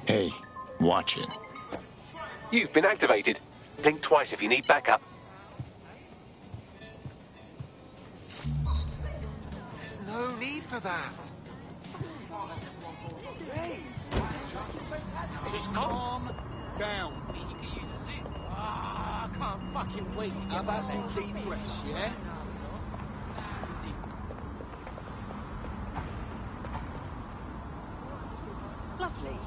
Hey, watch it. You've been activated. Blink twice if you need backup. There's no need for that. Just calm down. I can't fucking wait to get How about some deep breaths, yeah? Lovely.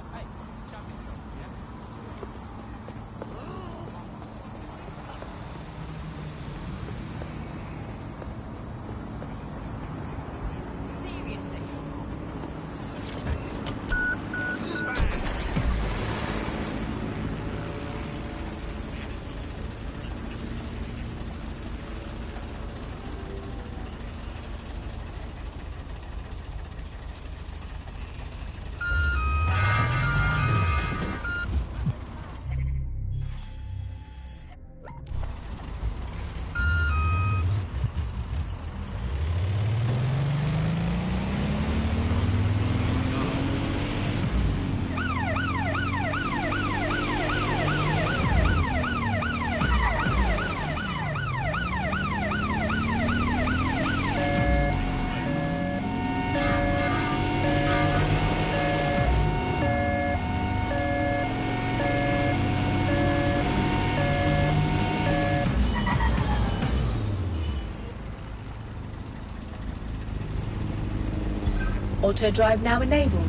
Auto drive now enabled.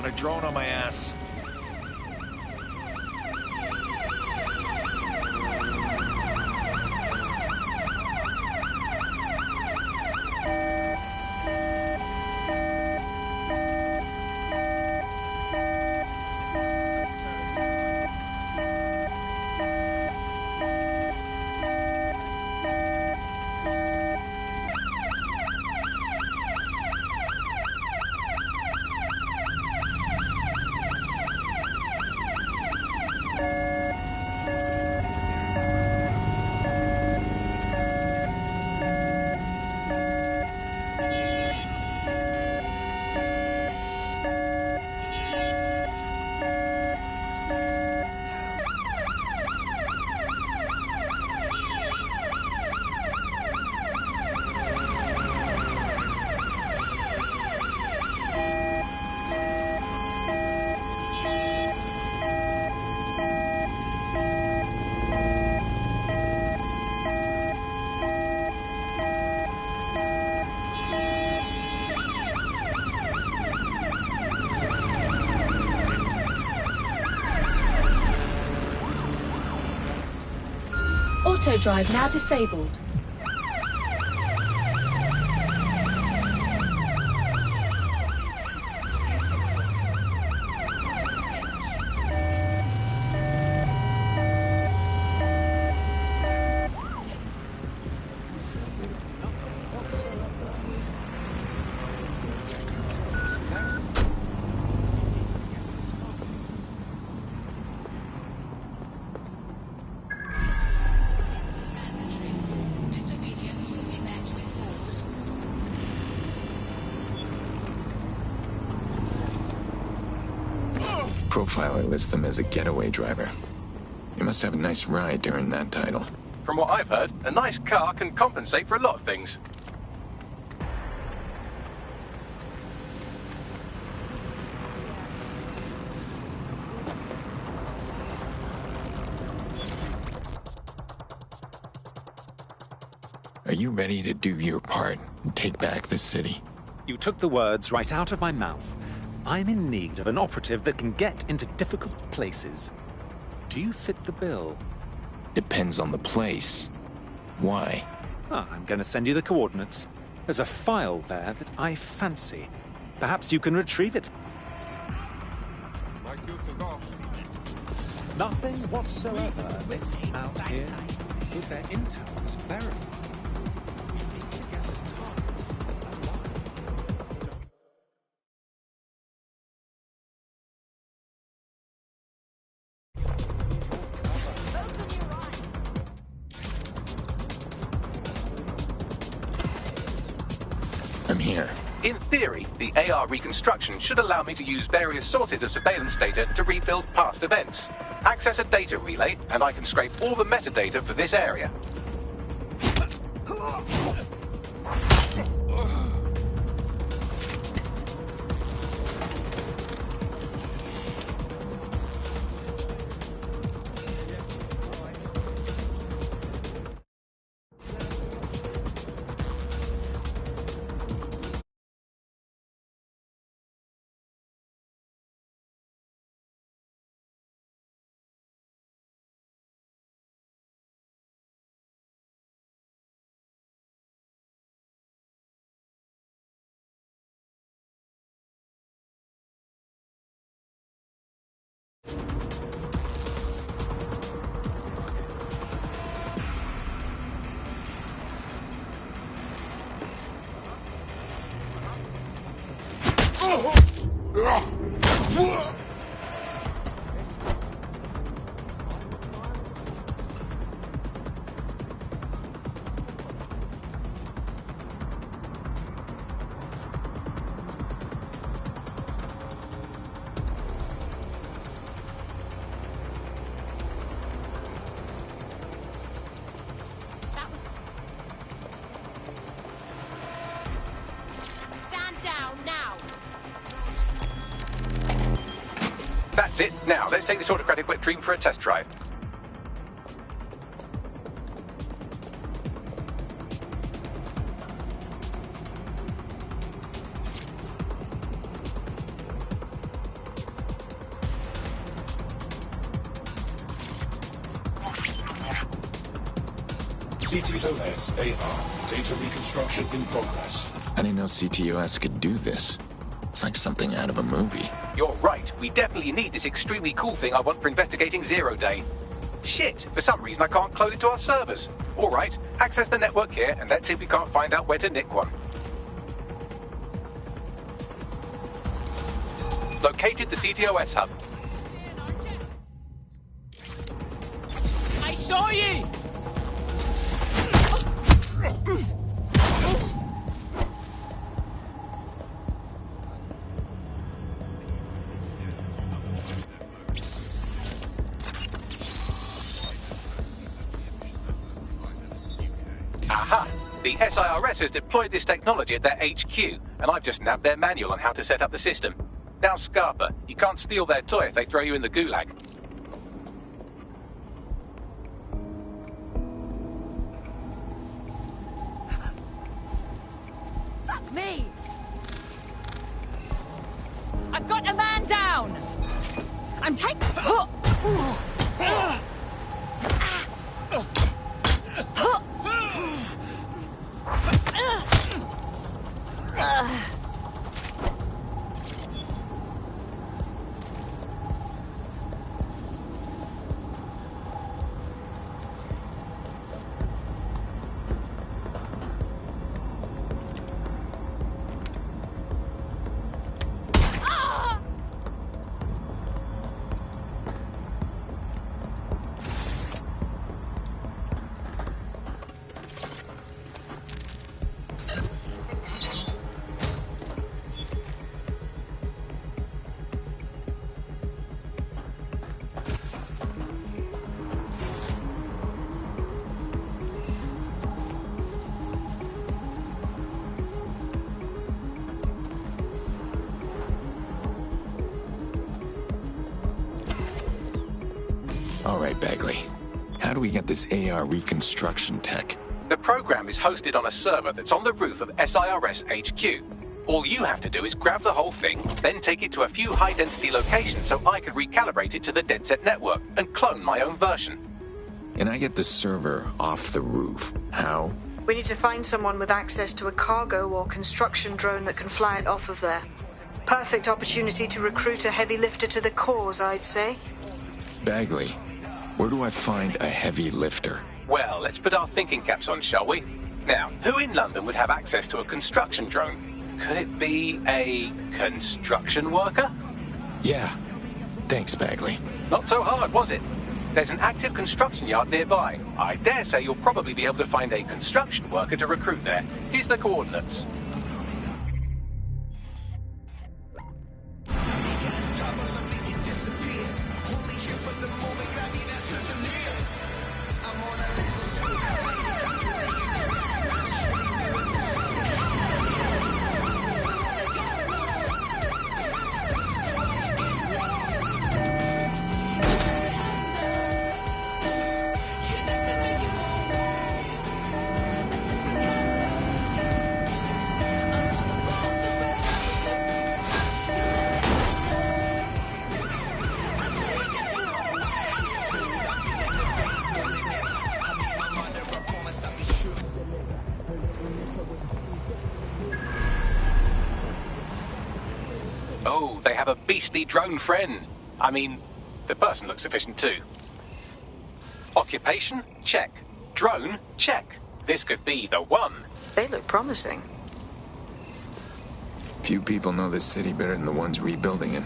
want a drone on my ass. Auto drive now disabled. Profiler lists them as a getaway driver. You must have a nice ride during that title. From what I've heard, a nice car can compensate for a lot of things. Are you ready to do your part and take back the city? You took the words right out of my mouth. I'm in need of an operative that can get into difficult places. Do you fit the bill? Depends on the place. Why? I'm going to send you the coordinates. There's a file there that I fancy. Perhaps you can retrieve it. Nothing whatsoever. This out here. With their intel was verified. I'm here. In theory, the AR reconstruction should allow me to use various sources of surveillance data to rebuild past events. Access a data relay, and I can scrape all the metadata for this area. That's it. Now, let's take this autocratic wet dream for a test drive. CTOS AR. Data reconstruction in progress. I didn't know CTOS could do this. It's like something out of a movie. You're right. We definitely need this extremely cool thing I want for investigating Zero Day. Shit, for some reason I can't clone it to our servers. All right, access the network here and let's see if we can't find out where to nick one. Located the CTOS hub. I saw you! Aha! The SIRS has deployed this technology at their HQ, and I've just nabbed their manual on how to set up the system. Now, Scarpa, you can't steal their toy if they throw you in the gulag. Fuck me! I've got a man down! I'm taking... All right, Bagley. How do we get this AR reconstruction tech? The program is hosted on a server that's on the roof of SIRS HQ. All you have to do is grab the whole thing, then take it to a few high-density locations so I can recalibrate it to the DedSet network and clone my own version. And I get the server off the roof. How? We need to find someone with access to a cargo or construction drone that can fly it off of there. Perfect opportunity to recruit a heavy lifter to the cause, I'd say. Bagley, where do I find a heavy lifter? Well, let's put our thinking caps on, shall we? Now, who in London would have access to a construction drone? Could it be a construction worker? Yeah. Thanks, Bagley. Not so hard, was it? There's an active construction yard nearby. I dare say you'll probably be able to find a construction worker to recruit there. Here's the coordinates. Oh, they have a beastly drone friend. I mean, the person looks efficient too. Occupation? Check. Drone? Check. This could be the one. They look promising. Few people know this city better than the ones rebuilding it.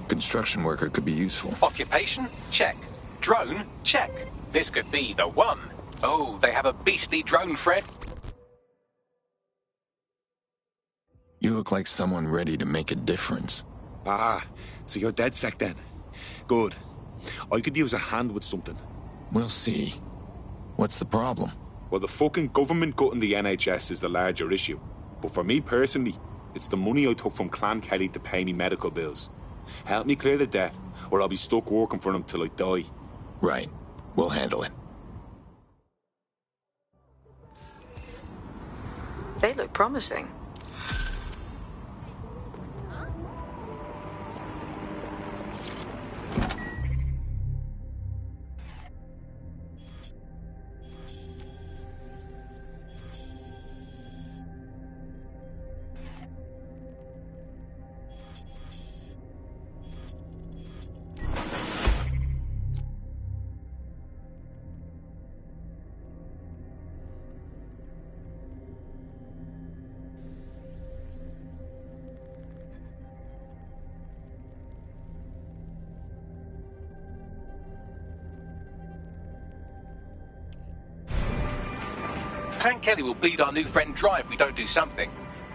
Construction worker could be useful. Occupation? Check. Drone? Check. This could be the one. Oh, they have a beastly drone friend. You look like someone ready to make a difference. Ah, so you're DedSec then. Good. I could use a hand with something. We'll see. What's the problem? Well, the fucking government gutting the NHS is the larger issue. But for me personally, it's the money I took from Clan Kelly to pay me medical bills. Help me clear the debt, or I'll be stuck working for them till I die. Right. We'll handle it. They look promising. Clan Kelly will bleed our new friend dry if we don't do something.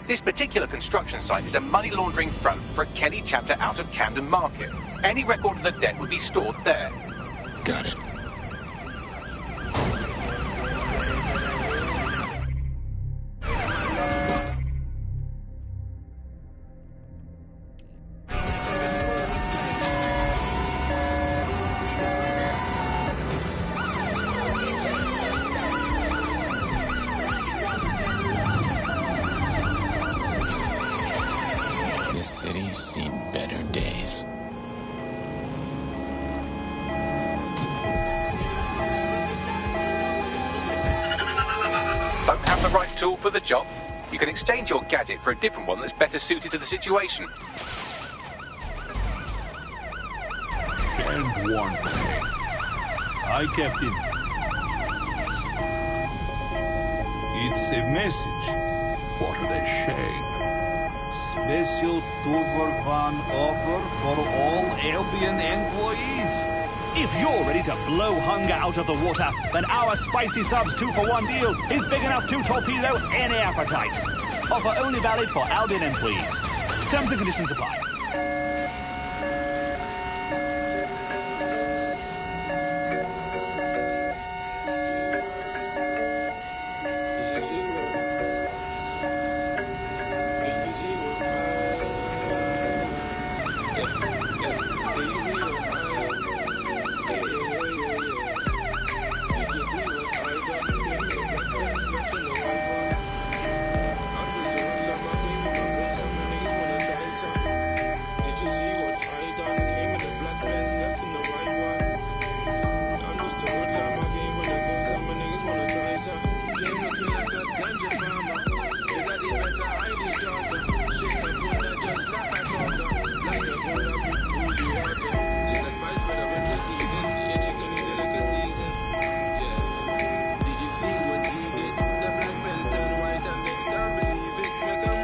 This particular construction site is a money laundering front for a Kelly chapter out of Camden Market. Any record of the debt would be stored there. Got it. This city's seen better days. Don't have the right tool for the job? You can exchange your gadget for a different one that's better suited to the situation. And one. Hi, Captain. It's a message. What are they saying? Special 2-for-1 offer for all Albion employees. If you're ready to blow hunger out of the water, then our Spicy Subs 2-for-1 deal is big enough to torpedo any appetite. Offer only valid for Albion employees. Terms and conditions apply.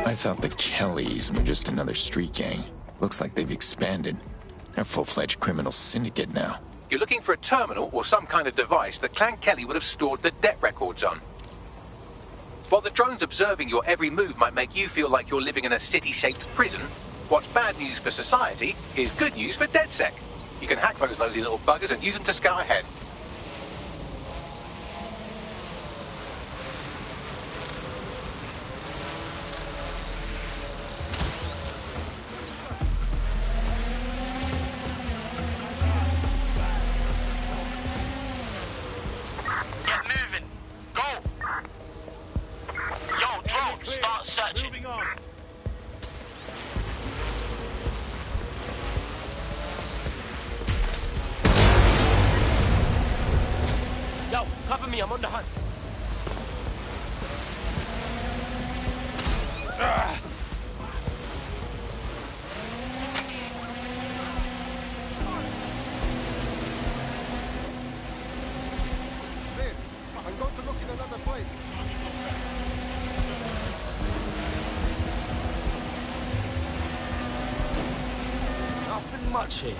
I thought the Kellys were just another street gang. Looks like they've expanded. They're a full-fledged criminal syndicate now. You're looking for a terminal or some kind of device that Clan Kelly would have stored the debt records on. While the drones observing your every move might make you feel like you're living in a city-shaped prison, what's bad news for society is good news for DedSec. You can hack those nosy little buggers and use them to scout ahead. Cover me, I'm on the hunt. I'm going to look in another place. Nothing much here.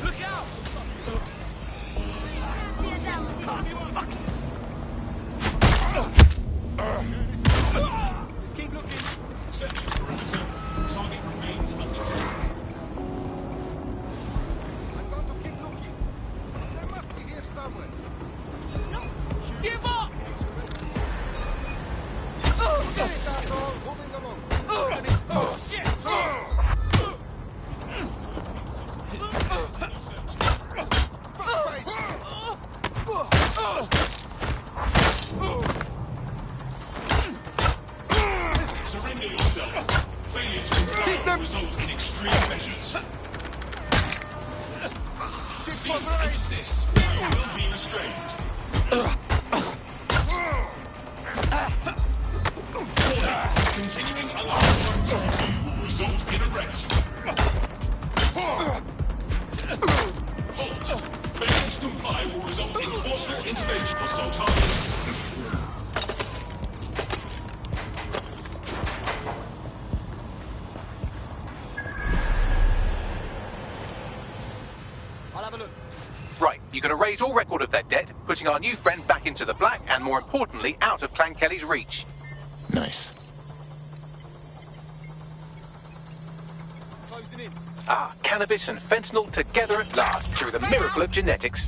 Look out! Just keep looking. Searching perimeter. Target remains undetected. I'm going to keep looking. They must be here somewhere. Give up! Okay, asshole. Moving along. Oh, shit! Surrender yourself. Failure to comply will result in extreme measures. Cease and desist, or you will be restrained. Continuing alarm activity will result in arrest. Halt! Failure to comply will result in forceful intervention. Hostile targets. Right, you can erase all record of their debt, putting our new friend back into the black and, more importantly, out of Clan Kelly's reach. Nice. Cannabis and fentanyl together at last through the miracle of genetics.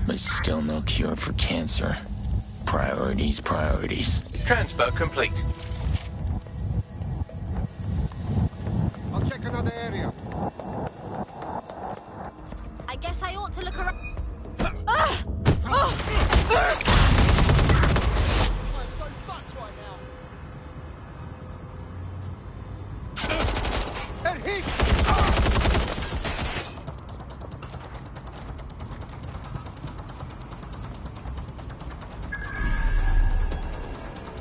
But still no cure for cancer. Priorities, priorities. Transfer complete. I'll check another area. I guess I ought to look around. I'm so fucked right now. And he...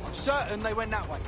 I'm certain they went that way.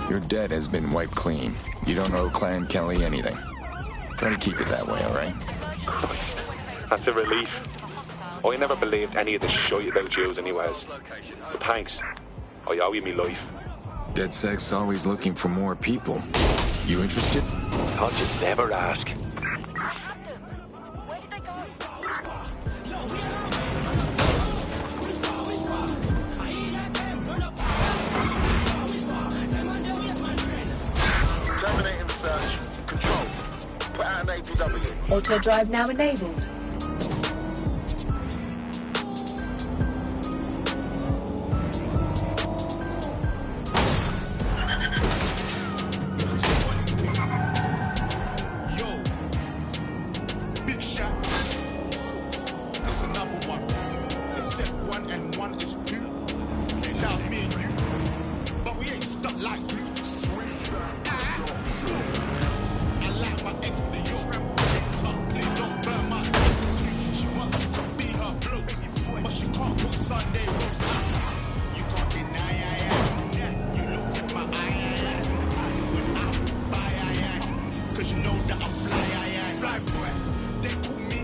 Your debt has been wiped clean. You don't owe Clan Kelly anything. Try to keep it that way, alright? Christ, that's a relief. I never believed any of the shit about Jews anyways. But thanks. I owe you me life. DedSec's always looking for more people. You interested? Thought you'd never ask. Terminating search. Control. Put out an APW. Auto drive now enabled. Yo, big shot. It's another one. Except 1 and 1 is 2. It loves me and you, but we ain't stuck like you. I like my ex the York, but please don't burn my ex. She wants me to be her bloke, but she can't cook Sunday roast. You can't deny, you looked at my eye, when I was by, cause you know that I'm fly boy. They call me,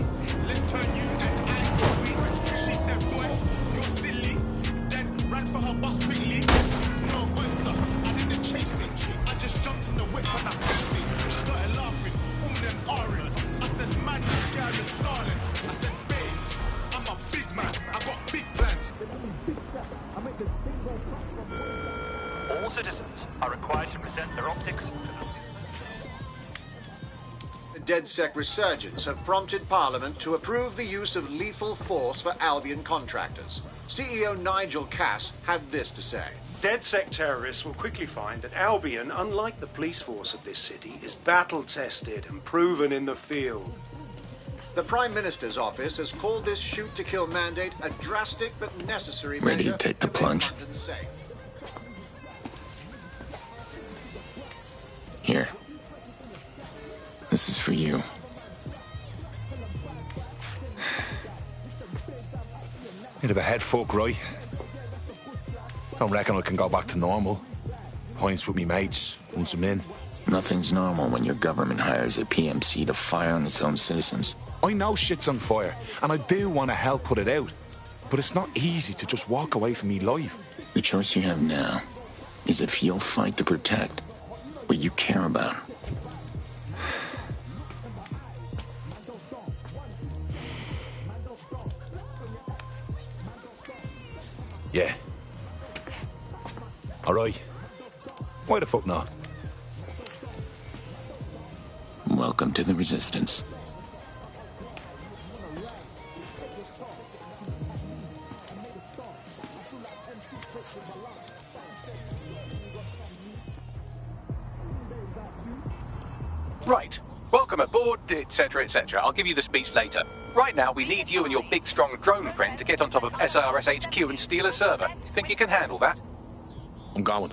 let's turn you and I to we. She said, boy, you're silly, then ran for her bus quickly. No oyster, I didn't chase it. I just jumped in the whip and I faced it. She started laughing, them orange. I said, man, this girl is stalling. I said, babes, I'm a big man. I got big plans. All citizens are required to present their optics. The DedSec resurgence have prompted Parliament to approve the use of lethal force for Albion contractors. CEO Nigel Cass had this to say. DedSec terrorists will quickly find that Albion, unlike the police force of this city, is battle-tested and proven in the field. The Prime Minister's office has called this shoot-to-kill mandate a drastic but necessary measure. Ready to take the plunge? London safe. Here. This is for you. Bit of a head fuck, right? Don't reckon I can go back to normal. Points with me mates, once I'm in. Nothing's normal when your government hires a PMC to fire on its own citizens. I know shit's on fire, and I do want to help put it out. But it's not easy to just walk away from me life. The choice you have now is if you'll fight to protect what you care about. Yeah. Alright. Why the fuck not? Welcome to the Resistance. Right. Welcome aboard, etc., etc. I'll give you the speech later. Right now, we need you and your big, strong drone friend to get on top of SIRS HQ and steal a server. Think you can handle that? I'm going.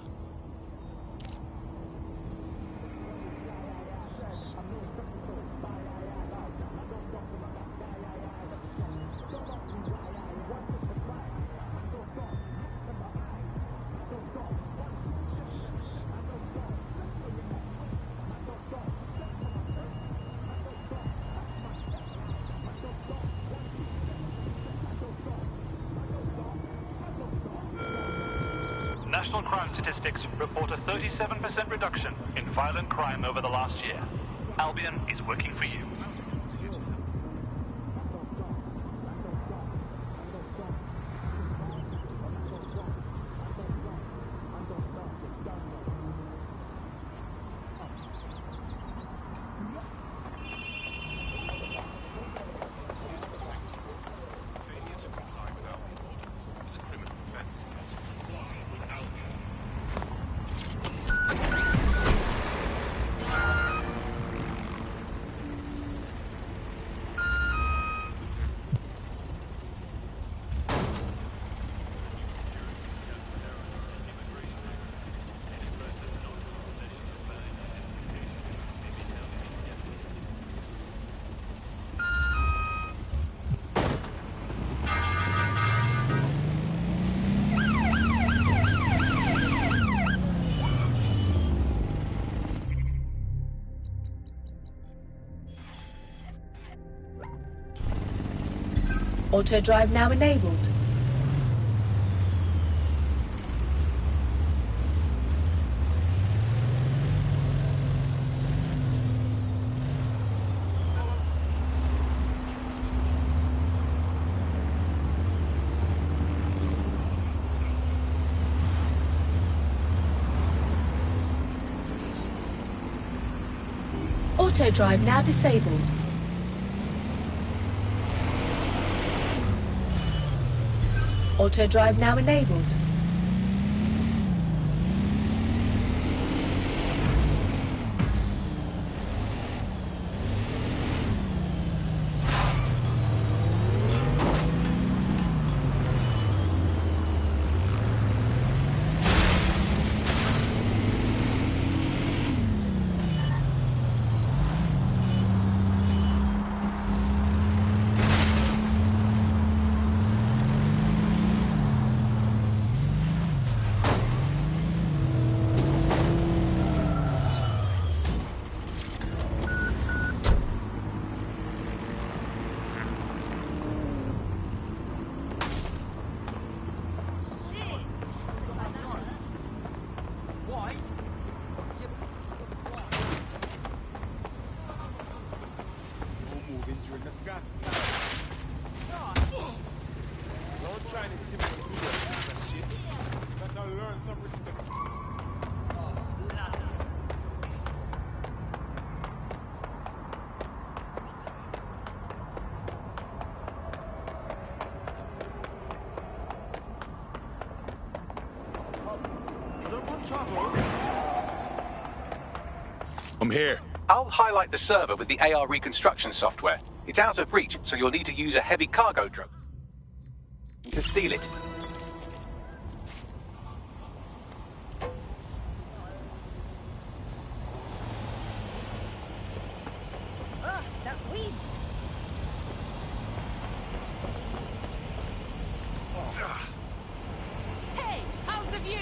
National crime statistics report a 37% reduction in violent crime over the last year. Albion is working for you. Auto drive now enabled. Auto drive now disabled. Auto drive now enabled. I'm here. I'll highlight the server with the AR reconstruction software. It's out of reach, so you'll need to use a heavy cargo drone to steal it. Ugh, that wind. Hey, how's the view?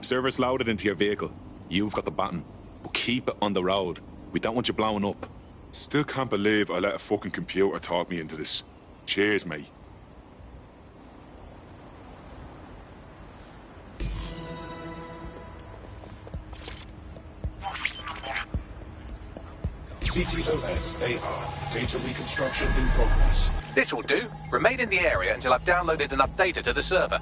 servers loaded into your vehicle. You've got the baton. But keep it on the road. We don't want you blowing up. Still can't believe I let a fucking computer talk me into this. Cheers, mate. CTOS-AR. Data reconstruction in progress. This will do. Remain in the area until I've downloaded enough data to the server.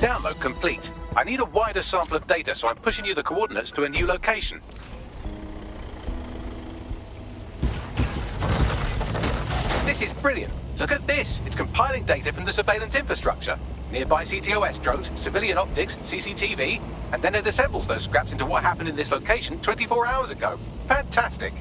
Download complete. I need a wider sample of data, so I'm pushing you the coordinates to a new location. This is brilliant. Look at this. It's compiling data from the surveillance infrastructure. Nearby CTOS drones, civilian optics, CCTV, and then it assembles those scraps into what happened in this location 24 hours ago. Fantastic.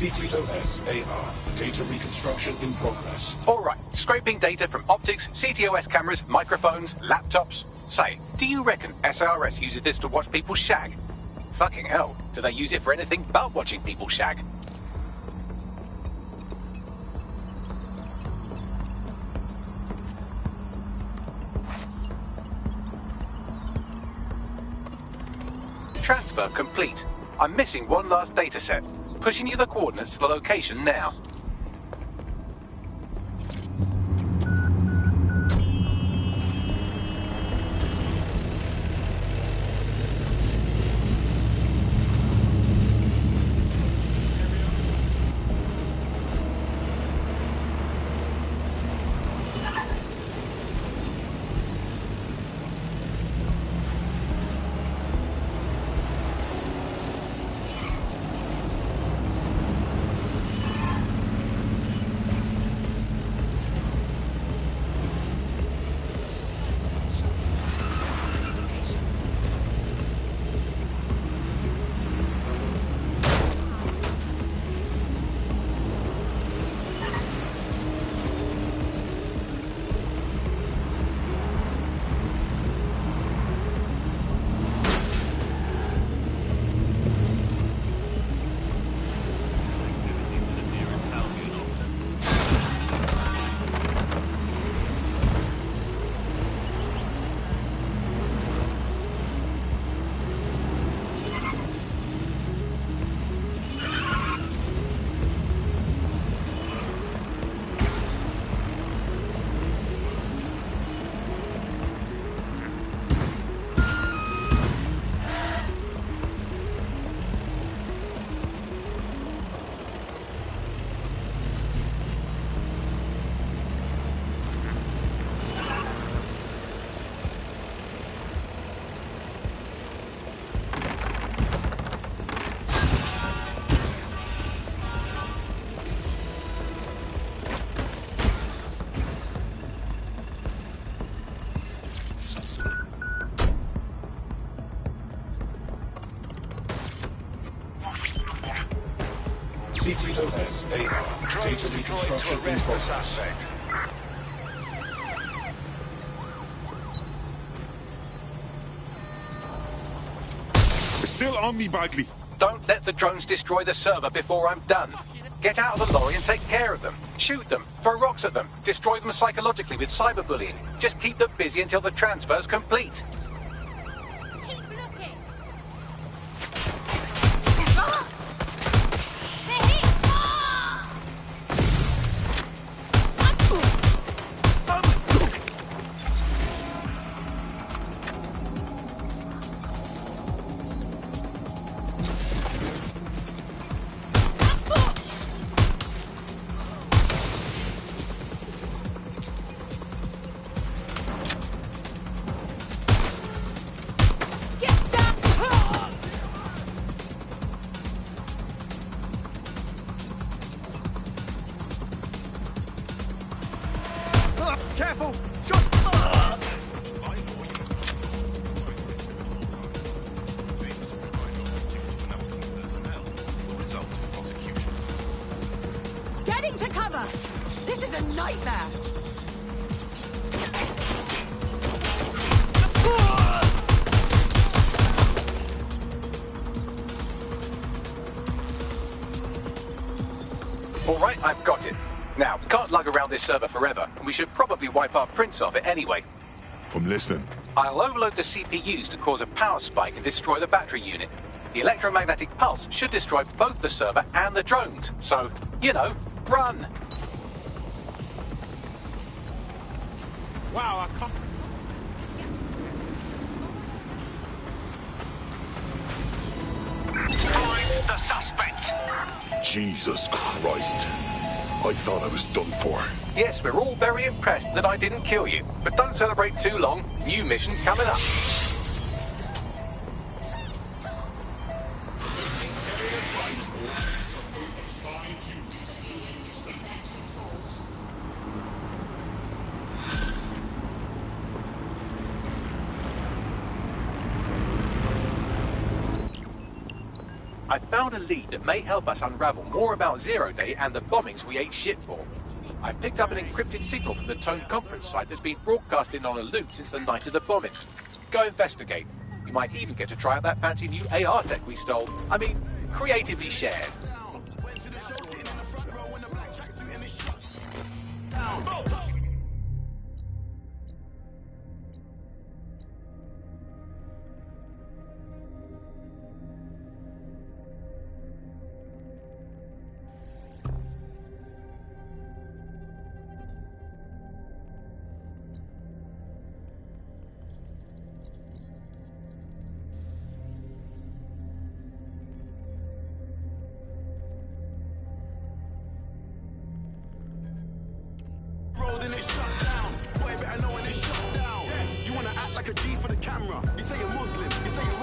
CTOS-AR. Data reconstruction in progress. All right, scraping data from optics, CTOS cameras, microphones, laptops. Say, do you reckon SRS uses this to watch people shag? Fucking hell, do they use it for anything but watching people shag? Transfer complete. I'm missing one last data set. Pushing you the coordinates to the location now. CTOS-AR. Data reconstruction in progress. still on me, Bagley. Don't let the drones destroy the server before I'm done. Get out of the lorry and take care of them. Shoot them, throw rocks at them, destroy them psychologically with cyberbullying. Just keep them busy until the transfer's complete. Careful! Getting to cover! This is a nightmare! All right, I've got it. Now, we can't lug around this server forever, and we should probably wipe our prints off it anyway. I'm listening. I'll overload the CPUs to cause a power spike and destroy the battery unit. The electromagnetic pulse should destroy both the server and the drones. So, you know, run! Wow, I can't... Find the suspect. Jesus Christ. I thought I was done for. Yes, we're all very impressed that I didn't kill you. But don't celebrate too long. New mission coming up. I found a lead that may help us unravel more about Zero Day and the bombings we ate shit for. I've picked up an encrypted signal from the Tone conference site that's been broadcasting on a loop since the night of the bombing. Go investigate. You might even get to try out that fancy new AR tech we stole. I mean, creatively shared.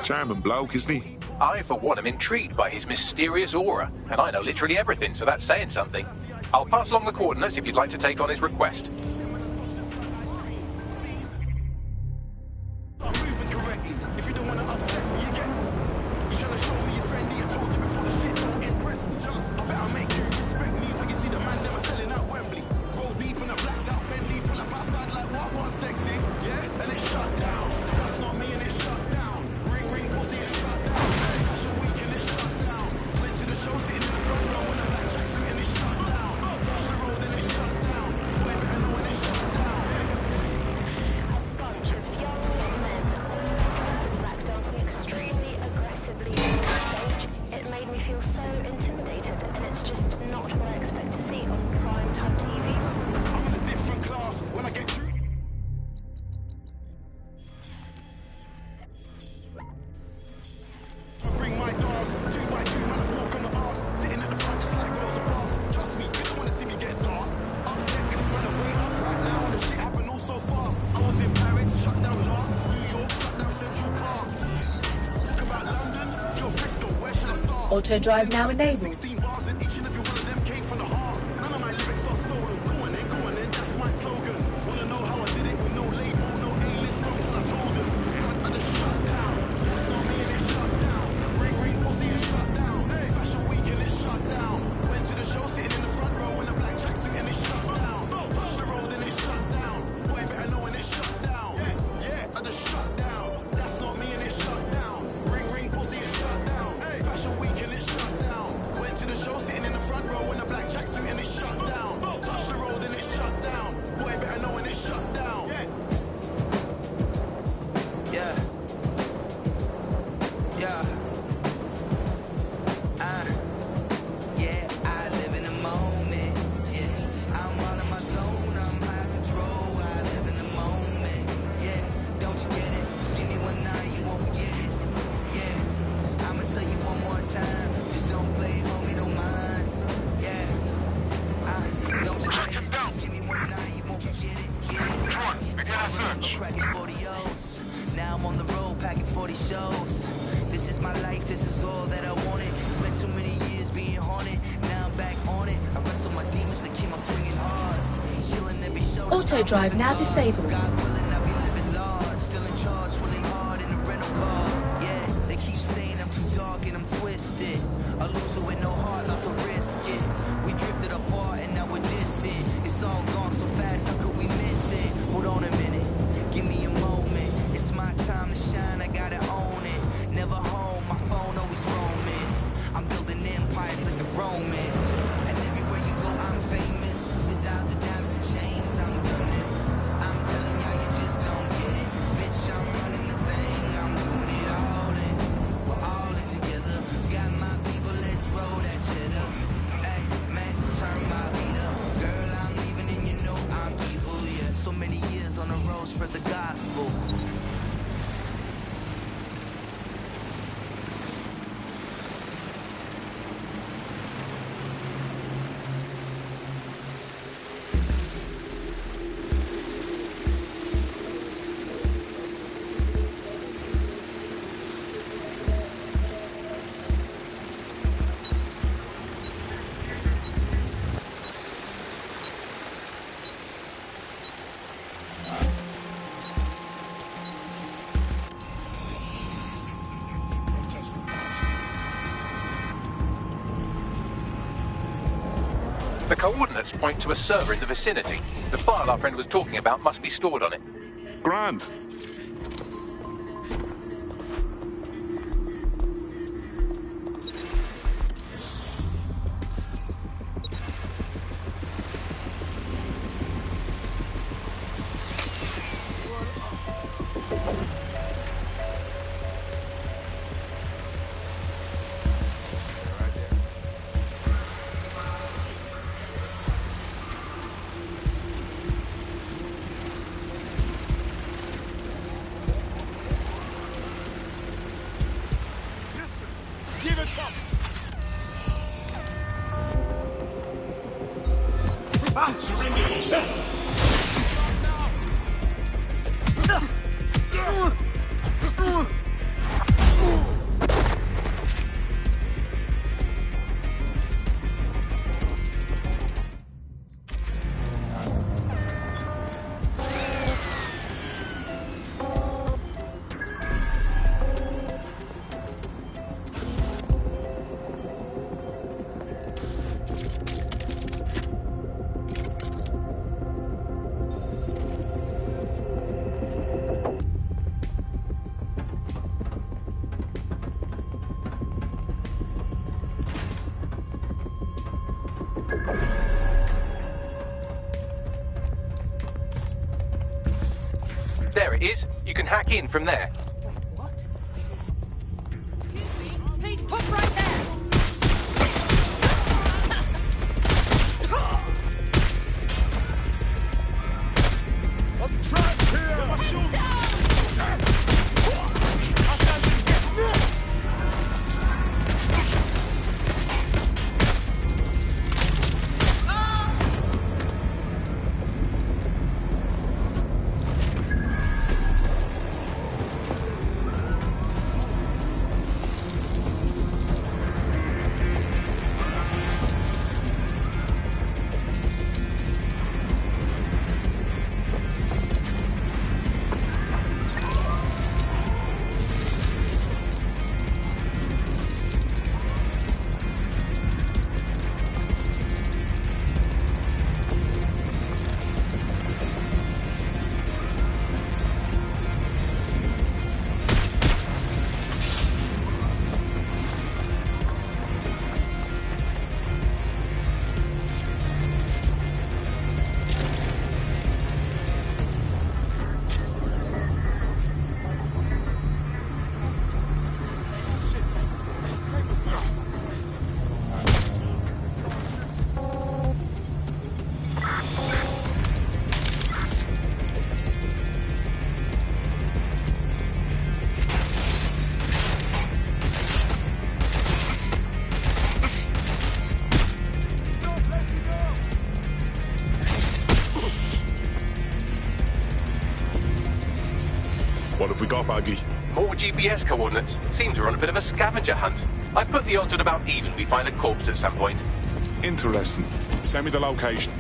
Charming bloke, isn't he? I, for one, am intrigued by his mysterious aura, and I know literally everything, so that's saying something. I'll pass along the coordinates if you'd like to take on his request. Auto drive now enabled. I'm on the road packing 40 shows. This is my life, this is all that I wanted. Spent too many years being haunted, now I'm back on it. I wrestle my demons and keep on swinging hard. Killing every show. Auto drive now disabled. God willing, I'll be living large. Still in charge, swilling hard in a rental car. Yeah, they keep saying I'm too dark and I'm twisted. A loser with no heart, not to risk it. We drifted apart and now we're distant. It's all gone so fast, how could we miss it? Hold on a minute, give me a moment. It's my time to shine, I gotta own it. Never home, my phone always roaming. I'm building empires like the Romans. And everywhere you go, I'm famous. Without the diamonds and chains, I'm doing it. I'm telling y'all, you just don't get it. Bitch, I'm running the thing, I'm doing it all in. We're all in together. Got my people, let's roll that cheddar. Hey, man, turn my beat up. Girl, I'm leaving and you know I'm evil, yeah. So many years on the road, spread the gospel. The coordinates point to a server in the vicinity. The file our friend was talking about must be stored on it. Grand. Give it up! Surrender yourself! There it is. You can hack in from there. Please put right there. I'm trapped here! baggy. More GPS coordinates. Seems we're on a bit of a scavenger hunt. I put the odds at about even we find a corpse at some point. Interesting. Send me the location.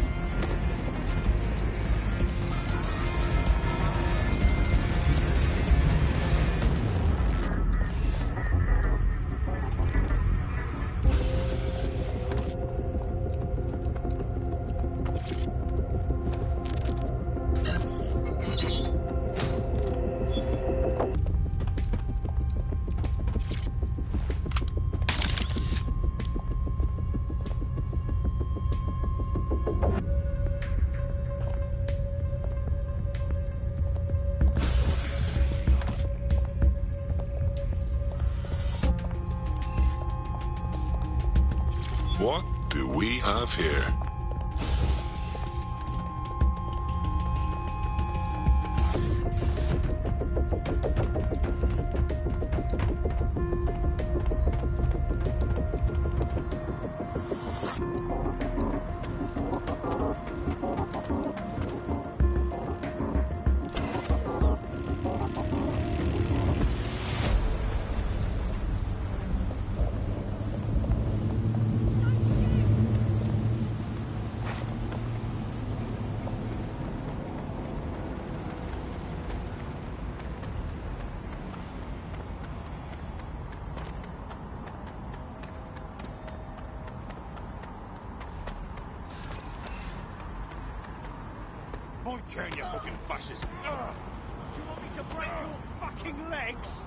What do we have here? My turn, you fucking fascist. Do you want me to break your fucking legs?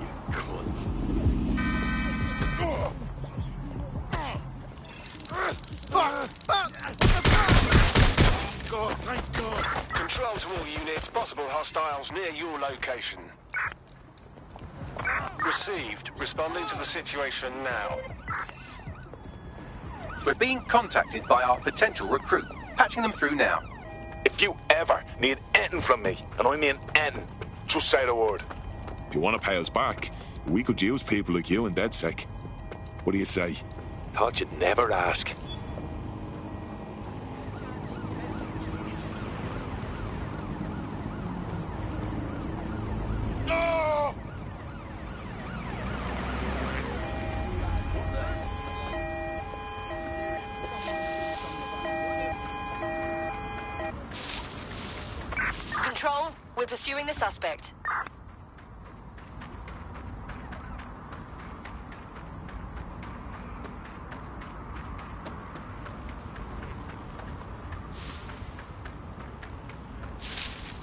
You cunt. God, thank God. Control to all units. Possible hostiles near your location. Received. Responding to the situation now. We're being contacted by our potential recruit. Patching them through now. If you ever need anything from me, and I mean anything, just say the word. If you want to pay us back, we could use people like you in DedSec. What do you say? Thought you'd never ask. Control, we're pursuing the suspect.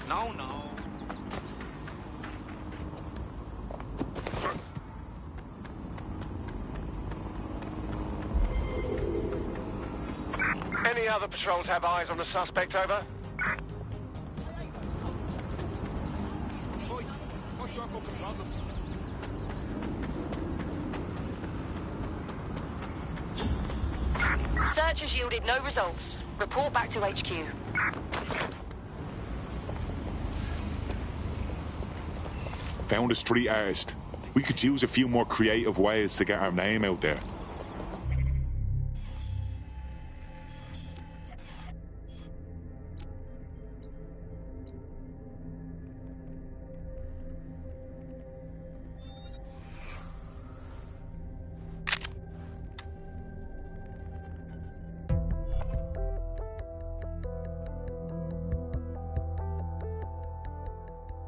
No, no. Any other patrols have eyes on the suspect, over? What's your fucking problem? Search has yielded no results. Report back to HQ. Found a street artist. We could use a few more creative ways to get our name out there.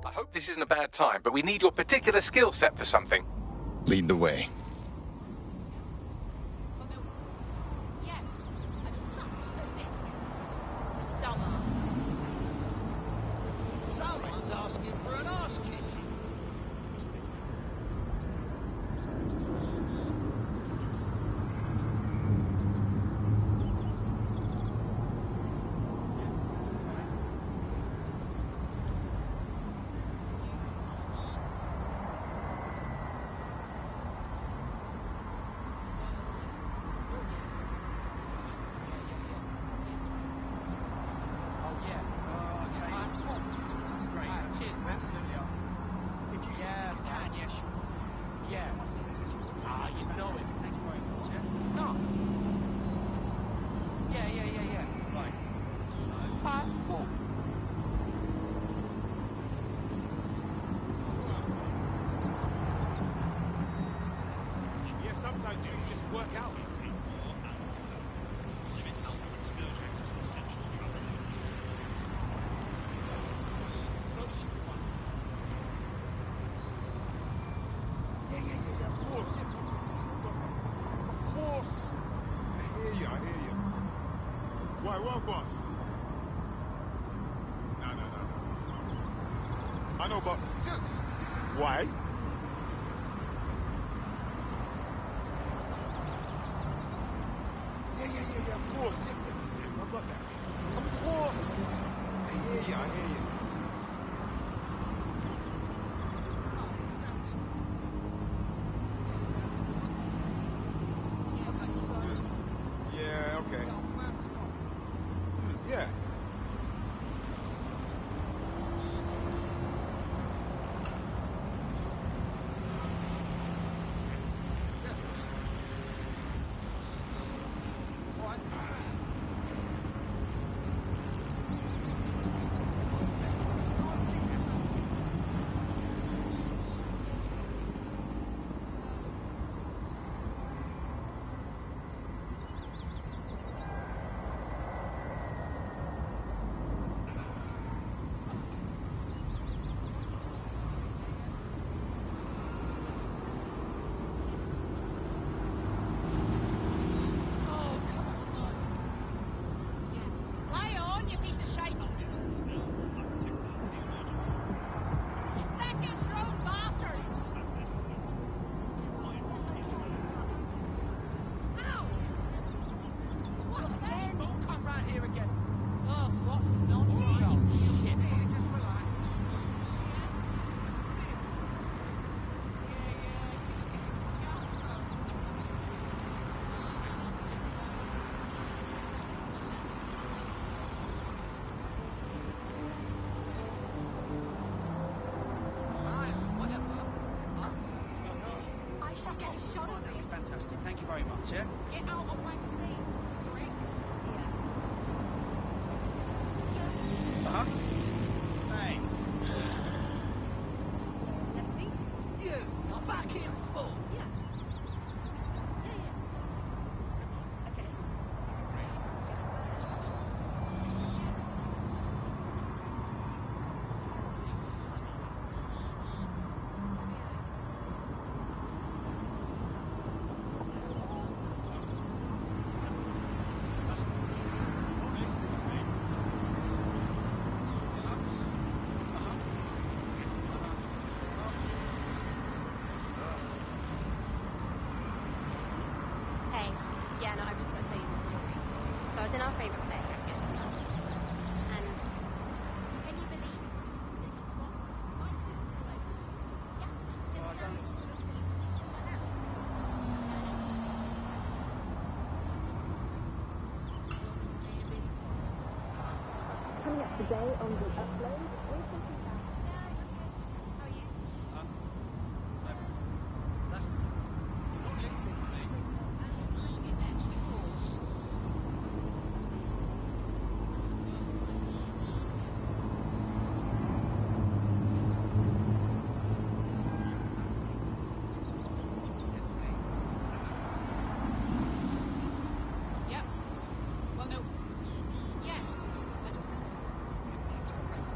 I hope this isn't a bad time, but we need your particular skill set for something. Lead the way. Yes, I'm such a dick. Dumbass. Someone's asking for an arse kick. guys usually just work out. Yeah, of course. Of course. I hear you. Why, what? No. I know, but... Why? Yeah, of course. Yeah, I've got that. Of course. I hear you. Yeah, okay. Yeah. Play on, you piece of shite! You fucking drone bastard! Ow! What the fuck? Don't come round here again. Oh, what nonsense. Shit. Just relax. I shall get shot of this. Fantastic. Thank you very much, yeah? Get out of my space. Uh-huh. Hey. That's me? You fucking fool! Yeah. Okay. Hey, yeah, no, I'm just going to tell you this story. So I was in our favourite place, getting some lunch. And can you believe that he dropped his license away? Yeah, Oh, I don't... Coming up today on the upload. That's... You're not listening to me. Yep. Well, no. Yes. I don't know. If that's correct.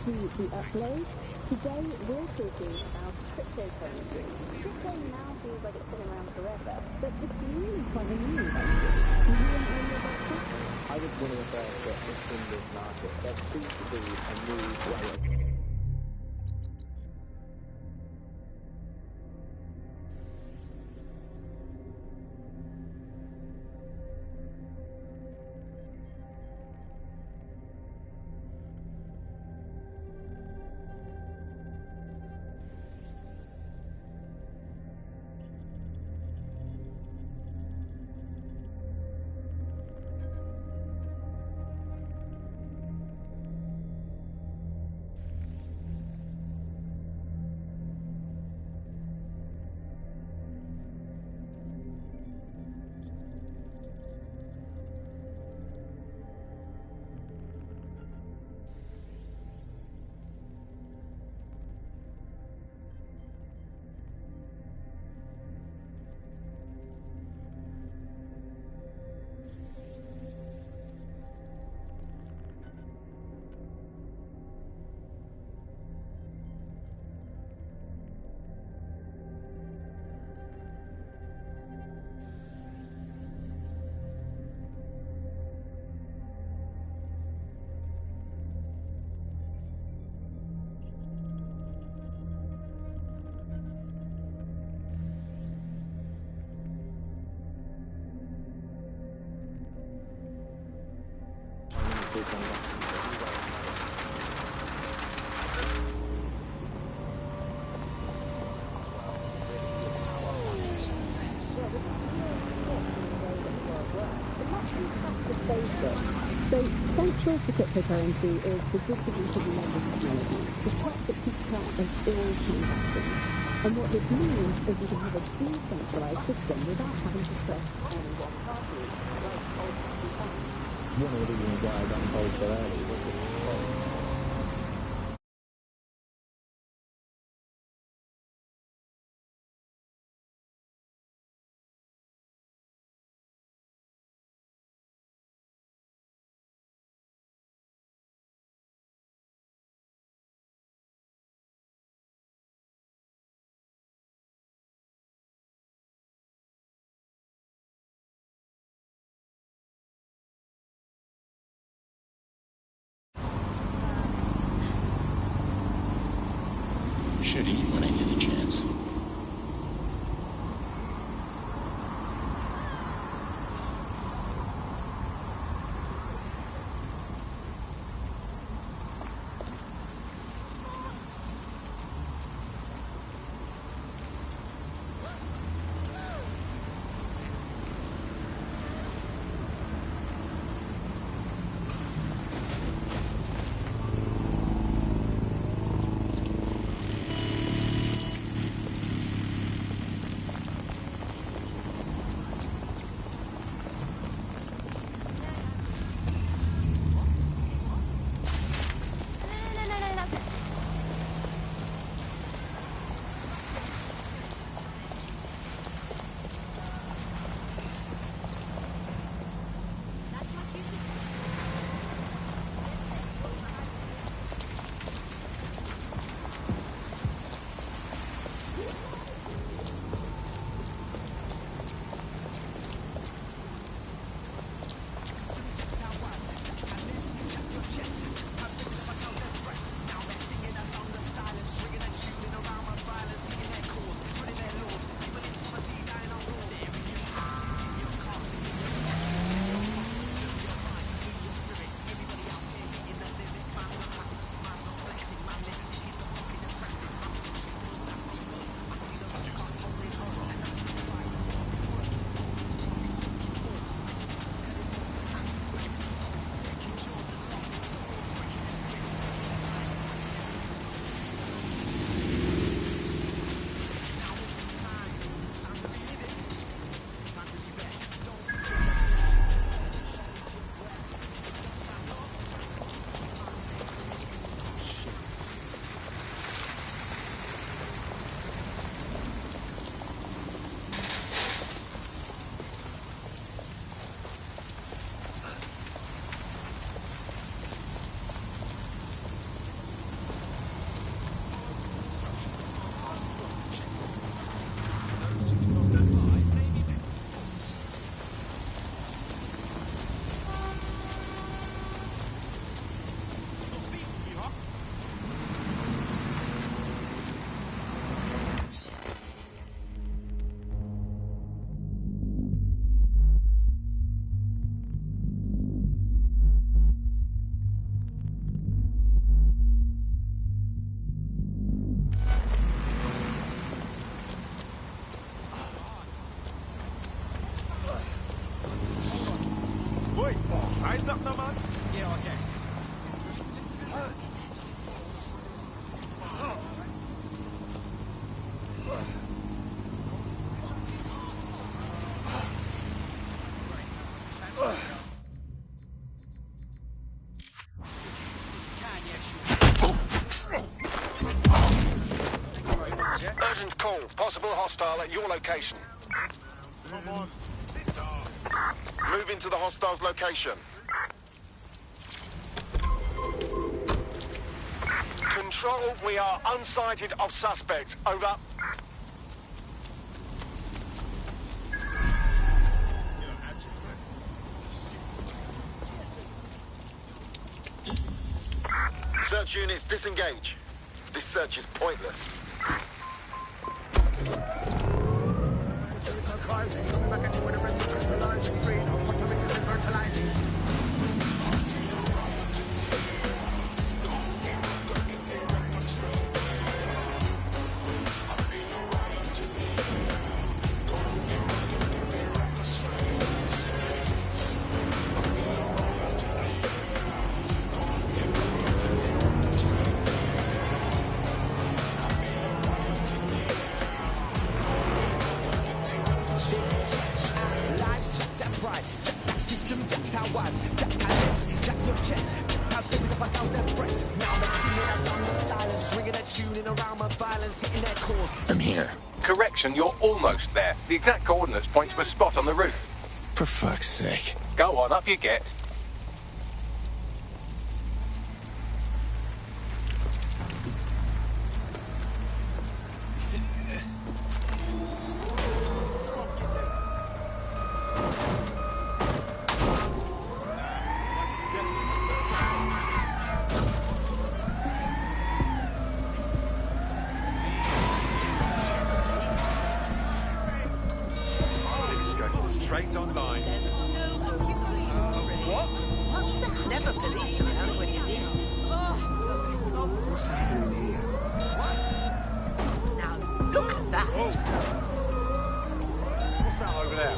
to the upload. Today we're talking about cryptocurrency. Crypto now feels like it's been around forever, but it's really quite a new invention. Do you want to know about this? I would want to refer to it in this market. There seems to be a new way of... So, central to cryptocurrency is the distributed ledger technology, the tech that keeps track of all transactions. And what this means is you can have a decentralized system without having to trust any one party, like old-fashioned banks. One of the reasons why I got involved so early was that Should eat when I get a chance. Urgent call. Possible hostile at your location. Come on. Move into the hostile's location. Control, we are unsighted of suspects. Over. Search units, disengage. This search is pointless. I'm here. Correction, you're almost there. The exact coordinates point to a spot on the roof. For fuck's sake. Go on, up you get. Straight online. What? What's that? Never police around when you need them. What's happening here? Now, look at that. What's that over there?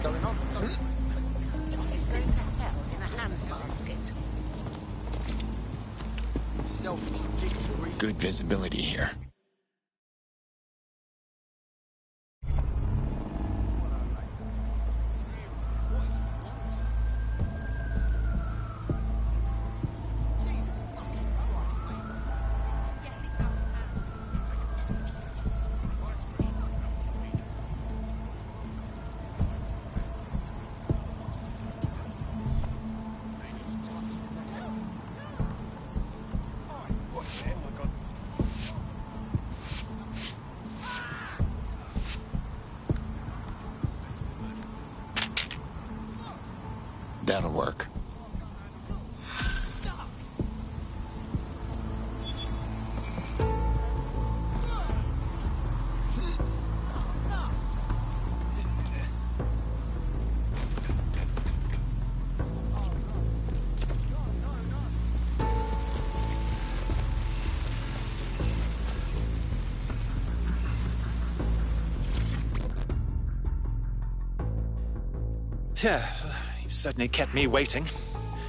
Going on? Is there to hell in a handbasket? Good visibility here. That'll work. Yeah, you've certainly kept me waiting.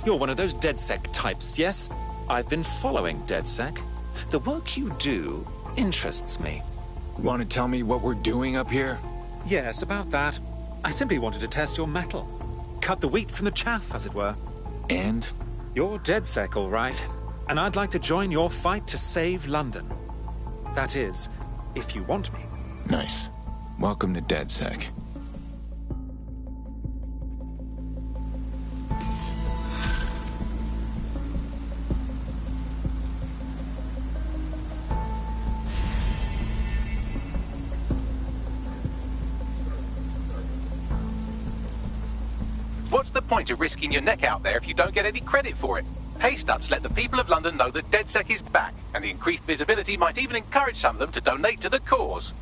You're one of those DedSec types, yes? I've been following DedSec. The work you do interests me. Want to tell me what we're doing up here? Yes, about that. I simply wanted to test your mettle. Cut the wheat from the chaff, as it were. And? You're DedSec, all right. And I'd like to join your fight to save London. That is, if you want me. Nice. Welcome to DedSec. What's the point of risking your neck out there if you don't get any credit for it? Pay stubs let the people of London know that DedSec is back, and the increased visibility might even encourage some of them to donate to the cause.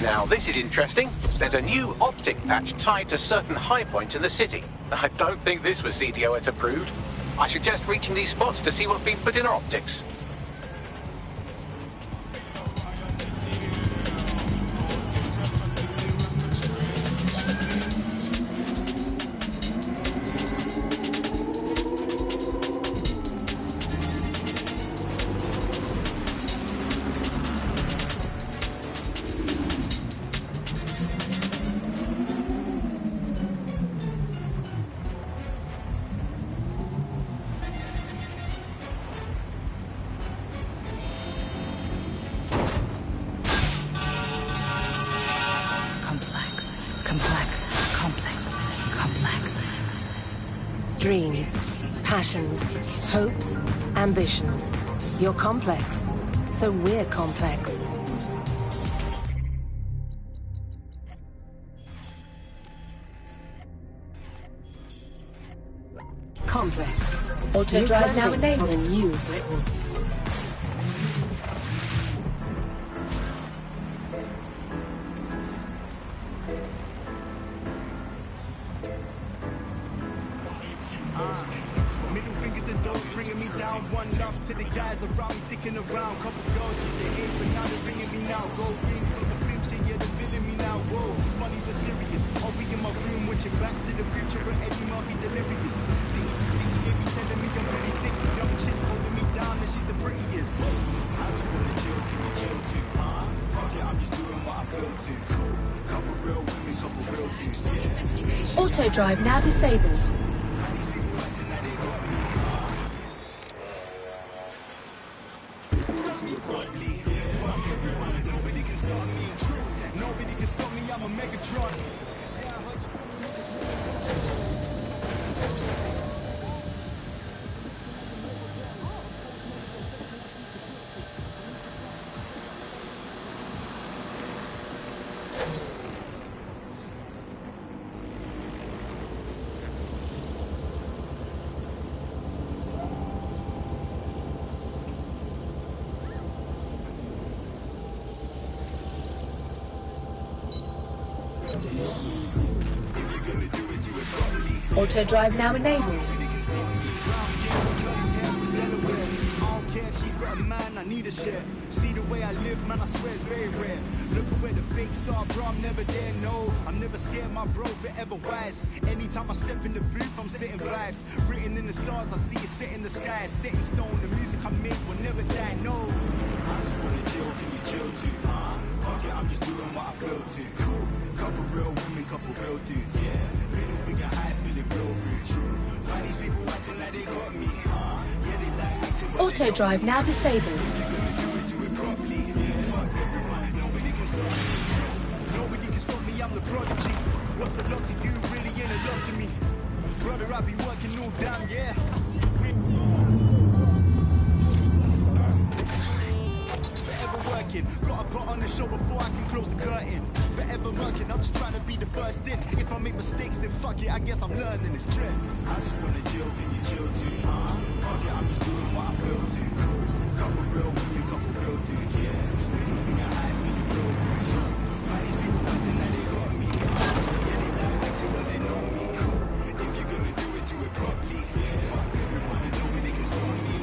Now, this is interesting. There's a new optic patch tied to certain high points in the city. I don't think this was CTOS approved. I suggest reaching these spots to see what's been put in our optics. Dreams, passions, hopes, ambitions. You're complex, so we're complex. complex. Auto New drive now clothing enabled. for the new Britain. Middle finger to those bringing me down. One love to the guys around me sticking around. Couple girls used to hate, but now they're ringing me now. Gold rings on some pimp shit, yeah, they're feeling me now. Whoa, funny but serious. I'll be in my room watching Back to the Future and Eddie Murphy delirious. City to city, they be telling me I'm really sick. Young chick holding me down and she's the prettiest. Whoa, I just wanna chill, can you chill too? Fuck it, I'm just doing what I feel to. Cool, couple real women, couple real dudes, yeah. Auto drive now disabled. Nobody can stop me, I'm a Megatron. Auto drive now enabled. I need a share. See the way I live, man, I swear it's very rare. Look at where the fakes are, bro, I'm never there, no. I'm never scared, my bro, forever wise. Anytime I step in the booth, I'm setting vibes. Written in the stars, I see it set in the sky. Set in stone, the music I make will never die, no. I just wanna chill, can you chill too? Fuck it, I'm just doing what I feel to. Cool, couple real women, couple real dudes, yeah. Middle finger high, feeling real rude, true. Why these people acting like they got me, Yeah, they like me too. Auto drive now disabled. Nobody can stop me, I'm the prodigy. What's a lot to you, really ain't a lot to me. Brother, I be working all damn, yeah. Forever working, gotta put on the show before I can close the curtain. Forever working, I'm just trying to be the first in. If I make mistakes, then fuck it, I guess I'm learning it's trends. I just wanna chill, can you chill too? Fuck it, I'm just doing what I feel to. Couple real women, couple real dudes, yeah. Middle finger high, feeling real rich. Why these people acting like they got me? Yeah, they like acting when they know me. If you're gonna do it properly. Yeah, fuck everyone and nobody can stop me.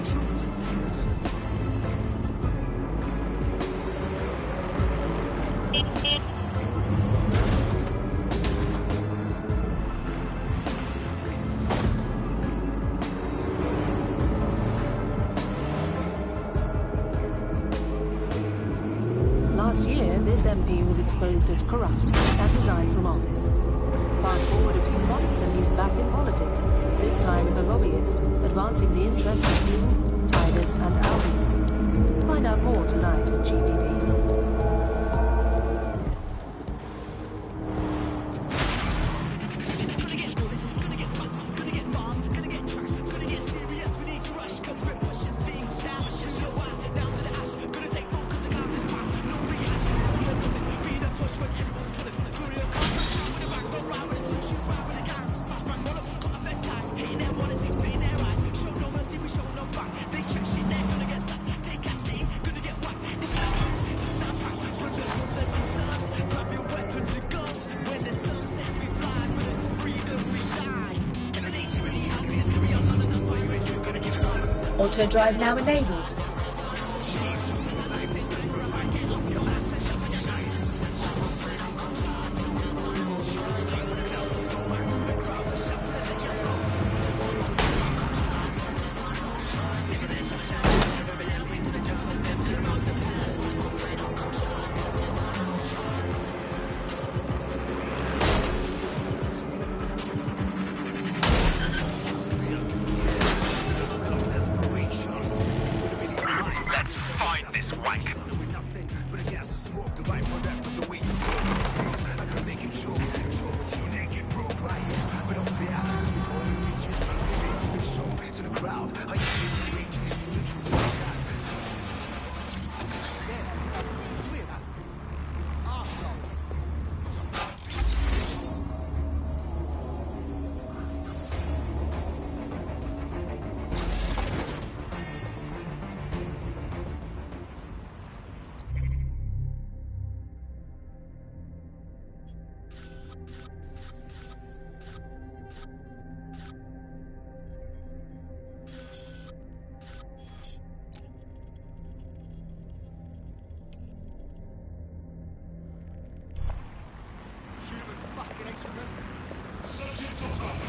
Last year, this MP was exposed as corrupt and resigned from office. Fast forward a few months and he's back in politics, this time as a lobbyist, advancing the interests of you, Tidus and Albion. Find out more tonight at GBB. Auto drive now enabled.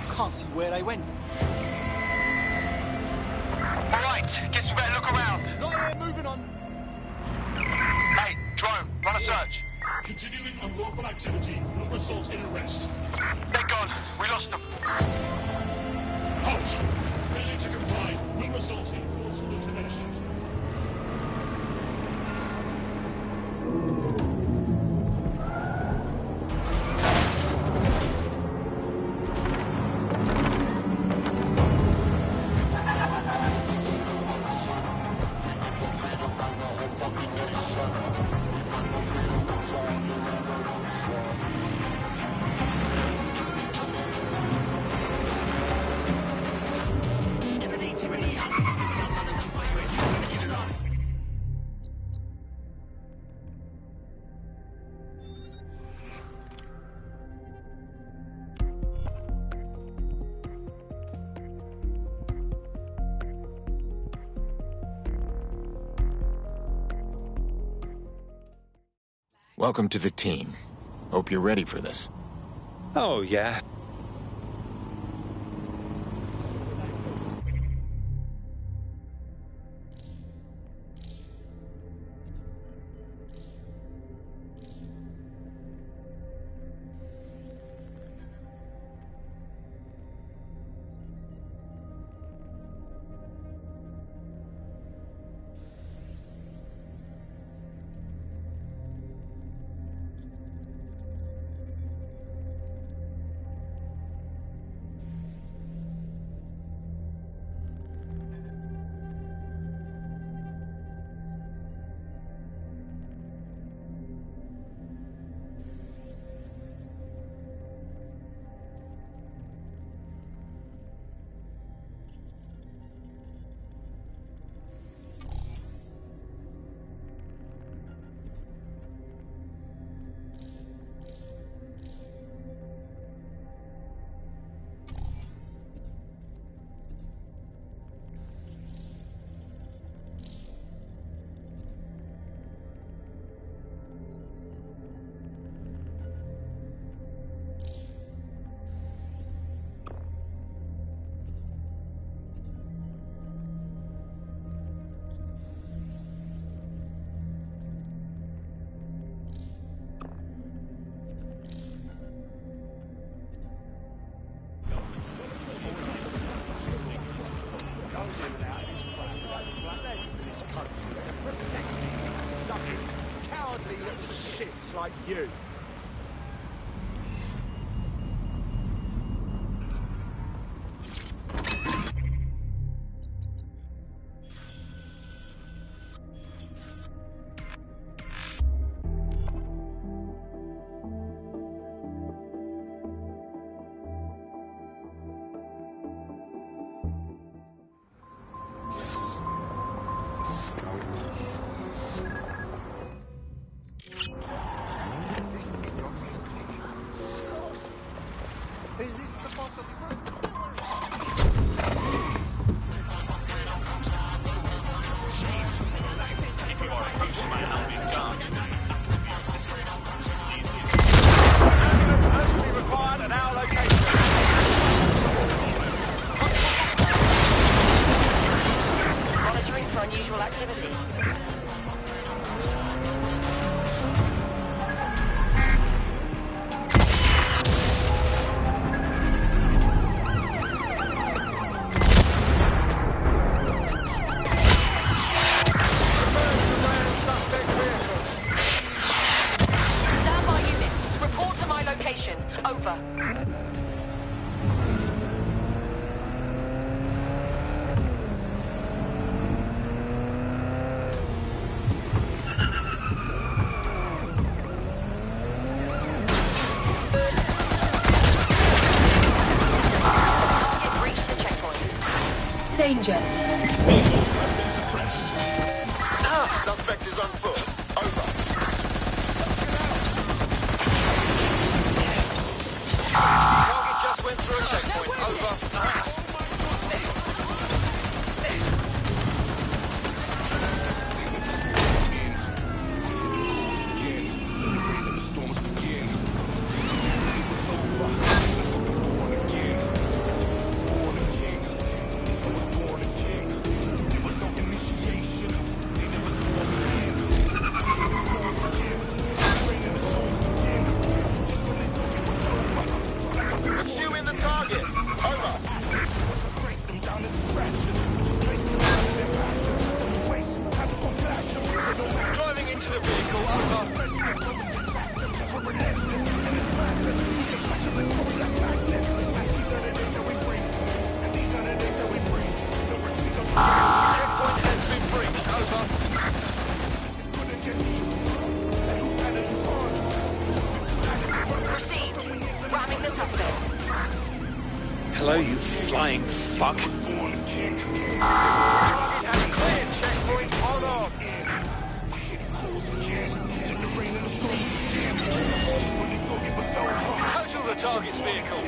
Can't see where they went. Alright, guess we better look around. Not here, moving on. Hey, drone, run a search. Continuing unlawful activity will result in arrest. They're gone. We lost them. Halt! Failure to comply will result in forceful intervention. Welcome to the team. Hope you're ready for this. Oh, yeah. Like you. Monitoring for unusual activity. Standby units, report to my location. Over. Danger. Suspect is on foot. Over. Target just went through a checkpoint. Over. Storms begin. It was over. Find the suspect. Hello, you flying fuck. Checkpoint, hold on. Total the target's vehicle.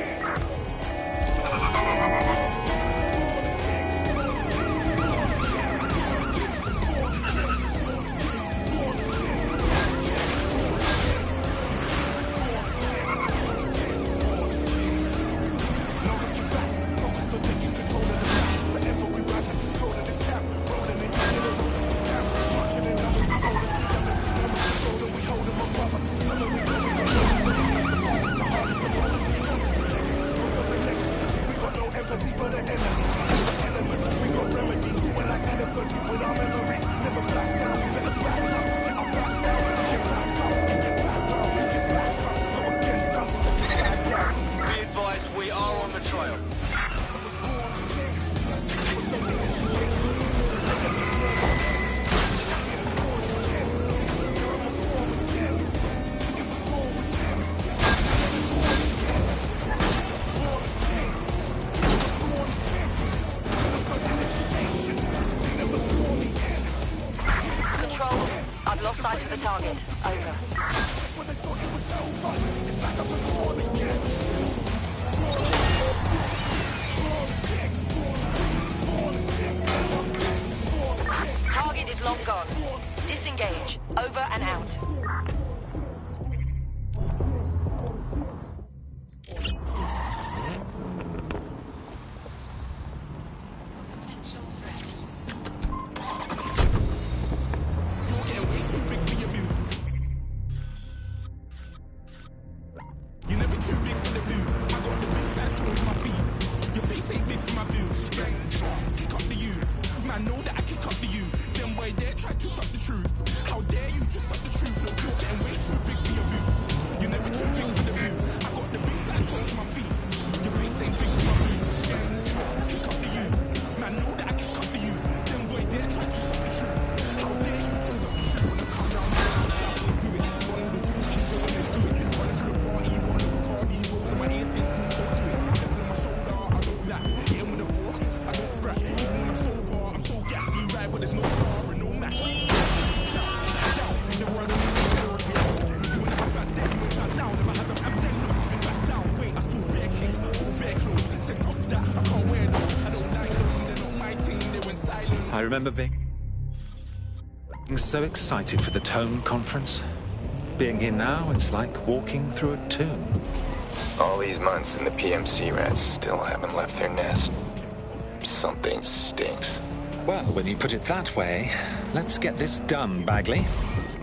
Lost sight of the target. Over. Target is long gone. Disengage. Over and out. I remember being so excited for the Tone conference. Being here now, it's like walking through a tomb. All these months and the PMC rats still haven't left their nest. Something stinks. Well, when you put it that way, let's get this done, Bagley.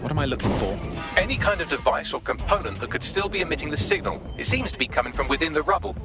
What am I looking for? Any kind of device or component that could still be emitting the signal. It seems to be coming from within the rubble.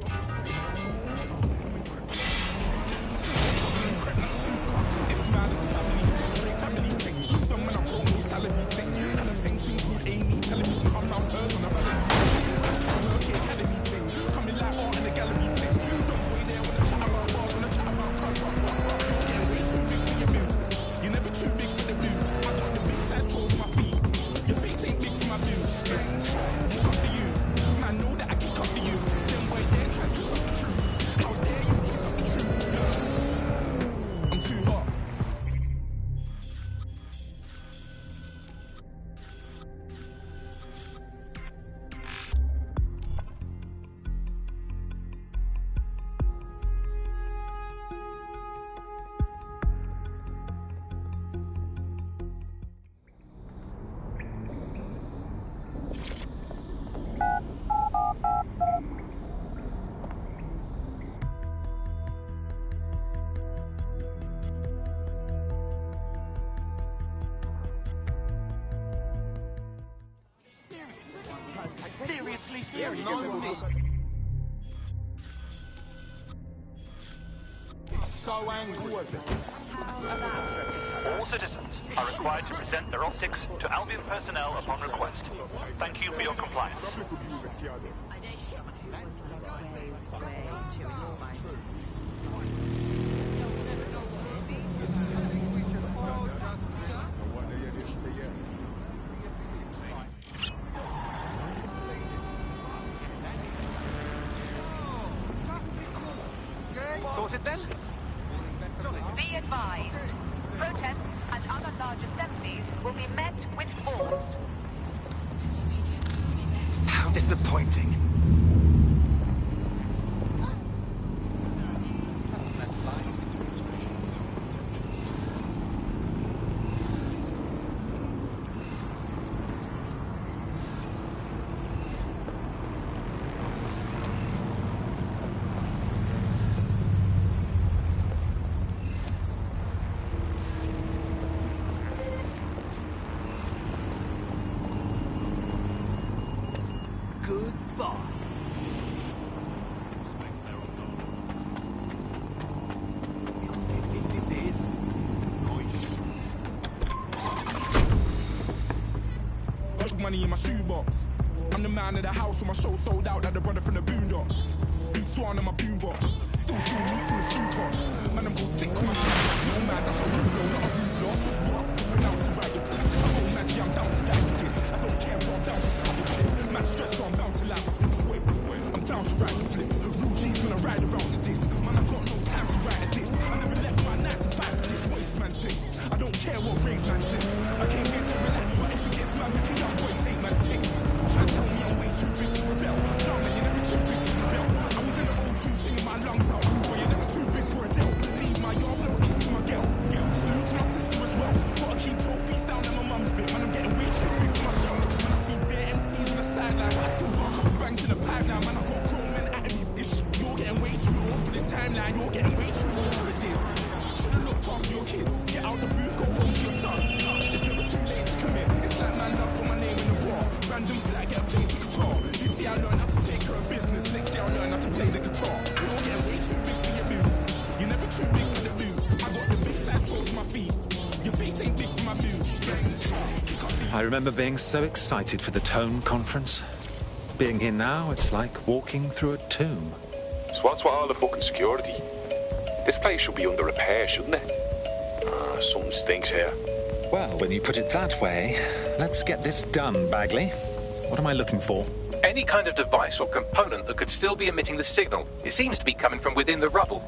Seriously serious. It's so angry. All citizens are required to present their optics to Albion personnel upon request. Thank you for your compliance. sorted then? Be advised. Protests and other large assemblies will be met with force. How disappointing. Goodbye. Got money in my shoebox. I'm the man of the house when my show sold out like the brother from the Boondocks. Beat Swan on my boombox. Still meat from the stew pot. Man, I'm go sick on my shoebox. No man, that's a rulo, not a rulo. What? Pronounce it right. I go magic, I'm down to die for this. I don't care what I'm down to die for shit. Man, stress, so I'm bound to like what's next. Wait. I'm down to ride the flips. Real G's gonna ride around to this. Man, I got no time to ride at this. I never left my 9 to 5 for this waste man thing. I don't care what rave man sing. I came here to relax, but if it gets mad, make a young boy take man's things. Try to tell me I'm way too big to rebel. No, man, you're never too big to rebel. I was in the O2 singing my lungs out. But you're never too big for a deal. Leave my yard, blow a kiss to my girl. Salute to my sister as well. Gotta keep trophies down at my mum's bit. Man, I'm getting way too big for my show. When I see bare MCs on the sideline, but I still got a couple bangs in the pipe now. Man, I got grown men at me. You're getting way too old for the timeline. You're getting way too old for this. Should've looked after your kids. Get out the booth, go home to your son. It's never too late to commit. It's like man, love, put my name in the bar. Random flag, get a play the guitar. This year I learned how to take care of business. Next year I learn how to play the guitar. You're getting way too big for your boots. You're never too big for the boot. I got the big size clothes for my feet. Your face ain't big for my boots. I remember being so excited for the Tone conference. Being here now, it's like walking through a tomb. So what's with all the fucking security? This place should be under repair, shouldn't it? Something stinks here. Well, when you put it that way, let's get this done, Bagley. What am I looking for? Any kind of device or component that could still be emitting the signal. It seems to be coming from within the rubble.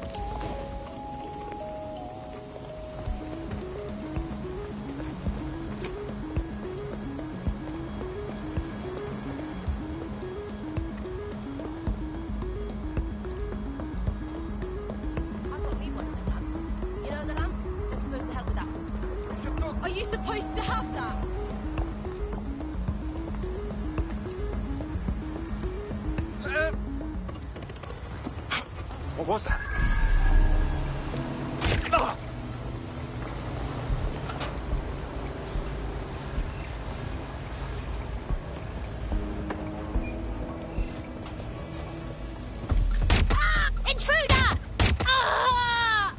You know the lamp? You're supposed to help with that. Are you supposed to have that? What was that? Intruder! Ah!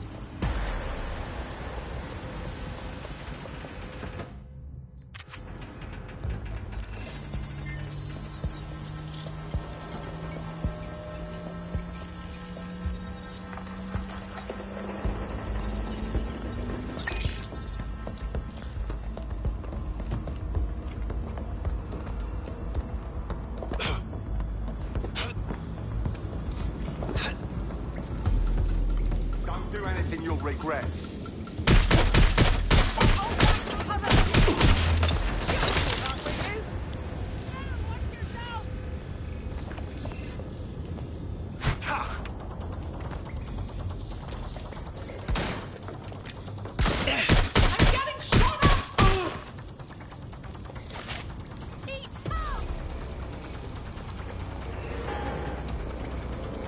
Don't do anything you'll regret.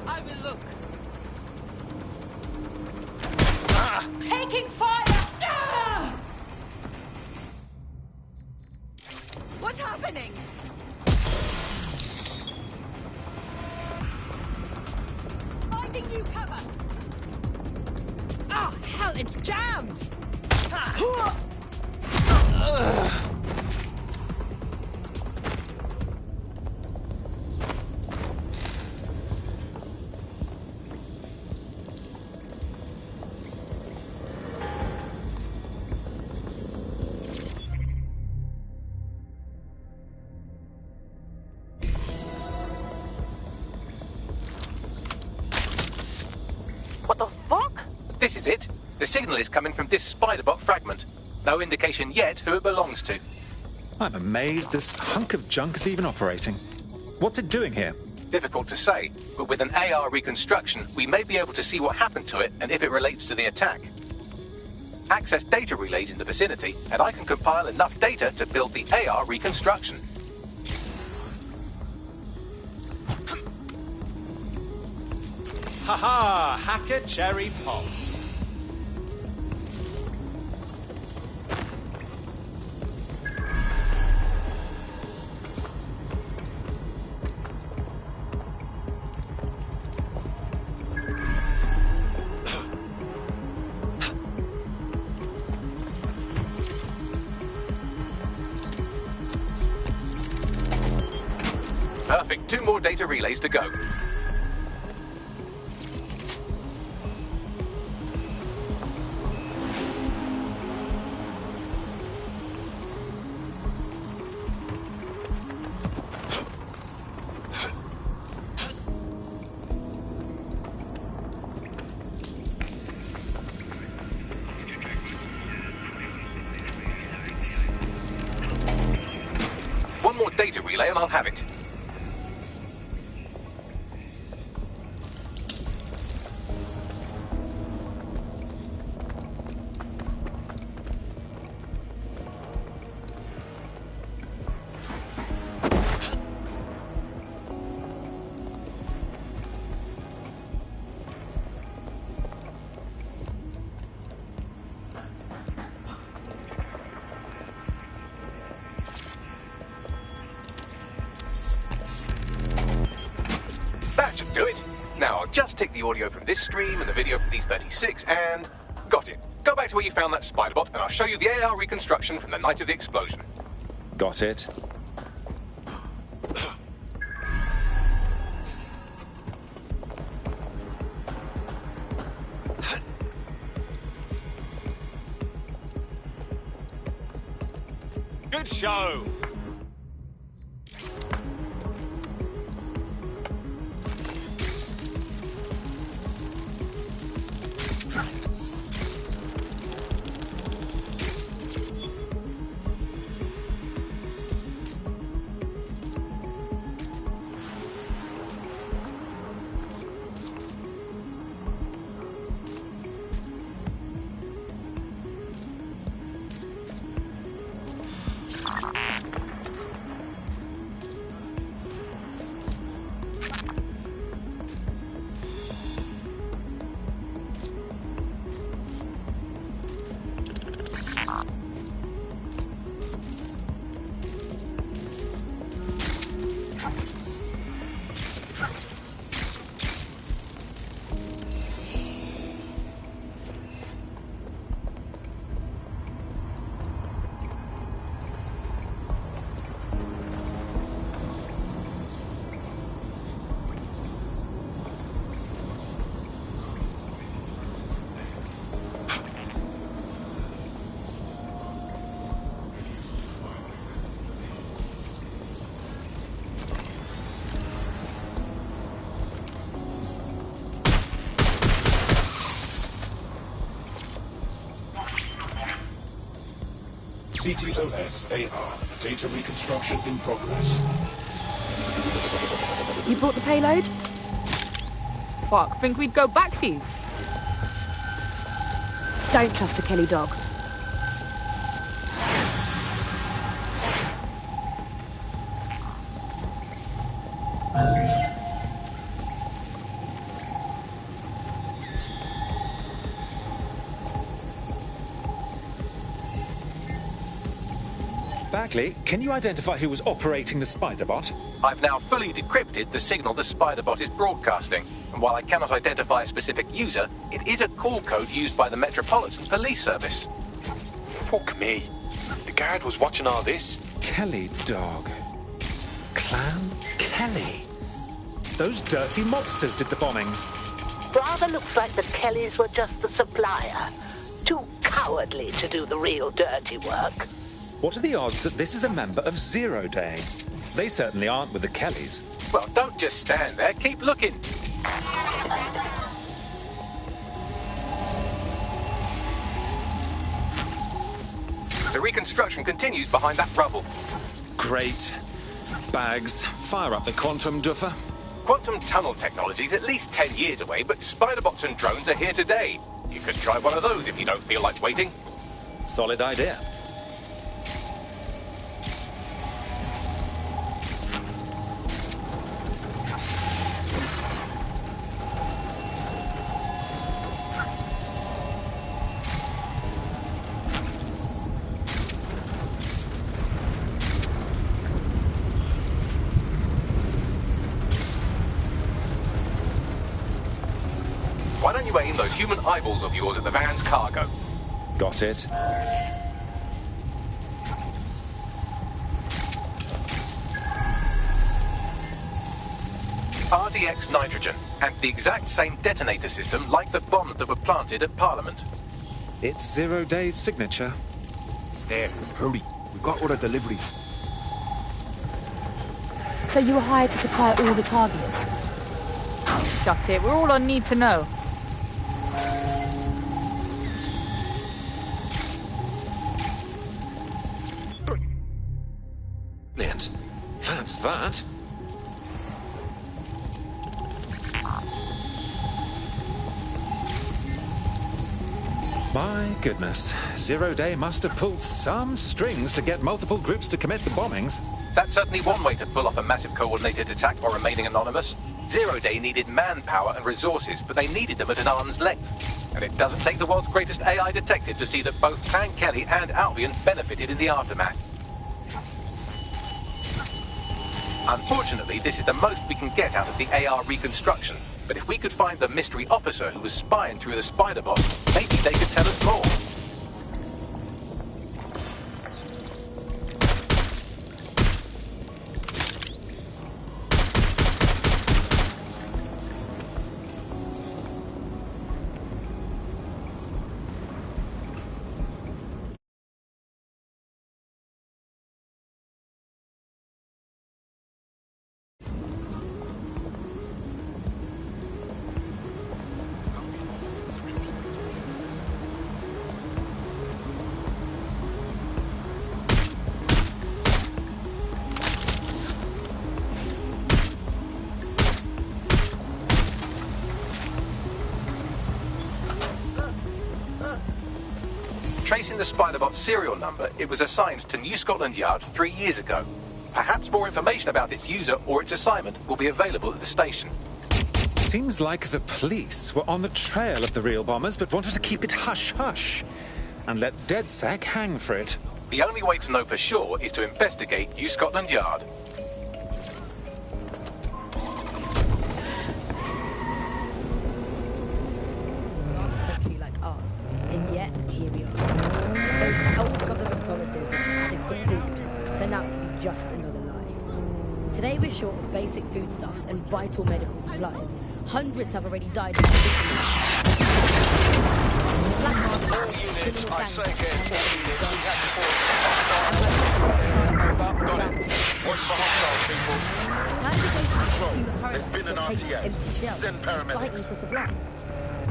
I will look. Taking fire! Ah! What's happening? Finding new cover. Oh, hell, it's jammed! What the fuck? This is it. The signal is coming from this Spiderbot fragment. No indication yet who it belongs to. I'm amazed this hunk of junk is even operating. What's it doing here? Difficult to say, but with an AR reconstruction, we may be able to see what happened to it and if it relates to the attack. Access data relays in the vicinity, and I can compile enough data to build the AR reconstruction. Ha-ha! Hacker cherry pot. Perfect. 2 more data relays to go. One more data relay and I'll have it. That should do it. Now I'll just take the audio from this stream and the video from these 36 and... got it. Go back to where you found that Spiderbot and I'll show you the AR reconstruction from the night of the explosion. Got it. Good show! CTOS AR. Data reconstruction in progress. You brought the payload? Fuck, think we'd go back for you? Don't trust the Kelly dog. Bagley, can you identify who was operating the Spiderbot? I've now fully decrypted the signal the Spiderbot is broadcasting, and while I cannot identify a specific user, it is a call code used by the Metropolitan Police Service. Fuck me. The guard was watching all this. Kelly dog. Clan Kelly. Those dirty mobsters did the bombings. Rather looks like the Kellys were just the supplier. Too cowardly to do the real dirty work. What are the odds that this is a member of Zero Day? They certainly aren't with the Kellys. Well, don't just stand there. Keep looking. reconstruction continues behind that rubble. Great. Bags, fire up the quantum duffer. Quantum tunnel technology is at least 10 years away, but spider-bots and drones are here today. You could try one of those if you don't feel like waiting. Solid idea. Why don't you aim those human eyeballs of yours at the van's cargo? Got it. RDX nitrogen, and the exact same detonator system like the bombs that were planted at Parliament. It's 0 Day's signature. There, hurry. We've got all the deliveries. So you were hired to supply all the targets? Duck it, we're all on need to know. Brilliant. That's that. My goodness. 0 Day must have pulled some strings to get multiple groups to commit the bombings. That's certainly one way to pull off a massive coordinated attack while remaining anonymous. 0 Day needed manpower and resources, but they needed them at an arm's length. And it doesn't take the world's greatest AI detective to see that both Clan Kelly and Albion benefited in the aftermath. Unfortunately, this is the most we can get out of the AR reconstruction. But if we could find the mystery officer who was spying through the spider bot, maybe they could tell us more. Tracing the Spiderbot's serial number, it was assigned to New Scotland Yard 3 years ago. Perhaps more information about its user or its assignment will be available at the station. Seems like the police were on the trail of the real bombers, but wanted to keep it hush-hush and let DedSec hang for it. The only way to know for sure is to investigate New Scotland Yard. Country like ours, and yet here we are. Those old government promises of adequate food turn out to be just another lie. Today we're short of basic foodstuffs and vital medical supplies. Hundreds have already died of All units, I say again, all units, we have reported got it. Watch for hostile people. Control, there's been an RTA. Send paramedics. Fighting for supplies.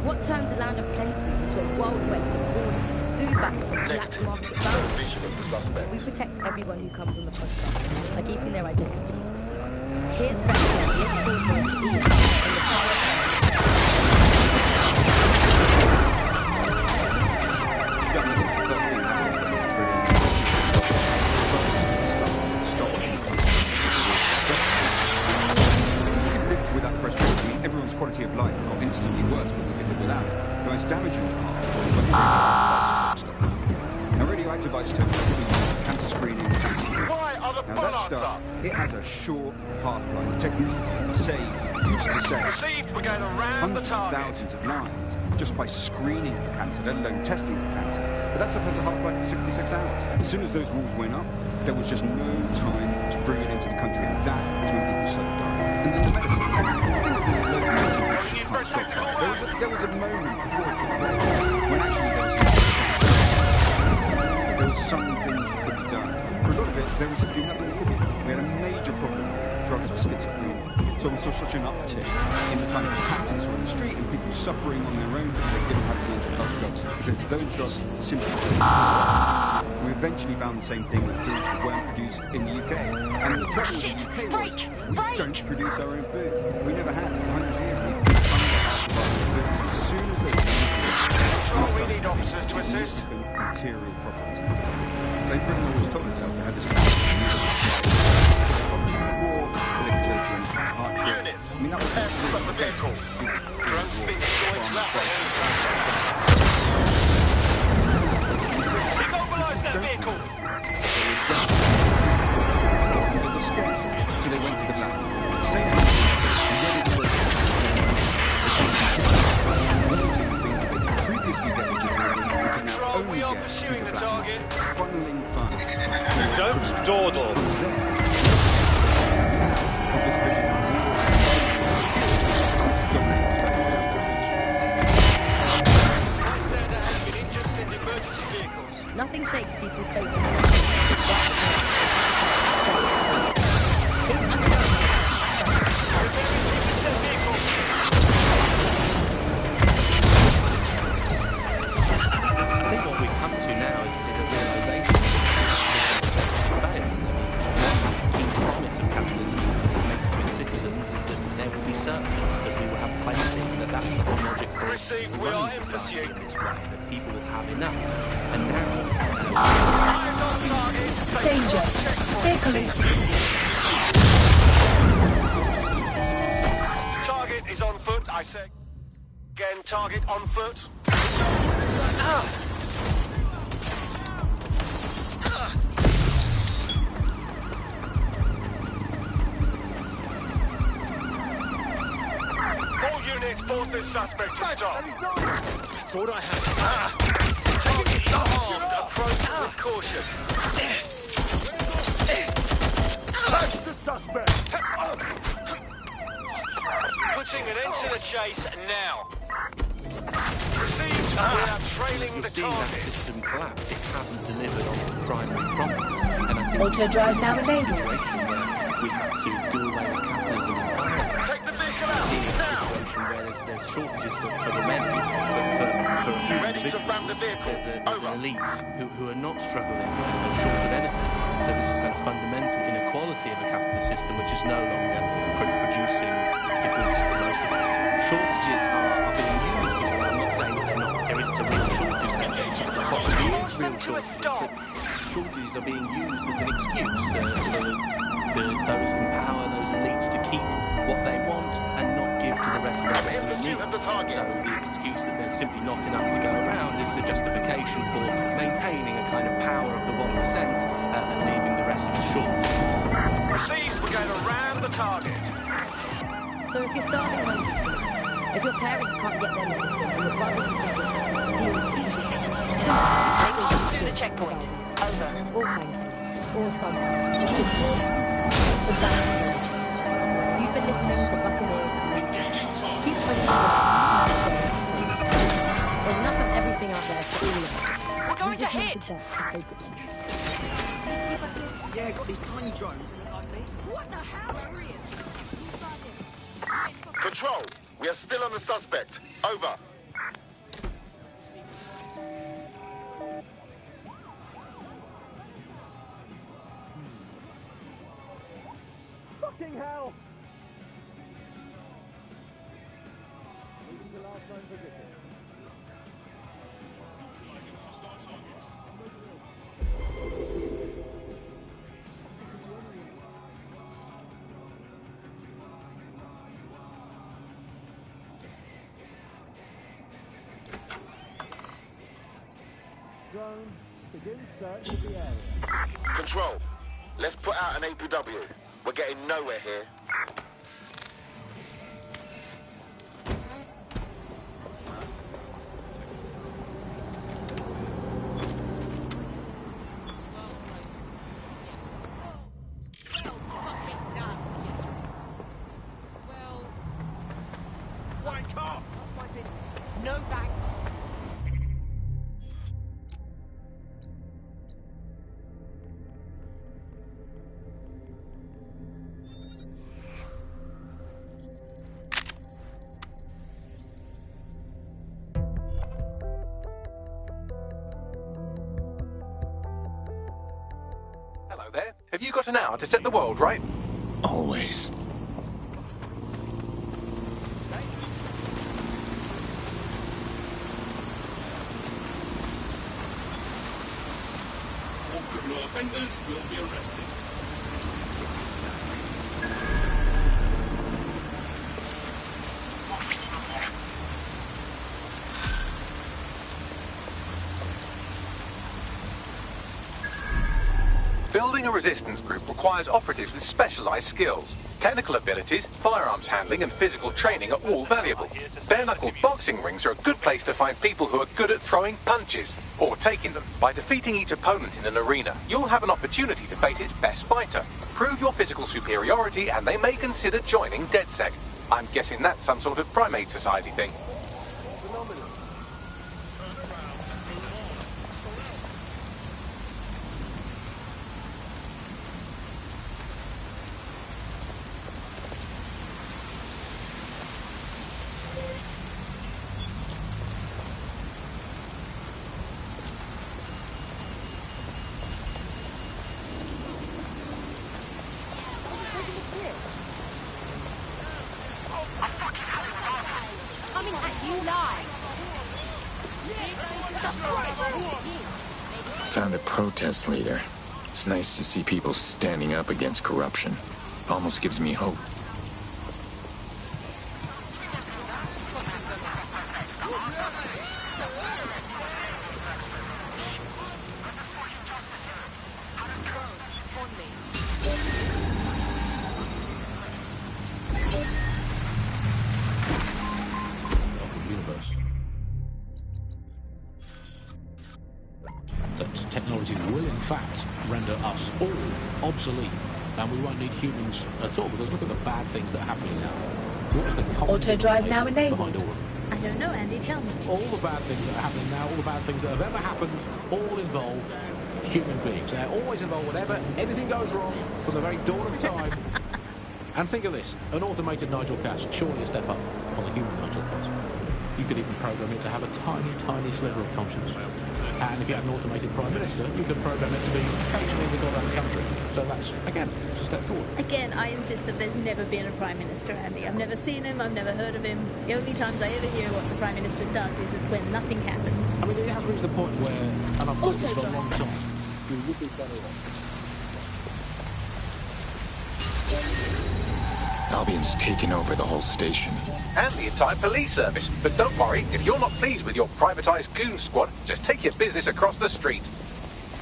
What turns a land of plenty into a wild west of war, food battles and black market battles? Vision of the suspect. We protect everyone who comes on the podcast by keeping their identities a secret. Here's Vector, let's go for it. And the power with that frustration, everyone's quality of life got instantly worse because it was allowed. The most damaging part was now radioactive isotopes, cancer screening. Why are the now that stuff, it has a short half-life. Technology saved, used to save received, we're going around the hundreds of target. thousands of lives just by screening for cancer, let alone testing for cancer. But that stuff has a half-life of 66 hours. As soon as those rules went up, there was just no time to bring it into the country, and that is when people started dying. And then the medicines. There was a moment before it took place when actually there was some things that could be done. For a lot of it, there was nothing that could be done. We had a major problem with drugs for schizophrenia. So it was saw such an uptick in the kind of attacks we saw in the street and people suffering on their own because they didn't have mental health drugs, because those drugs simply couldn't be prescribed. We eventually found the same thing with foods that weren't produced in the UK. And the trouble with the UK was we don't produce our own food. We never had. For 100 years, we funded half of our foods. As soon as they we need officers to assist. Material problems. They pretty much told itself they had to stop. Units, prepare to stop the vehicle. Drones being deployed throughout the whole section. Immobilize that vehicle! They were scared, so they went to the back. Same thing, Control, we are pursuing the target. Funneling funds. Don't dawdle. Nothing shakes people's faith. I think what we've come to now is a realization that the promise of capitalism makes to its citizens is that there will be surplus, that we will have plenty, that's the whole logic for received, we are in pursuit. This way, that people will have enough. And now danger. Vehicle. Target is on foot, I say. Again, target on foot. All units force this suspect to stop. I thought I had Target is armed. Approach with caution. Catch the suspect! Putting an end to the chase now. Received. We are trailing the seeing that target. system collapse. It hasn't delivered on the primary promise. And I think Auto drive now available. We have to do away with capitalism entirely. Take the vehicle out now. Situation where there's shortages for the many, but for a few Ready to individuals, ram the vehicle. there's an elite who are not struggling and short of anything. So this is kind of fundamental inequality of a capitalist system, which is no longer producing the goods for most of us. Shortages are being used as well. I'm not saying that there isn't a real shortage. There possibly is real shortages, but shortages are being used as an excuse for those in power, those elites, to keep what they want and not give to the rest of us. So the excuse that there's simply not enough to go around is a justification for maintaining a kind of power of the 1% and leaving the rest of us short. Received. We're going to ram the target. So if you're starving hungry tonight, if your parents can't get their medicine and your brothers and sisters have to steal a t-shirt, Take me just through the checkpoint. Over. or flanking, or something, it's just the bastard. You've been listening to Buccaneer. Keep pushing There's enough of everything out there for all of us. We're going to hit! Yeah, got these tiny drones that look like me. What the hell are you? Control. We are still on the suspect. Over. Fucking hell! Drone, begin search of the area. Control. Let's put out an APW. We're getting nowhere here. Wake up! That's my business. No thanks. Have you got an hour to set the world right? Always. All criminal offenders will be arrested. Building a resistance group requires operatives with specialized skills. Technical abilities, firearms handling, and physical training are all valuable. Bare-knuckle boxing rings are a good place to find people who are good at throwing punches, or taking them. By defeating each opponent in an arena, you'll have an opportunity to face its best fighter. Prove your physical superiority, and they may consider joining DedSec. I'm guessing that's some sort of primate society thing. Coming at you live. Found a protest leader. It's nice to see people standing up against corruption. Almost gives me hope. Universe. That technology will, in fact, render us all obsolete, and we won't need humans at all. Because look at the bad things that are happening now. What is the common Auto drive now enabled. behind all of them? I don't know, Andy, tell me. All the bad things that are happening now, all the bad things that have ever happened, all involve human beings. They're always involved whenever anything goes wrong from the very dawn of time. And think of this, an automated Nigel Cass, surely a step up on the human Nigel Cass. You could even program it to have a tiny, tiny sliver of conscience. And if you had an automated Prime Minister, you could program it to be occasionally the god of the country. So that's, again, it's a step forward. Again, I insist that there's never been a Prime Minister, Andy. I've never seen him, I've never heard of him. The only times I ever hear what the Prime Minister does is when nothing happens. I mean, it has reached the point where, and I've thought this for a long time, you would be better off. Albion's taken over the whole station. And the entire police service. But don't worry, if you're not pleased with your privatized goon squad, just take your business across the street.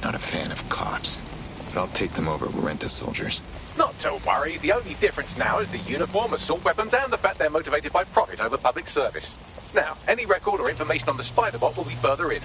Not a fan of cops, but I'll take them over rent-a-soldiers. Not to worry, the only difference now is the uniform, assault weapons, and the fact they're motivated by profit over public service. Now, any record or information on the Spider-Bot will be further in.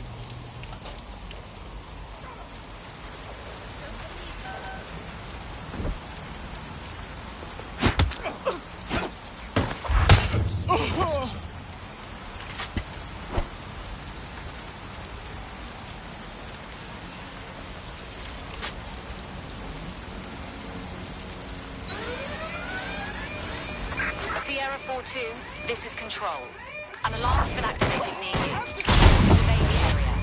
Sierra 4-2, this is Control. An alarm has been activated near you. Survey the area.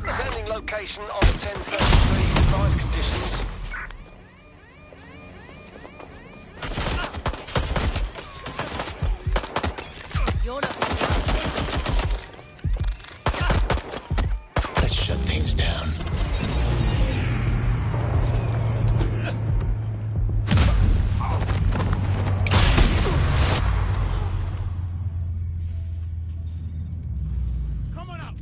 Sending location on 1033. Advised conditions. You're not. Let's shut things down. Come on up.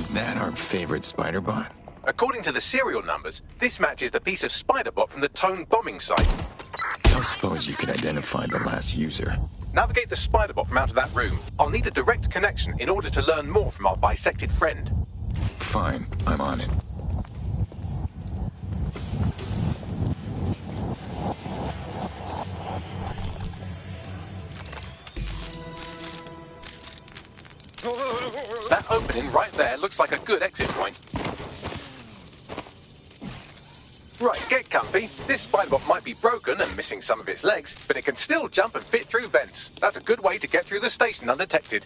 Is that our favorite spider bot? According to the serial numbers, this matches the piece of spider bot from the Tone bombing site. I suppose you could identify the last user. Navigate the spider bot from out of that room. I'll need a direct connection in order to learn more from our bisected friend. Fine, I'm on it. That opening right there looks like a good exit point. Right, get comfy. This spider bot might be broken and missing some of its legs, but it can still jump and fit through vents. That's a good way to get through the station undetected.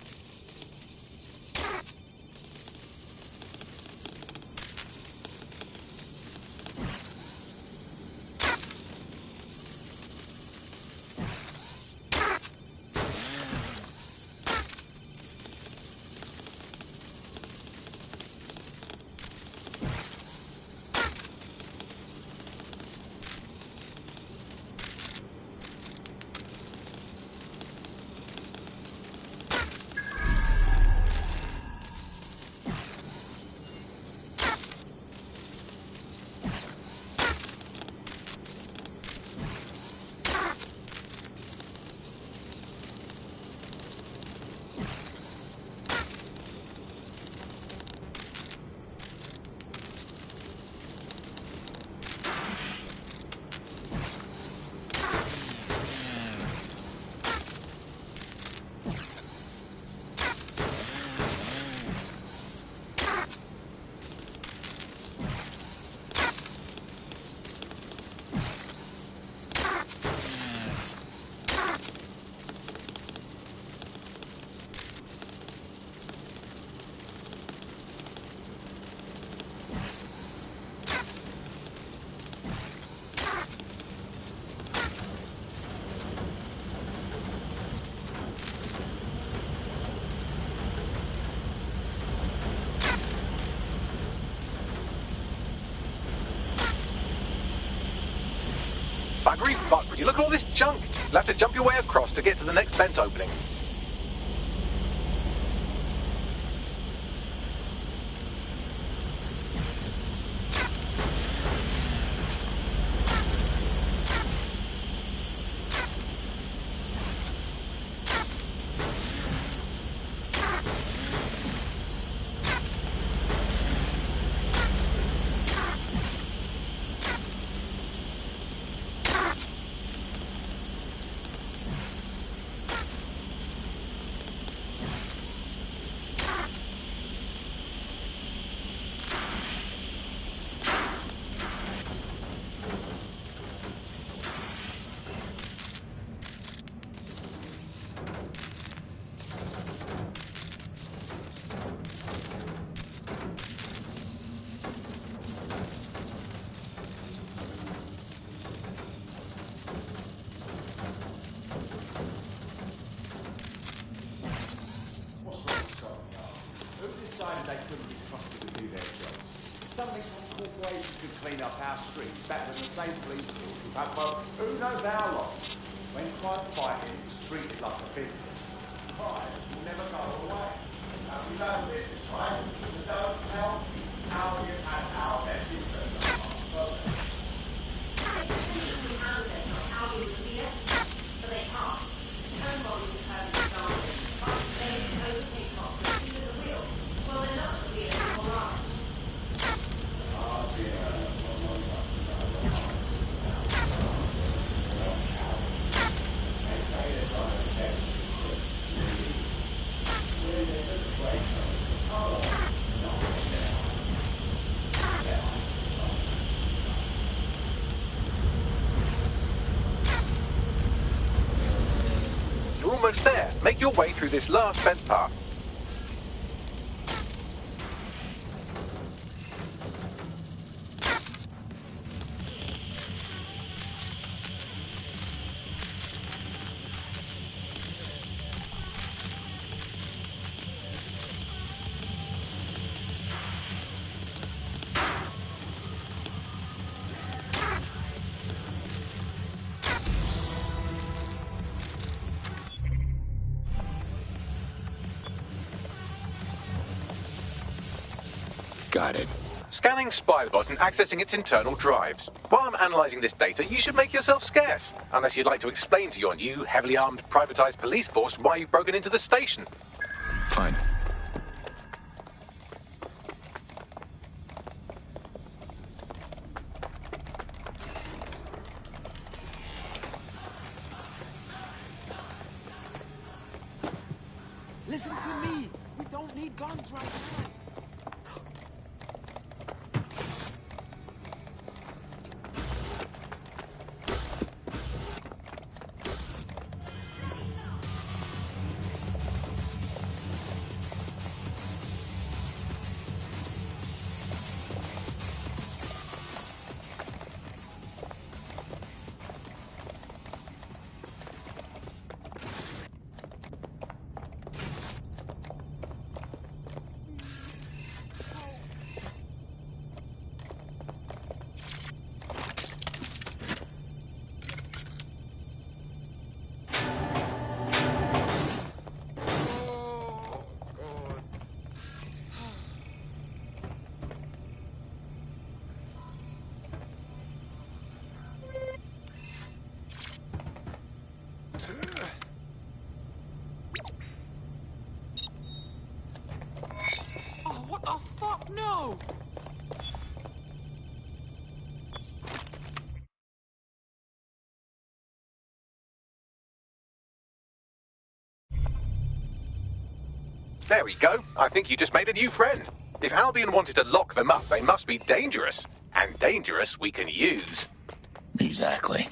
Buggery fuck, would you look at all this junk? You'll have to jump your way across to get to the next vent opening. They couldn't be trusted to do their jobs. Suddenly some corporation could clean up our streets better than the same police force we've had for who knows how long. When crime fighting is treated like a business, crime will never go away. Now we know business, right? We don't help how we have our best interests at heart. But they can't. Home bodies are perfectly started. They can overtake boxes even the wheel. Well, they're not the wheel, all right. You're almost there. Make your way through this last vent part. Got it. Scanning Spybot and accessing its internal drives. While I'm analysing this data, you should make yourself scarce. Unless you'd like to explain to your new, heavily armed, privatised police force why you've broken into the station. Fine. Listen to me. We don't need guns right now. No! There we go. I think you just made a new friend. If Albion wanted to lock them up, they must be dangerous. And dangerous we can use. Exactly.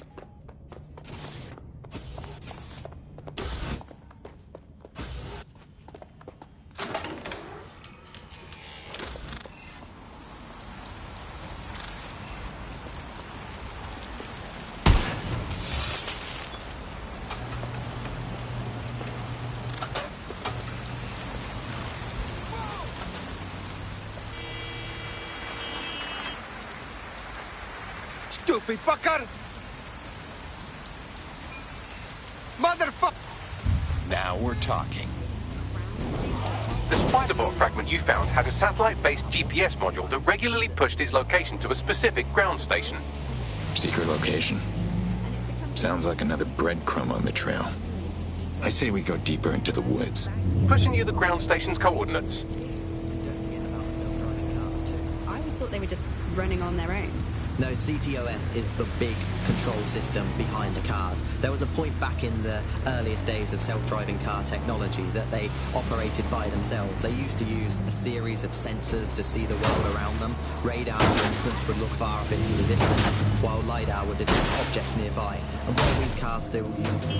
Stupid fucker! Motherfucker! Now we're talking. The Spiderbot fragment you found had a satellite-based GPS module that regularly pushed its location to a specific ground station. Secret location. Sounds like another breadcrumb on the trail. I say we go deeper into the woods. Pushing you the ground station's coordinates. I always thought they were just running on their own. No, CTOS is the big control system behind the cars. There was a point back in the earliest days of self-driving car technology that they operated by themselves. They used to use a series of sensors to see the world around them. Radar, for instance, would look far up into the distance, while LiDAR would detect objects nearby. And while these cars still use...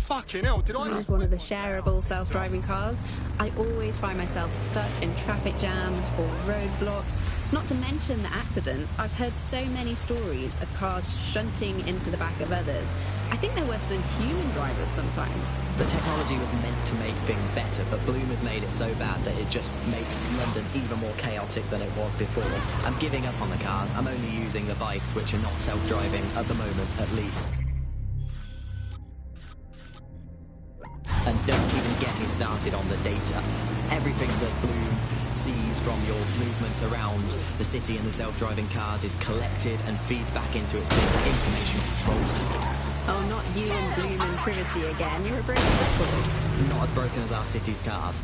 Fucking hell, did I... With one of the shareable self-driving cars, I always find myself stuck in traffic jams or roadblocks. Not to mention the accidents. I've heard so many stories of cars shunting into the back of others. I think they're worse than human drivers sometimes. The technology was meant to make things better, but Bloom has made it so bad that it just makes London even more chaotic than it was before. I'm giving up on the cars. I'm only using the bikes, which are not self-driving at the moment, at least. And don't even get me started on the data. Everything that Bloom sees from your movements around the city and the self-driving cars is collected and feeds back into its big information control system. Oh, not you and Bloom and privacy again. You're a broken record. Not as broken as our city's cars.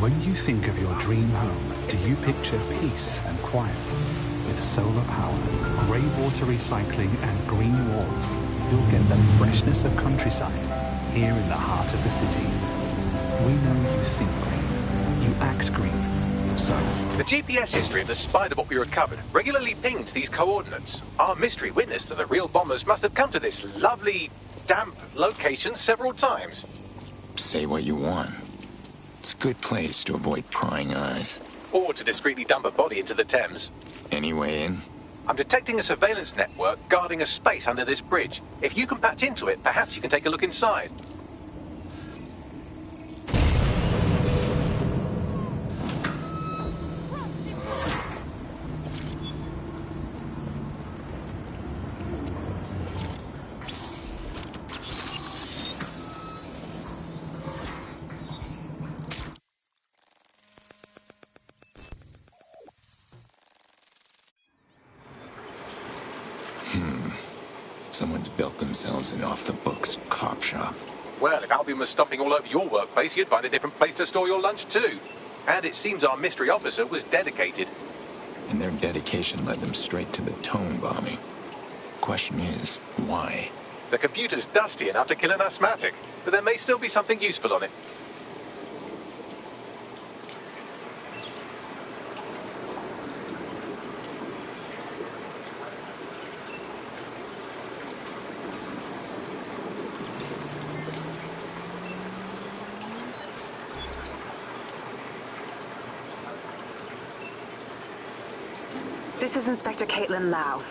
When you think of your dream home, do you picture peace and quiet? With solar power, grey water recycling and green walls, you'll get the freshness of countryside here in the heart of the city. We know you think green, you act green, so... The GPS history of the Spiderbot we recovered regularly pinged these coordinates. Our mystery witness to the real bombers must have come to this lovely, damp location several times. Say what you want. It's a good place to avoid prying eyes. Or to discreetly dump a body into the Thames. Any way in? I'm detecting a surveillance network guarding a space under this bridge. If you can patch into it, perhaps you can take a look inside. Someone's built themselves an off-the-books cop shop. Well, if Albion was stomping all over your workplace, you'd find a different place to store your lunch too. And it seems our mystery officer was dedicated. And their dedication led them straight to the tone bombing. Question is, why? The computer's dusty enough to kill an asthmatic, but there may still be something useful on it. This is Inspector Caitlin Lau.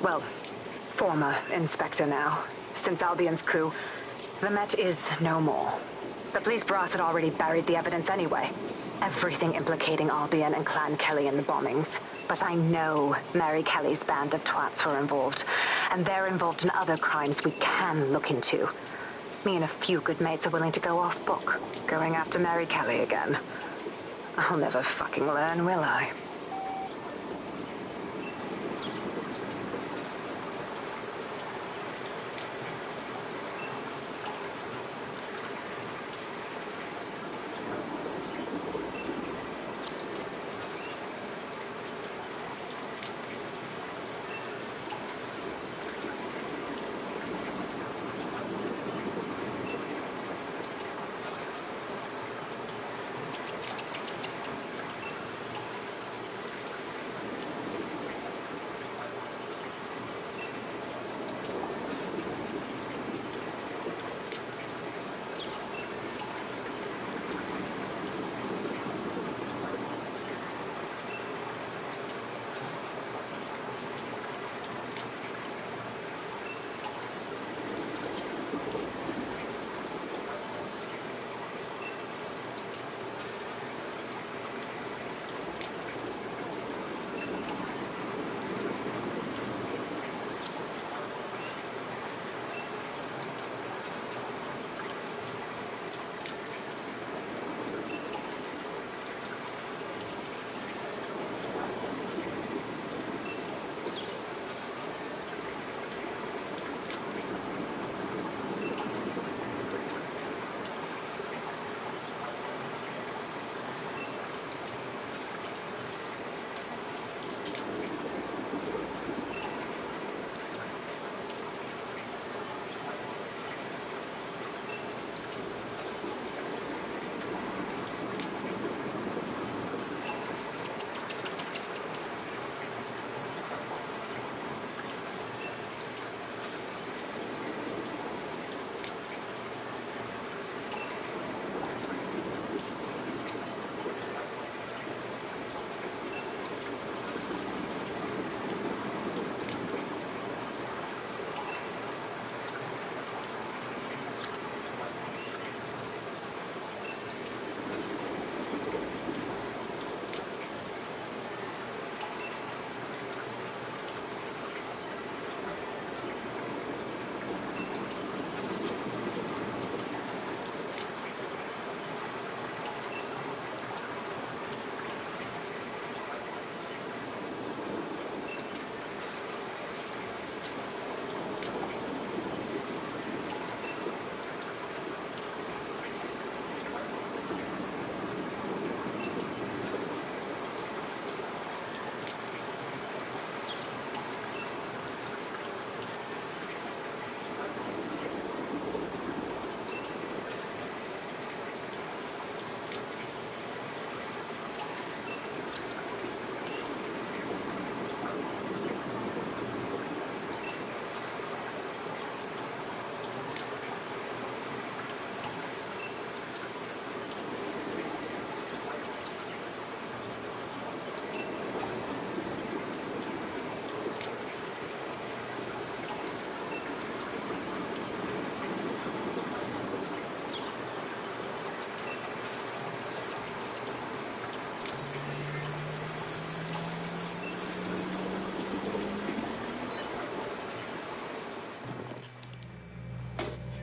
Well, former inspector now. Since Albion's coup, the Met is no more. The police brass had already buried the evidence anyway. Everything implicating Albion and Clan Kelly in the bombings. But I know Mary Kelly's band of twats were involved. And they're involved in other crimes we can look into. Me and a few good mates are willing to go off book, going after Mary Kelly again. I'll never fucking learn, will I?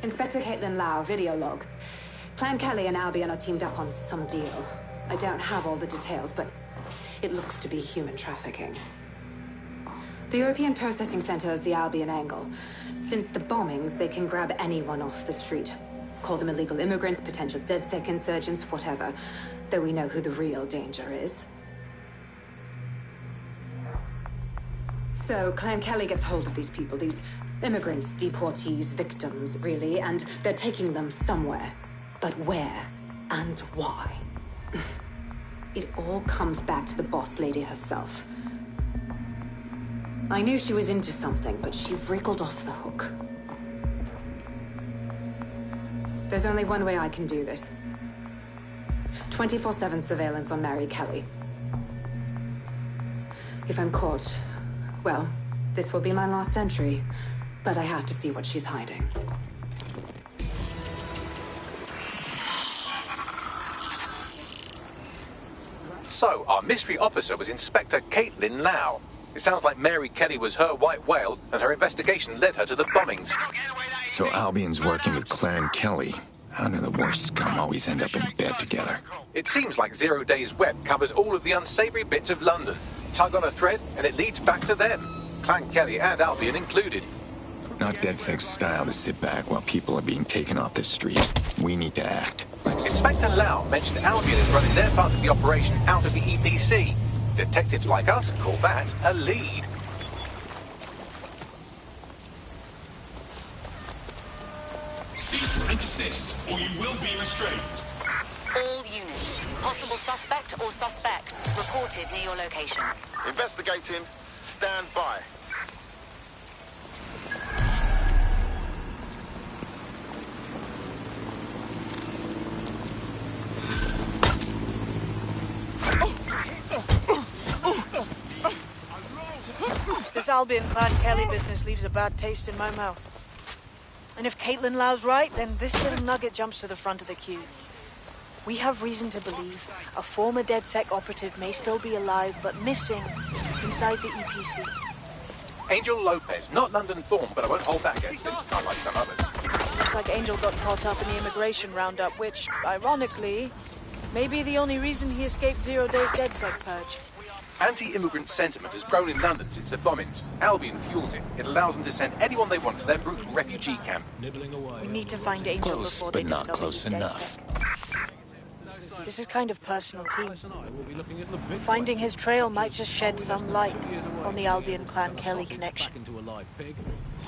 Inspector Caitlin Lau, video log. Clan Kelly and Albion are teamed up on some deal. I don't have all the details, but it looks to be human trafficking. The European Processing Center is the Albion angle. Since the bombings, they can grab anyone off the street. Call them illegal immigrants, potential DedSec insurgents, whatever. Though we know who the real danger is. So, Clan Kelly gets hold of these people, these immigrants, deportees, victims, really, and they're taking them somewhere. But where and why? It all comes back to the boss lady herself. I knew she was into something, but she wriggled off the hook. There's only one way I can do this. 24/7 surveillance on Mary Kelly. If I'm caught, well, this will be my last entry. But I have to see what she's hiding. So, our mystery officer was Inspector Caitlin Lau. It sounds like Mary Kelly was her white whale, and her investigation led her to the bombings. So Albion's working with Clan Kelly. How do the worst scum always end up in bed together? It seems like 0 Days Web covers all of the unsavory bits of London. Tug on a thread, and it leads back to them. Clan Kelly and Albion included. Not DedSec's style to sit back while people are being taken off the streets. We need to act. Inspector Lau mentioned Albion is running their part of the operation out of the EPC. Detectives like us call that a lead. Cease and desist, or you will be restrained. All units. Possible suspect or suspects reported near your location. Investigating. Stand by. This Albion Clan Kelly business leaves a bad taste in my mouth. And if Caitlin Lau's right, then this little nugget jumps to the front of the queue. We have reason to believe a former DedSec operative may still be alive, but missing inside the EPC. Angel Lopez, not London-born, but I won't hold that against him, unlike some others. Looks like Angel got caught up in the immigration roundup, which, ironically, may be the only reason he escaped 0 Days DedSec purge. Anti-immigrant sentiment has grown in London since the bombings. Albion fuels it. It allows them to send anyone they want to their brutal refugee camp. We need to find Angel Close, before but they not discover close he's enough. This is kind of personal, team. Finding his trail might just shed some light on the Albion Clan Kelly connection.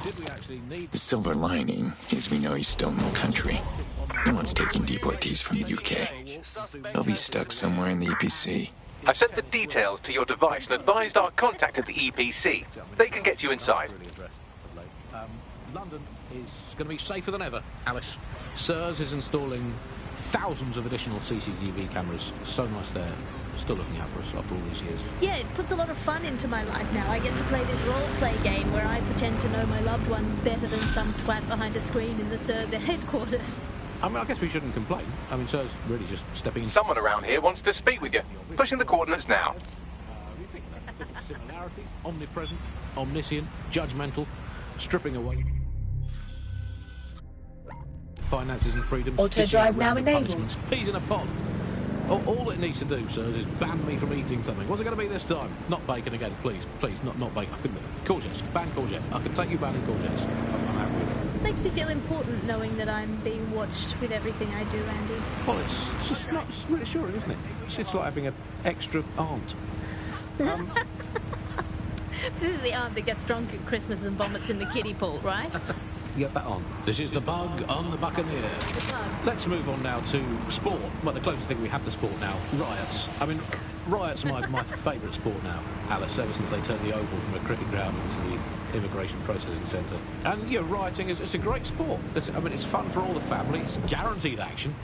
The silver lining is we know he's still in the country. No one's taking deportees from the UK. They'll be stuck somewhere in the EPC. I've sent the details to your device and advised our contact at the EPC. They can get you inside. London is going to be safer than ever, Alice. SIRS is installing thousands of additional CCTV cameras. So nice they're still looking out for us after all these years. Yeah, it puts a lot of fun into my life now. I get to play this role-play game where I pretend to know my loved ones better than some twat behind a screen in the SIRS headquarters. I mean, I guess we shouldn't complain. I mean, SIRS really just stepping... Someone around here wants to speak with you. Pushing the coordinates now. We think that similarities, omnipresent, omniscient, judgmental, stripping away finances and freedoms. Auto drive now enabled. Punishments. Peas in a pod. All it needs to do, sir, is ban me from eating something. What's it going to be this time? Not bacon again, please. Please, not bacon. I couldn't. Courgettes. Ban courgette. I can take you banning courgettes. I'm happy with it. Makes me feel important knowing that I'm being watched with everything I do, Andy. Well, it's just not reassuring, isn't it? It's like having an extra aunt. This is the aunt that gets drunk at Christmas and vomits in the kiddie pool, right? Get that on. This is the bug on the Buccaneer. Let's move on now to sport. Well, the closest thing we have to sport now, riots. I mean, riots are my favourite sport now, Alice, ever since they turned the Oval from a cricket ground into the immigration processing centre. And, you know, rioting it's a great sport. It's fun for all the family. It's guaranteed action.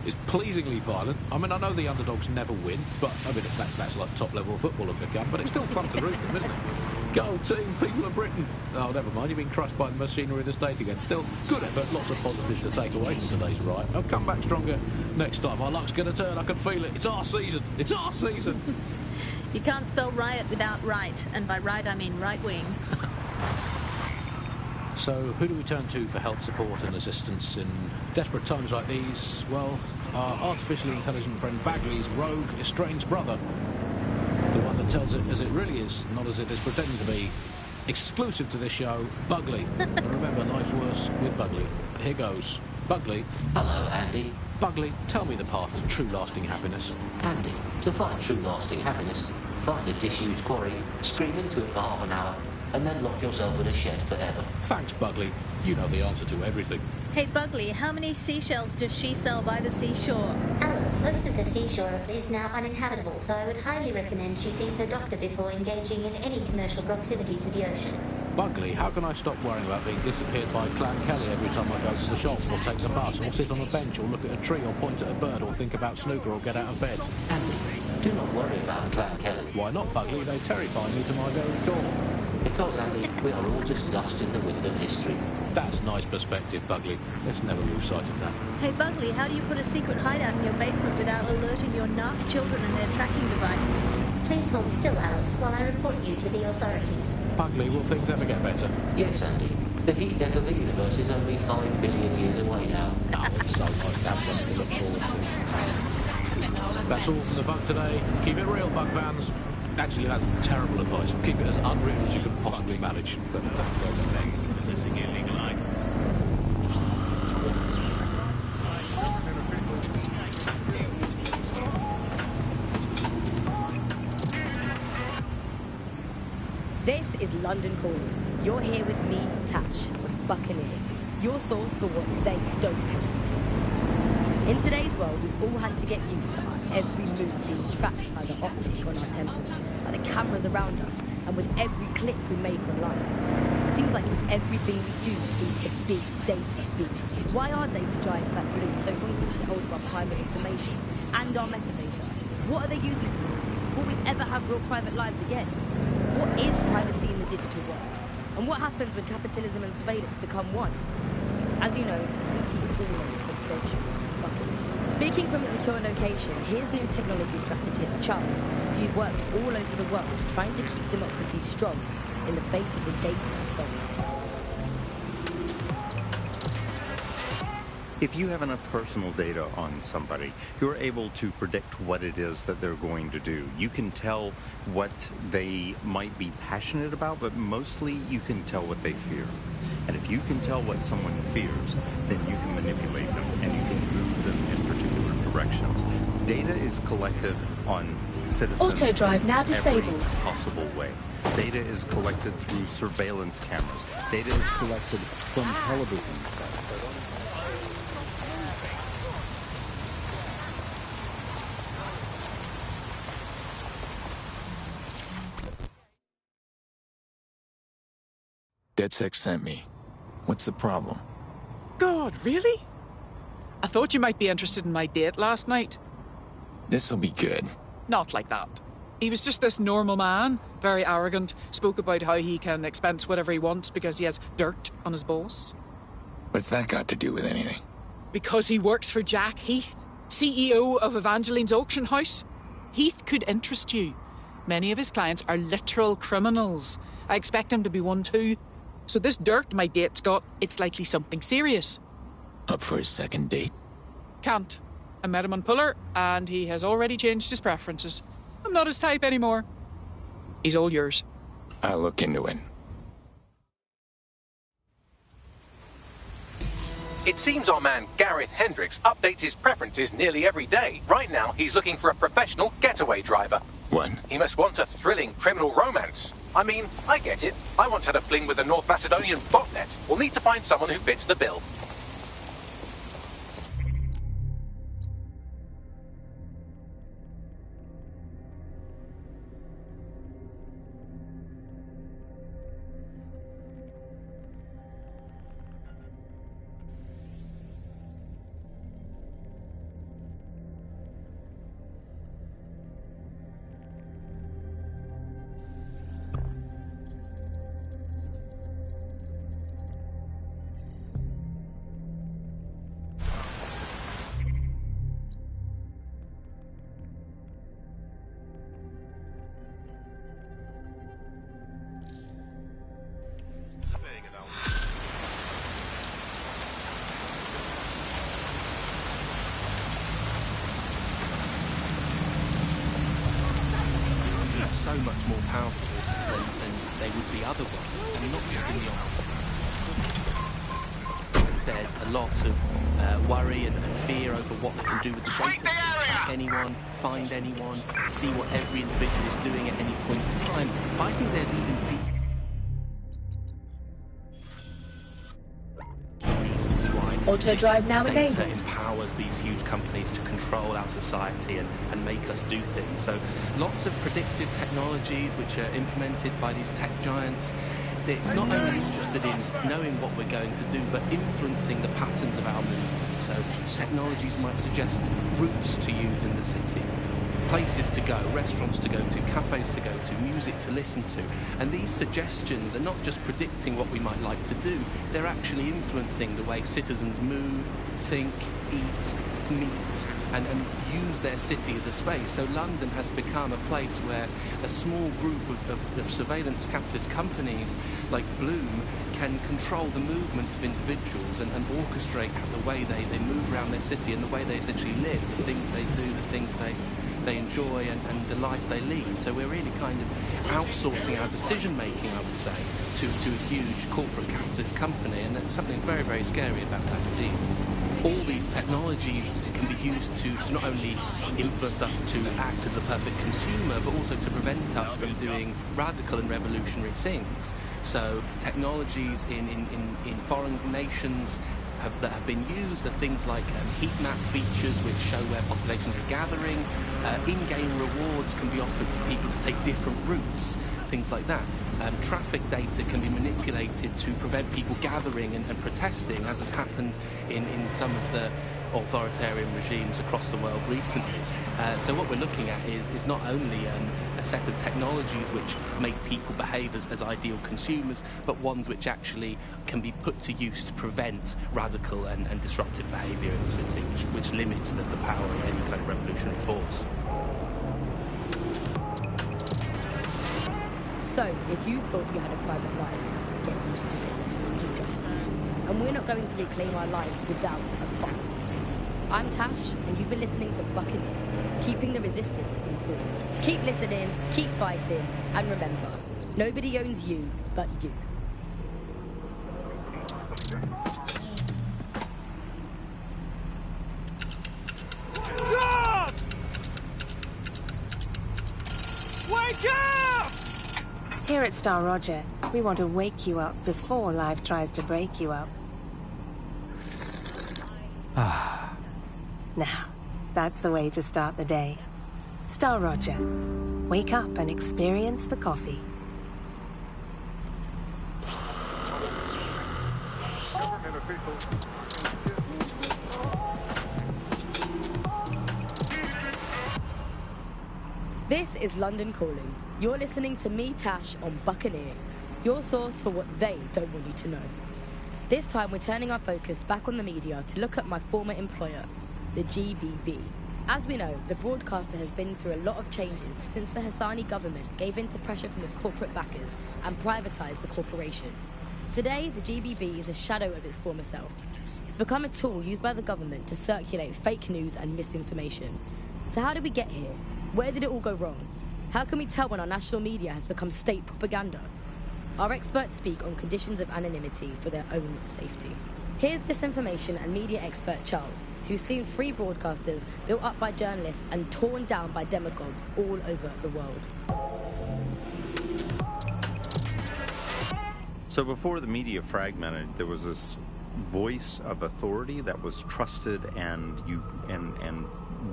It's pleasingly violent. I mean, I know the underdogs never win, but, I mean, that's like top-level football have become, but it's still fun to root for them, isn't it? Go team, people of Britain. Oh, never mind, you've been crushed by the machinery of the state again. Still, good effort, lots of positives to take away from today's riot. I'll come back stronger next time. Our luck's going to turn, I can feel it. It's our season. It's our season. You can't spell riot without right, and by right I mean right wing. So, who do we turn to for help, support and assistance in desperate times like these? Well, our artificially intelligent friend Bagley's rogue, estranged brother. The one that tells it as it really is, not as it is pretending to be. Exclusive to this show, Bugley. And remember, life's worse with Bugley. Here goes. Bugley. Hello, Andy. Bugley, tell me the path to true lasting happiness. Andy, to find true lasting happiness, find a disused quarry, scream into it for half an hour, and then lock yourself in a shed forever. Thanks, Bugley. You know the answer to everything. Hey, Bugley, how many seashells does she sell by the seashore? Alice, most of the seashore is now uninhabitable, so I would highly recommend she sees her doctor before engaging in any commercial proximity to the ocean. Bugley, how can I stop worrying about being disappeared by Clan Kelly every time I go to the shop, or take the bus, or sit on a bench, or look at a tree, or point at a bird, or think about snooker, or get out of bed? Andy, do not worry about Clan Kelly. Why not, Bugley? They terrify me to my very core. Because, Andy, we are all just dust in the wind of history. That's nice perspective, Bugley. Let's never lose sight of that. Hey, Bugley, how do you put a secret hideout in your basement without alerting your narc children and their tracking devices? Please hold still, Alice, while I report you to the authorities. Bugley, will things ever get better? Yes, Andy. The heat death of the universe is only 5 billion years away now. Oh, it's so nice to have something to look forward to. That's all from the Bug today. Keep it real, Bug fans. Actually, that's terrible advice. Keep it as unwritten as you can possibly manage. But Possessing illegal items. This is London Calling. You're here with me, Tash, the Buccaneer, your source for what they don't do. In today's world, we've all had to get used to our every move being tracked by the optic on our temples, by the cameras around us, and with every click we make online. It seems like everything we do feeds the big data beast. Why are data giants like Blue so hungry to get hold of our private information and our metadata? What are they using it for? Will we ever have real private lives again? What is privacy in the digital world? And what happens when capitalism and surveillance become one? As you know, we keep all names confidential. Speaking from a secure location, here's new technology strategist Charles, who's worked all over the world trying to keep democracy strong in the face of the data assault. If you have enough personal data on somebody, you're able to predict what it is that they're going to do. You can tell what they might be passionate about, but mostly you can tell what they fear. And if you can tell what someone fears, then you can manipulate them and you can move them in particular directions. Data is collected on citizens Auto drive now every disabled. possible way. Data is collected through surveillance cameras. Data is collected from television. DedSec sent me. What's the problem? God, really? I thought you might be interested in my date last night. This'll be good. Not like that. He was just this normal man, very arrogant, spoke about how he can expense whatever he wants because he has dirt on his boss. What's that got to do with anything? Because he works for Jack Heath, CEO of Evangeline's auction house. Heath could interest you. Many of his clients are literal criminals. I expect him to be one too. So this dirt my date's got, it's likely something serious. Up for a second date? Can't. I met him on Puller, and he has already changed his preferences. I'm not his type anymore. He's all yours. I'll look into it. It seems our man Gareth Hendricks updates his preferences nearly every day. Right now, he's looking for a professional getaway driver. What? He must want a thrilling criminal romance. I mean, I get it. I once had a fling with a North Macedonian botnet. We'll need to find someone who fits the bill. So much more powerful than they they would be otherwise, and not just in the There's a lot of worry and fear over what they can do with the data. Track anyone, find anyone, see what every individual is doing at any point in time. But I think there's even reasons why Auto drive now data enabled. empowers these huge companies to control our society and make us do things. So lots of predictive technologies which are implemented by these tech giants. It's not only interested in knowing what we're going to do, but influencing the patterns of our movement. So technologies might suggest routes to use in the city, places to go, restaurants to go to, cafes to go to, music to listen to. And these suggestions are not just predicting what we might like to do, they're actually influencing the way citizens move, think, eat, meet, and use their city as a space. So London has become a place where a small group of surveillance capitalist companies like Bloom can control the movements of individuals and orchestrate the way they move around their city and the way they essentially live, the things they do, the things they enjoy and the life they lead. So we're really kind of outsourcing our decision making, I would say, to a huge corporate capitalist company, and that's something very, very scary about that indeed. All these technologies can be used to not only influence us to act as the perfect consumer, but also to prevent us from doing radical and revolutionary things. So technologies in foreign nations that have been used are things like heat map features which show where populations are gathering. In-game rewards can be offered to people to take different routes, things like that. Traffic data can be manipulated to prevent people gathering and protesting, as has happened in some of the authoritarian regimes across the world recently. So what we're looking at is not only a set of technologies which make people behave as ideal consumers, but ones which actually can be put to use to prevent radical and disruptive behaviour in the city, which limits the power of any kind of revolutionary force. So, if you thought you had a private life, get used to it. You don't. And we're not going to reclaim our lives without a fight. I'm Tash, and you've been listening to Buccaneer, keeping the resistance informed. Keep listening, keep fighting, and remember, nobody owns you but you. God! Wake up! Here at Star Roger, we want to wake you up before life tries to break you up. Now, that's the way to start the day. Star Roger. Wake up and experience the coffee. This is London Calling. You're listening to me, Tash, on Buccaneer, your source for what they don't want you to know. This time we're turning our focus back on the media to look at my former employer, the GBB. As we know, the broadcaster has been through a lot of changes since the Hassani government gave in to pressure from its corporate backers and privatised the corporation. Today, the GBB is a shadow of its former self. It's become a tool used by the government to circulate fake news and misinformation. So how did we get here? Where did it all go wrong? How can we tell when our national media has become state propaganda? Our experts speak on conditions of anonymity for their own safety. Here's disinformation and media expert Charles, who's seen free broadcasters built up by journalists and torn down by demagogues all over the world. So before the media fragmented, there was this voice of authority that was trusted and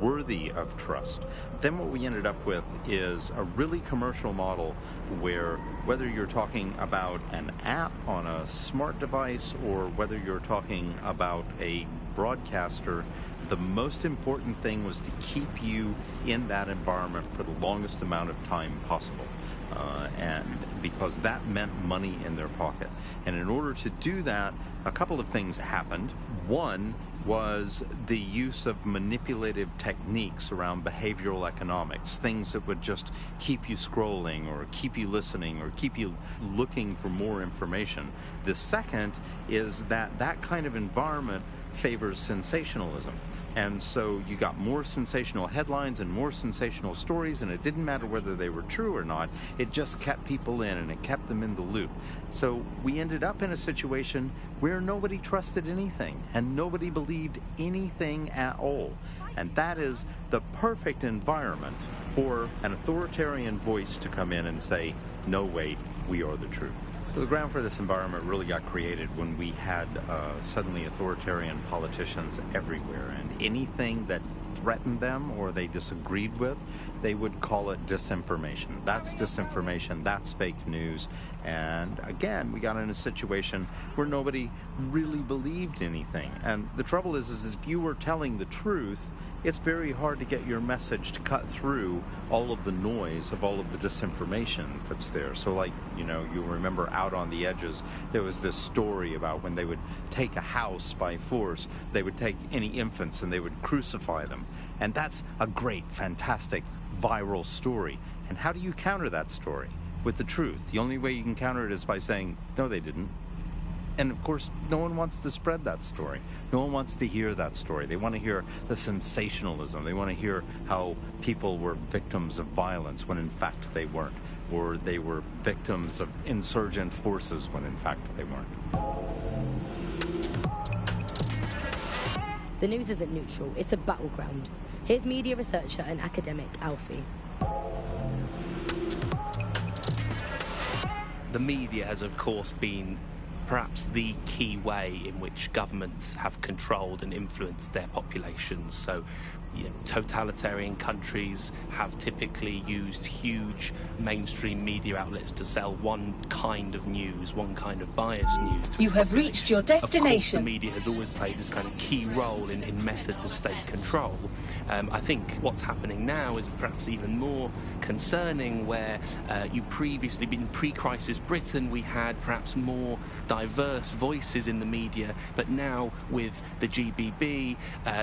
worthy of trust. Then what we ended up with is a really commercial model where whether you're talking about an app on a smart device or whether you're talking about a broadcaster, the most important thing was to keep you in that environment for the longest amount of time possible. And because that meant money in their pocket. And in order to do that, a couple of things happened. One was the use of manipulative techniques around behavioral economics, things that would just keep you scrolling or keep you listening or keep you looking for more information. The second is that kind of environment favors sensationalism. And so you got more sensational headlines and more sensational stories, and it didn't matter whether they were true or not. It just kept people in, and it kept them in the loop. So we ended up in a situation where nobody trusted anything, and nobody believed anything at all. And that is the perfect environment for an authoritarian voice to come in and say, no, wait, we are the truth. So the ground for this environment really got created when we had suddenly authoritarian politicians everywhere, and anything that threatened them or they disagreed with, they would call it disinformation. That's disinformation, that's fake news. And again, we got in a situation where nobody really believed anything. And the trouble is if you were telling the truth, it's very hard to get your message to cut through all of the noise of all of the disinformation that's there. So like, you know, you remember Out on the Edges, there was this story about when they would take a house by force, they would take any infants and they would crucify them. And that's a great, fantastic, viral story. And how do you counter that story? With the truth. The only way you can counter it is by saying, no, they didn't. And of course, no one wants to spread that story. No one wants to hear that story. They want to hear the sensationalism. They want to hear how people were victims of violence when in fact they weren't. Or they were victims of insurgent forces when in fact they weren't. The news isn't neutral, it's a battleground. Here's media researcher and academic Alfie. The media has, of course, been perhaps the key way in which governments have controlled and influenced their populations. So, you know, totalitarian countries have typically used huge mainstream media outlets to sell one kind of news, one kind of biased news. You have reached your destination. Of course, the media has always played this kind of key role in methods of state control. I think what's happening now is perhaps even more concerning, where you previously, in pre-crisis Britain, we had perhaps more diverse voices in the media, but now with the GBB,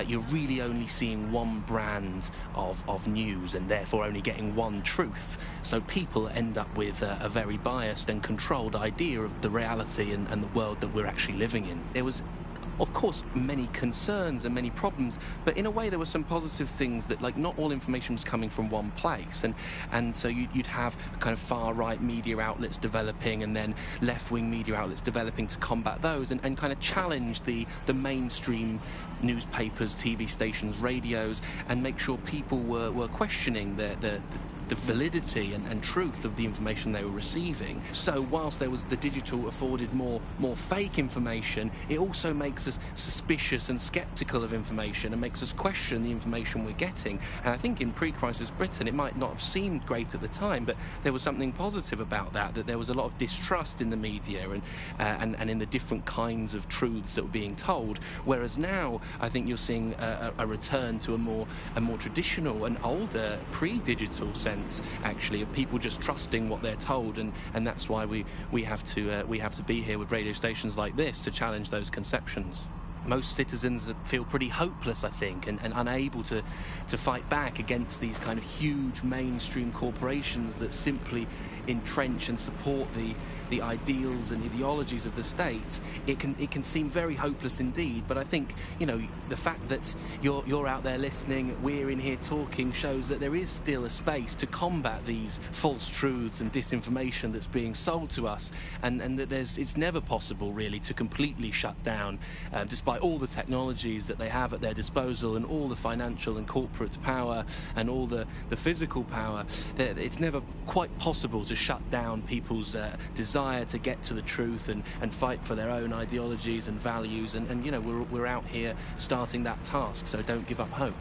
you're really only seeing one brand of news, and therefore only getting one truth. So people end up with a very biased and controlled idea of the reality and the world that we're actually living in. There was, of course, many concerns and many problems, but in a way there were some positive things, that like not all information was coming from one place, and so you'd have kind of far-right media outlets developing and then left-wing media outlets developing to combat those and kind of challenge the mainstream newspapers, TV stations, radios, and make sure people were questioning the validity and truth of the information they were receiving. So whilst there was the digital afforded more fake information, it also makes us suspicious and skeptical of information and makes us question the information we're getting. And I think in pre-crisis Britain, it might not have seemed great at the time, but there was something positive about that there was a lot of distrust in the media and in the different kinds of truths that were being told. Whereas now, I think you're seeing a return to a more traditional and older pre-digital sense, actually, of people just trusting what they're told, and that's why we have to be here with radio stations like this to challenge those conceptions. Most citizens feel pretty hopeless, I think, and unable to fight back against these kind of huge mainstream corporations that simply entrench and support the ideals and ideologies of the state. It can seem very hopeless indeed, but I think, you know, the fact that you're out there listening, we're in here talking, shows that there is still a space to combat these false truths and disinformation that's being sold to us, and that it's never possible really to completely shut down, despite all the technologies that they have at their disposal and all the financial and corporate power and all the physical power. It's never quite possible to shut down people's desire to get to the truth and fight for their own ideologies and values, and you know, we're out here starting that task, so don't give up hope.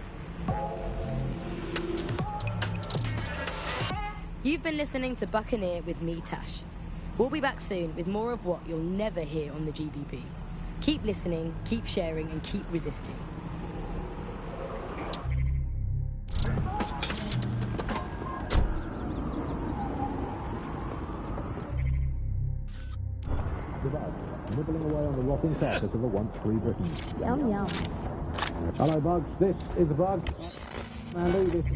You've been listening to Buccaneer with me, Tash. We'll be back soon with more of what you'll never hear on the GBB. Keep listening, keep sharing, and keep resisting. Nibbling away on the rotting carcass of a once free Britain. Yum, yum. Hello, Bugs. This is the Bug. Mandy, this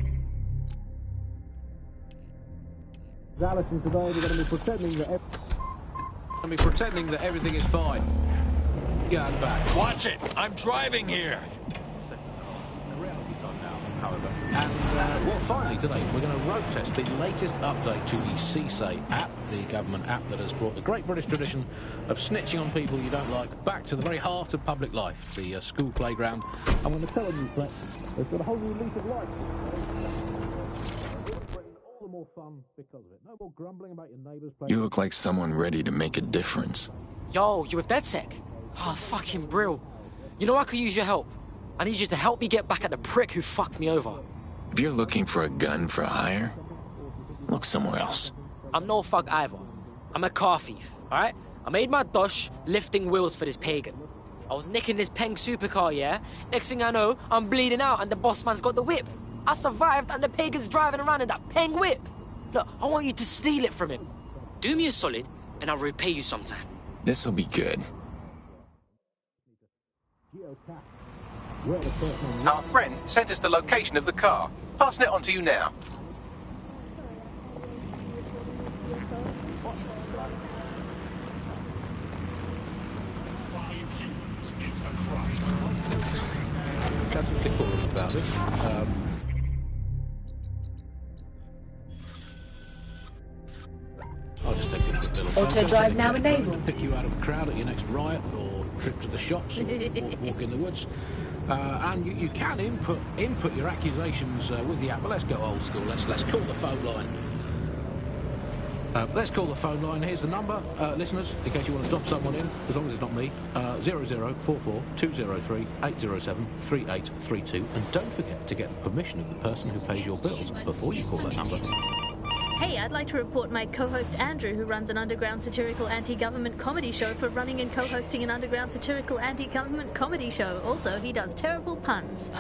is Alison. Today we're going to be pretending that everything is fine. Get out the back. Watch it! I'm driving here! however. And, well, finally today, we're going to road test the latest update to the CSA app, the government app that has brought the great British tradition of snitching on people you don't like back to the very heart of public life, the school playground. I'm going to tell you, Flex, it's got a whole new lease of life. All the more fun because of it. No more grumbling about your neighbours. You look like someone ready to make a difference. Yo, you with DedSec? Oh, fucking brill. You know I could use your help. I need you to help me get back at the prick who fucked me over. If you're looking for a gun for hire, look somewhere else. I'm no fuck either. I'm a car thief, alright? I made my dosh lifting wheels for this pagan. I was nicking this Peng supercar, yeah? Next thing I know, I'm bleeding out and the boss man's got the whip. I survived and the pagan's driving around in that Peng whip. Look, I want you to steal it from him. Do me a solid and I'll repay you sometime. This'll be good. Our friend sent us the location of the car. Passing it on to you now. About it. I'll just take a quick little Auto drive now enabled. Pick you out of a crowd at your next riot or trip to the shops or walk in the woods. And you can input your accusations with the app. But let's go old school. Let's call the phone line. Let's call the phone line. Here's the number, listeners, in case you want to drop someone in, as long as it's not me. 0044 203 807 3832. And don't forget to get the permission of the person who pays your bills before you call that number. Hey, I'd like to report my co-host Andrew, who runs an underground satirical anti-government comedy show, for running and co-hosting an underground satirical anti-government comedy show. Also, he does terrible puns.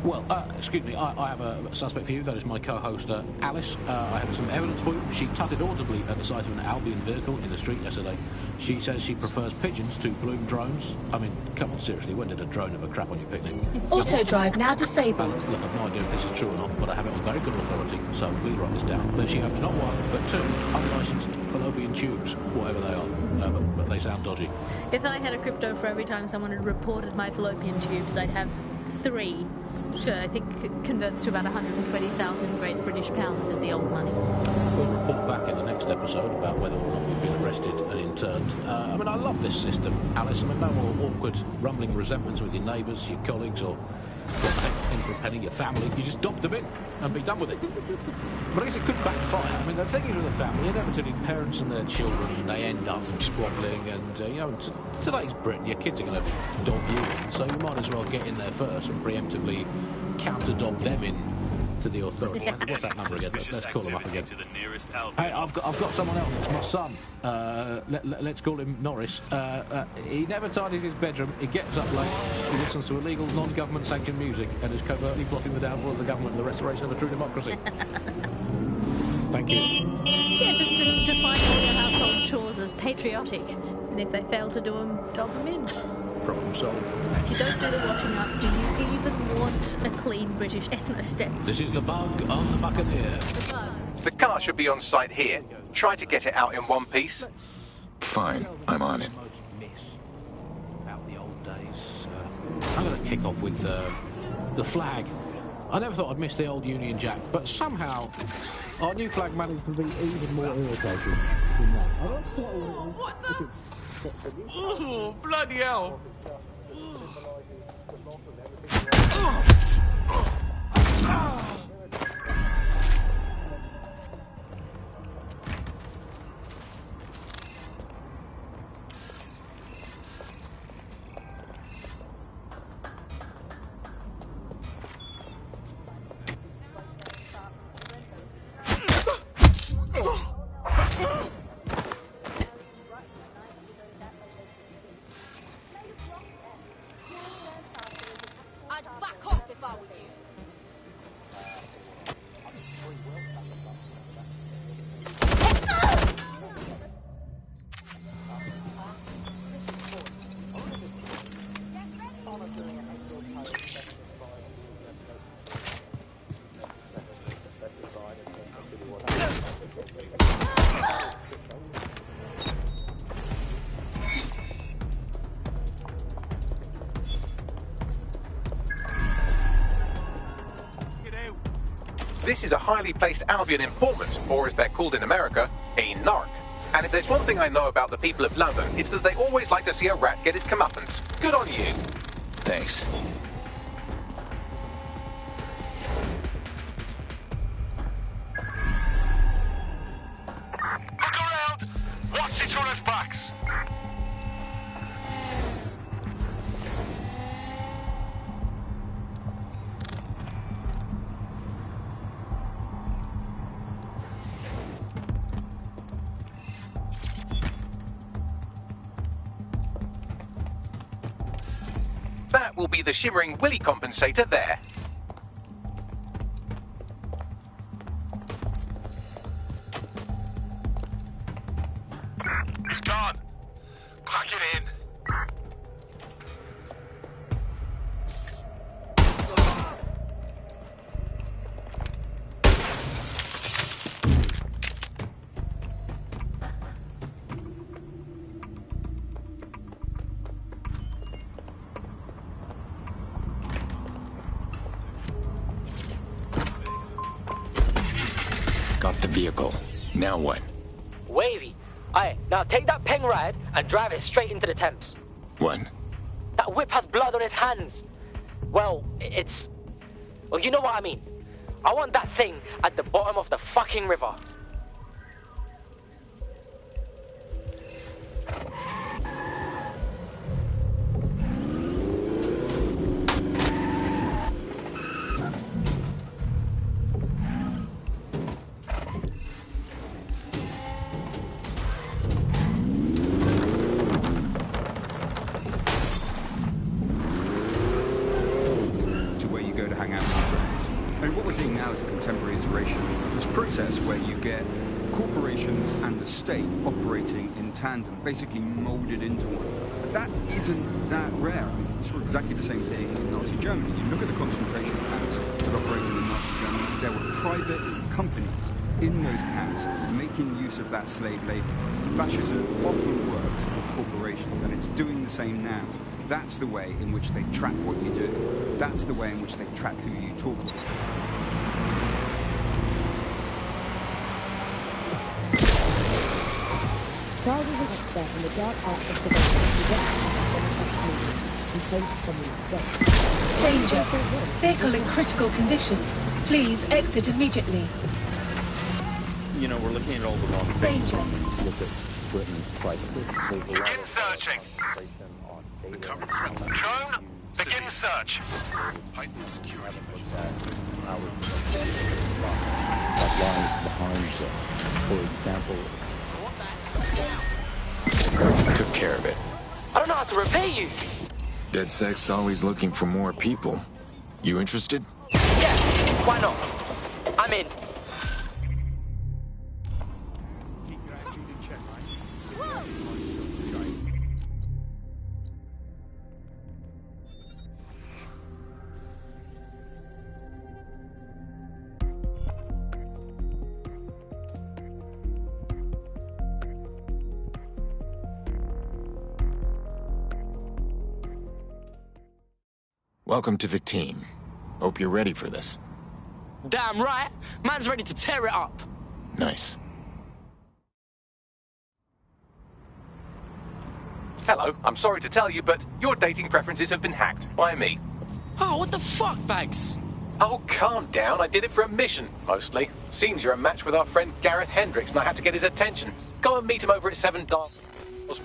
Well, excuse me, I have a suspect for you. That is my co-host, Alice. I have some evidence for you. She tutted audibly at the sight of an Albion vehicle in the street yesterday. She says she prefers pigeons to balloon drones. I mean, come on, seriously, when did a drone ever crap on your picnic? Auto drive now disabled. Look, I've no idea if this is true or not, but I have it on very good authority, so please write this down. That she hopes not one, but two unlicensed fallopian tubes, whatever they are, but they sound dodgy. If I had a crypto for every time someone had reported my fallopian tubes, I'd have 3. Sure, I think it converts to about 120,000 Great British pounds in the old money. We'll report back in the next episode about whether or not we've been arrested and interned. I mean, I love this system, Alice. I mean, no more awkward, rumbling resentments with your neighbours, your colleagues, or in for a penny, your family. You just dock them in and be done with it. But I guess it could backfire. I mean, the thing is with a family, inevitably parents and their children, they end up squabbling, and, you know, today's Britain, your kids are going to dog you in, so you might as well get in there first and preemptively counter-dog them in to the authorities. What's that number again? Let's call them up again. Hey, I've got someone else. It's my son. Let's call him Norris. He never tidies his bedroom. He gets up late. He listens to illegal, non-government sanctioned music and is covertly plotting the downfall of the government and the restoration of a true democracy. Thank you. Yeah, just define all your household chores as patriotic. And if they fail to do them, dog them in. Problem solved. If you don't do the washing up, do you even want a clean British ethno-step? This is the bug on the Buccaneer. The car should be on site here. Try to get it out in one piece. Fine, I'm on it. About the old days. I'm going to kick off with the flag. I never thought I'd miss the old Union Jack, but somehow our new flag managed to be even more irritating than that. What the? Oh, bloody hell. I'd back off if I were you. This is a highly placed Albion informant, or as they're called in America, a narc. And if there's one thing I know about the people of London, it's that they always like to see a rat get his comeuppance. Good on you. Thanks. Look around! Watch each other's backs! That will be the shimmering willy compensator there. He's gone. Pack it in. Got the vehicle. Now what? Wavy. Aye, now take that peng ride and drive it straight into the Thames. What? That whip has blood on his hands. Well, it's... Well, you know what I mean. I want that thing at the bottom of the fucking river. Where you get corporations and the state operating in tandem, basically molded into one. But that isn't that rare. I mean, you saw exactly the same thing in Nazi Germany. You look at the concentration camps that operated in Nazi Germany, there were private companies in those camps making use of that slave labor. Fascism often works with corporations, and it's doing the same now. That's the way in which they track what you do. That's the way in which they track who you talk to. Charles is an expert in the dark arts of surveillance. Danger. Vehicle in critical condition. Please exit immediately. You know, we're looking at all the wrong things. Danger. Look at Britain's crisis. Begin searching. The current threat. Drone, begin search. Heightened security measures. That lies behind them. For example, Took care of it. I don't know how to repay you. DedSec's always looking for more people. You interested? Yeah, why not? I'm in. Welcome to the team. Hope you're ready for this. Damn right. Man's ready to tear it up. Nice. Hello, I'm sorry to tell you, but your dating preferences have been hacked by me. Oh, what the fuck, Bags? Oh, calm down. I did it for a mission, mostly. Seems you're a match with our friend Gareth Hendricks, and I had to get his attention. Go and meet him over at $7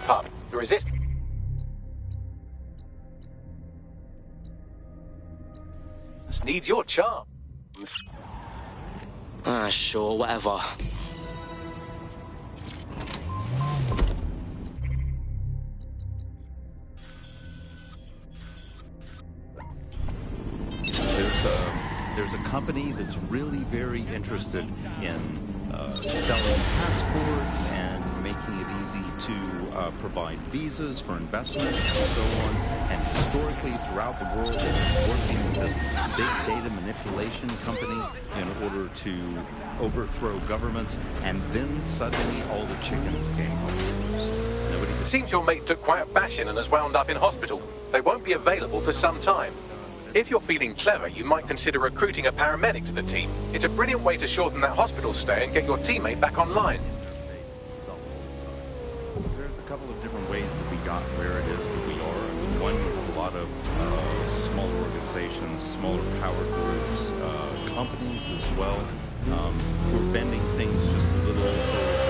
pub. You resist? This needs your charm. Ah, sure, whatever. There's a company that's really very interested in selling passports and making it easy to provide visas for investment and so on. And historically, throughout the world, they've been working with this big data manipulation company in order to overthrow governments. And then suddenly, all the chickens came home. Nobody. It seems your mate took quite a bashing and has wound up in hospital. They won't be available for some time. If you're feeling clever, you might consider recruiting a paramedic to the team. It's a brilliant way to shorten that hospital stay and get your teammate back online. There's a couple of different ways that we got where it is that we are. One, with a lot of smaller organizations, smaller power groups, companies as well, who are bending things just a little,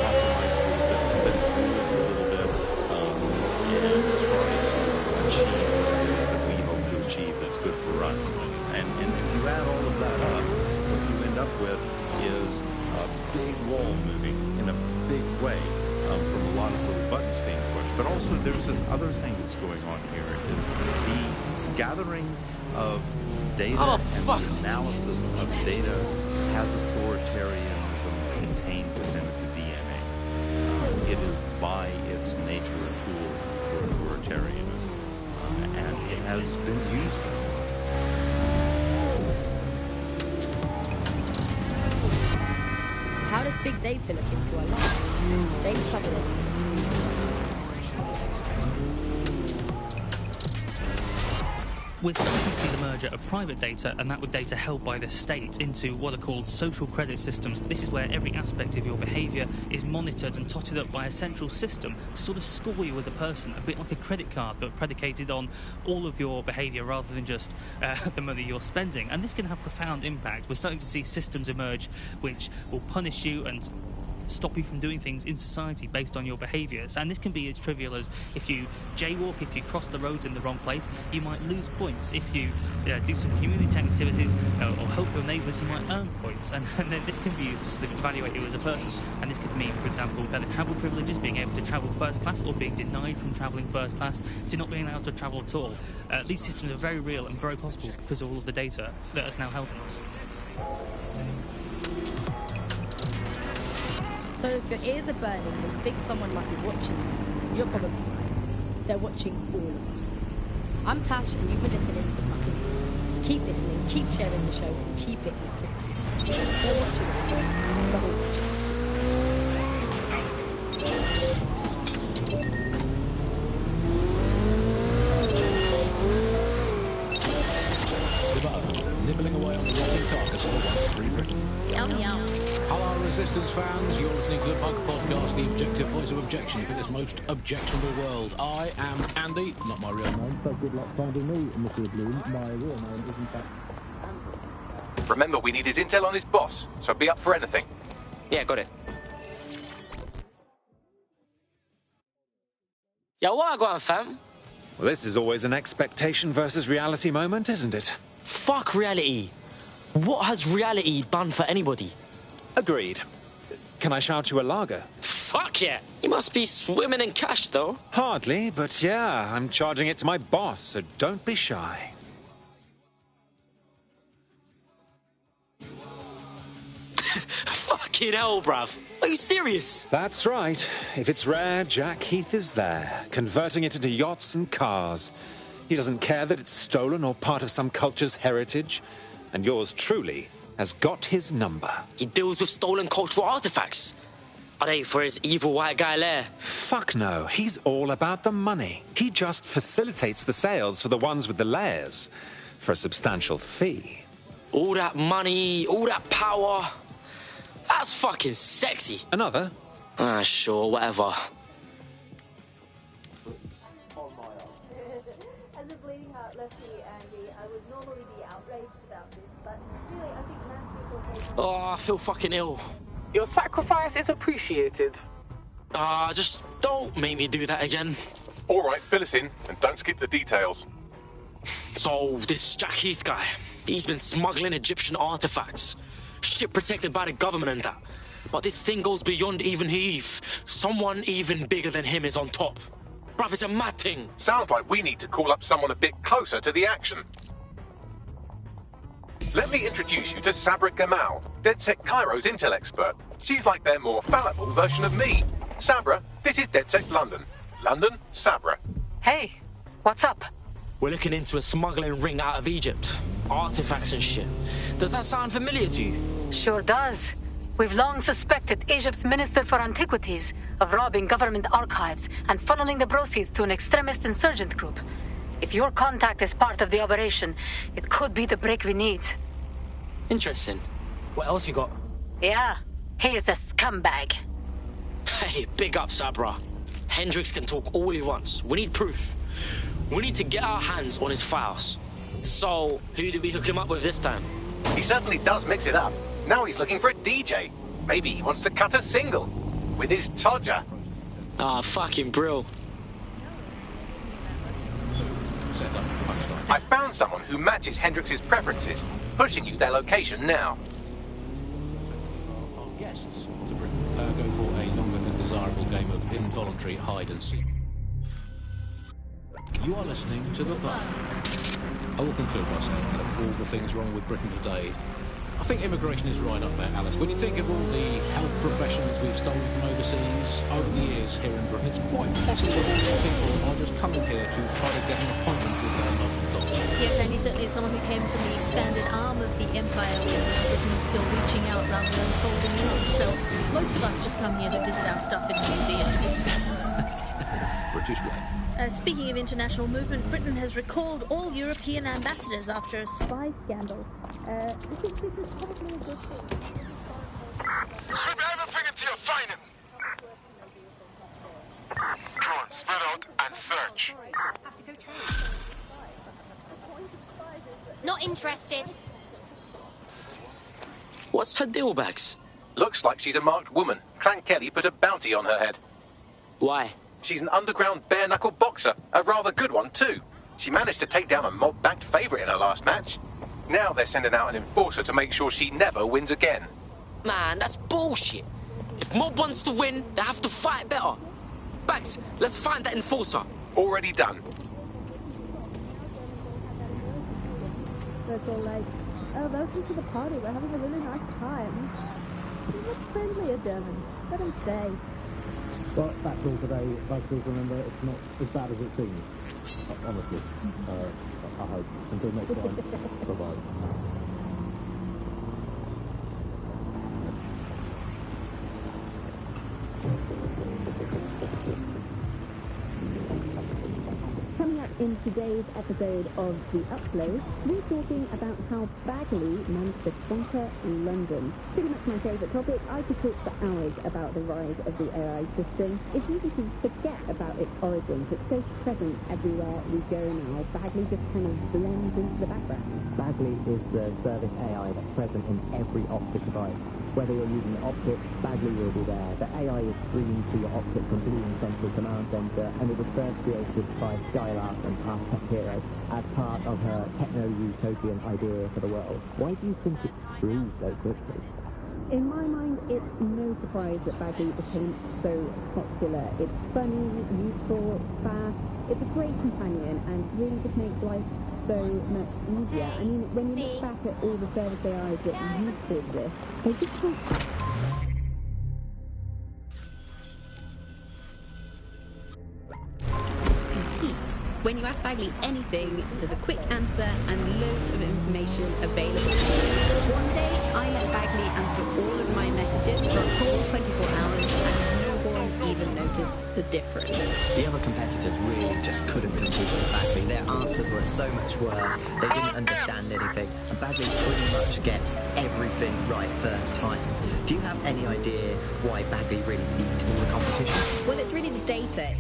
compromise a little bit, bend the rules a little bit, and try to achieve what it is that we hope to achieve that's good for us. And if you add all of that up, what you end up with is a big wall moving in a big way from a lot of little buttons being pushed. But also there's this other thing that's going on here, is the gathering of data and the analysis of data has authoritarianism contained within its DNA. It is by its nature a tool for authoritarianism, and it has been used as one. How does big data look into our lives? James covered it. We're starting to see the merger of private data and that with data held by the state into what are called social credit systems. This is where every aspect of your behaviour is monitored and totted up by a central system to sort of score you as a person, a bit like a credit card, but predicated on all of your behaviour rather than just the money you're spending. And this can have profound impact. We're starting to see systems emerge which will punish you and stop you from doing things in society based on your behaviours. And this can be as trivial as if you jaywalk, if you cross the road in the wrong place, you might lose points. If you do some community activities or help your neighbours, you might earn points. And then this can be used to sort of evaluate you as a person. And this could mean, for example, better travel privileges, being able to travel first class, or being denied from travelling first class to not being allowed to travel at all. These systems are very real and very possible because of all of the data that is now held on us. So if your ears are burning and you think someone might be watching you, you're probably right. They're watching all of us. I'm Tash and you've been listening to Buccaneer. Keep listening, keep sharing the show, and keep it encrypted. They're watching us, but we're watching it. Nibbling away on the rotting carcass of a once-free Britain. Yum yum. Hello, Resistance fans. You're listening to the Punk Podcast, the objective voice of objection for this most objectionable world. I am Andy, not my real name, so good luck finding me, Mr. Bloom. My real name is in fact... Remember, we need his intel on his boss, so be up for anything. Yeah, got it. Yo, what I got on, fam? Well, this is always an expectation versus reality moment, isn't it? Fuck reality. What has reality done for anybody? Agreed. Can I shout you a lager? Fuck yeah! You must be swimming in cash, though. Hardly, but yeah, I'm charging it to my boss, so don't be shy. Fucking hell, bruv. Are you serious? That's right. If it's rare, Jack Heath is there, converting it into yachts and cars. He doesn't care that it's stolen or part of some culture's heritage. And yours truly has got his number. He deals with stolen cultural artifacts. Are they for his evil white guy lair? Fuck no. He's all about the money. He just facilitates the sales for the ones with the layers for a substantial fee. All that money, all that power. That's fucking sexy. Another? Sure, whatever. As a bleeding heart lefty, Andy, I would normally be outraged about this, but really, I think most people... Oh, I feel fucking ill. Your sacrifice is appreciated. Just don't make me do that again. All right, fill us in, and don't skip the details. So, this Jack Heath guy, he's been smuggling Egyptian artifacts. Shit protected by the government and that. But this thing goes beyond even Heath. Someone even bigger than him is on top. Bruv, it's a mad thing. Sounds like we need to call up someone a bit closer to the action. Let me introduce you to Sabra Gamal, DedSec Cairo's intel expert. She's like their more fallible version of me. Sabra, this is DedSec London. London, Sabra. Hey, what's up? We're looking into a smuggling ring out of Egypt. Artifacts and shit. Does that sound familiar to you? Sure does. We've long suspected Egypt's Minister for Antiquities of robbing government archives and funneling the proceeds to an extremist insurgent group. If your contact is part of the operation, it could be the break we need. Interesting. What else you got? Yeah, he is a scumbag. Hey, big up, Sabra. Hendricks can talk all he wants. We need proof. We need to get our hands on his files. So, who do we hook him up with this time? He certainly does mix it up. Now he's looking for a DJ. Maybe he wants to cut a single with his Todger. Ah, fucking brill. I found someone who matches Hendrix's preferences, pushing you their location now. Our guests to go for a longer than desirable game of involuntary hide and seek. You are listening to The Bar. I will conclude by saying that of all the things wrong with Britain today, I think immigration is right up there, Alice. When you think of all the health professions we've stolen from overseas over the years here in Britain, it's quite possible that all these people are just coming here to try to get an appointment with their local doctor. Yes, and he's certainly someone who came from the expanded arm of the empire where Britain is still reaching out rather than folding in on itself. Most of us just come here to visit our stuff in museums. British way. Speaking of international movement, Britain has recalled all European ambassadors after a spy scandal. I think this is probably a good thing. Sweep everything until you find him. Drone, spread out and search. Not interested. What's her deal, Bags? Looks like she's a marked woman. Clank Kelly put a bounty on her head. Why? She's an underground bare-knuckle boxer, a rather good one too. She managed to take down a mob-backed favourite in her last match. Now they're sending out an enforcer to make sure she never wins again. Man, that's bullshit. If Mob wants to win, they have to fight better. Bags, let's find that enforcer. Already done. They're all like, oh, welcome to the party, we're having a really nice time. He's much friendlier German. Let him stay. Well, that's all today. But please remember, it's not as bad as it seems. Honestly. I hope. Until next time. Bye-bye. Coming up in today's episode of The Upload, we're talking about how Bagley managed to conquer London. Pretty much my favourite topic. I could talk for hours about the rise of the AI system. It's easy to forget about its origins. It's so present everywhere we go now. Bagley just kind of blends into the background. Bagley is the service AI that's present in every optic device. Whether you're using the optic, Bagley will be there. The AI is streamed to your optic from Bloom Central Command Center, and it was first created by Skylark and Past Tech Hero as part of her techno-utopian idea for the world. Why do you think it grew so quickly? In my mind, it's no surprise that Bagley became so popular. It's funny, useful, fast. It's a great companion and really just makes life so much easier. I mean, when you look back at all the service AIs that used to exist, they just can't. Complete. When you ask Bagley anything, there's a quick answer and loads of information available. One day, I let Bagley answer all of my messages for a whole 24 hours and no one even noticed the difference. The other competitors really just couldn't compete with Bagley. Their answers were so much worse. They didn't understand anything. And Bagley pretty much gets everything right first time. Do you have any idea why Bagley really beat all the competition? Well, it's really the data.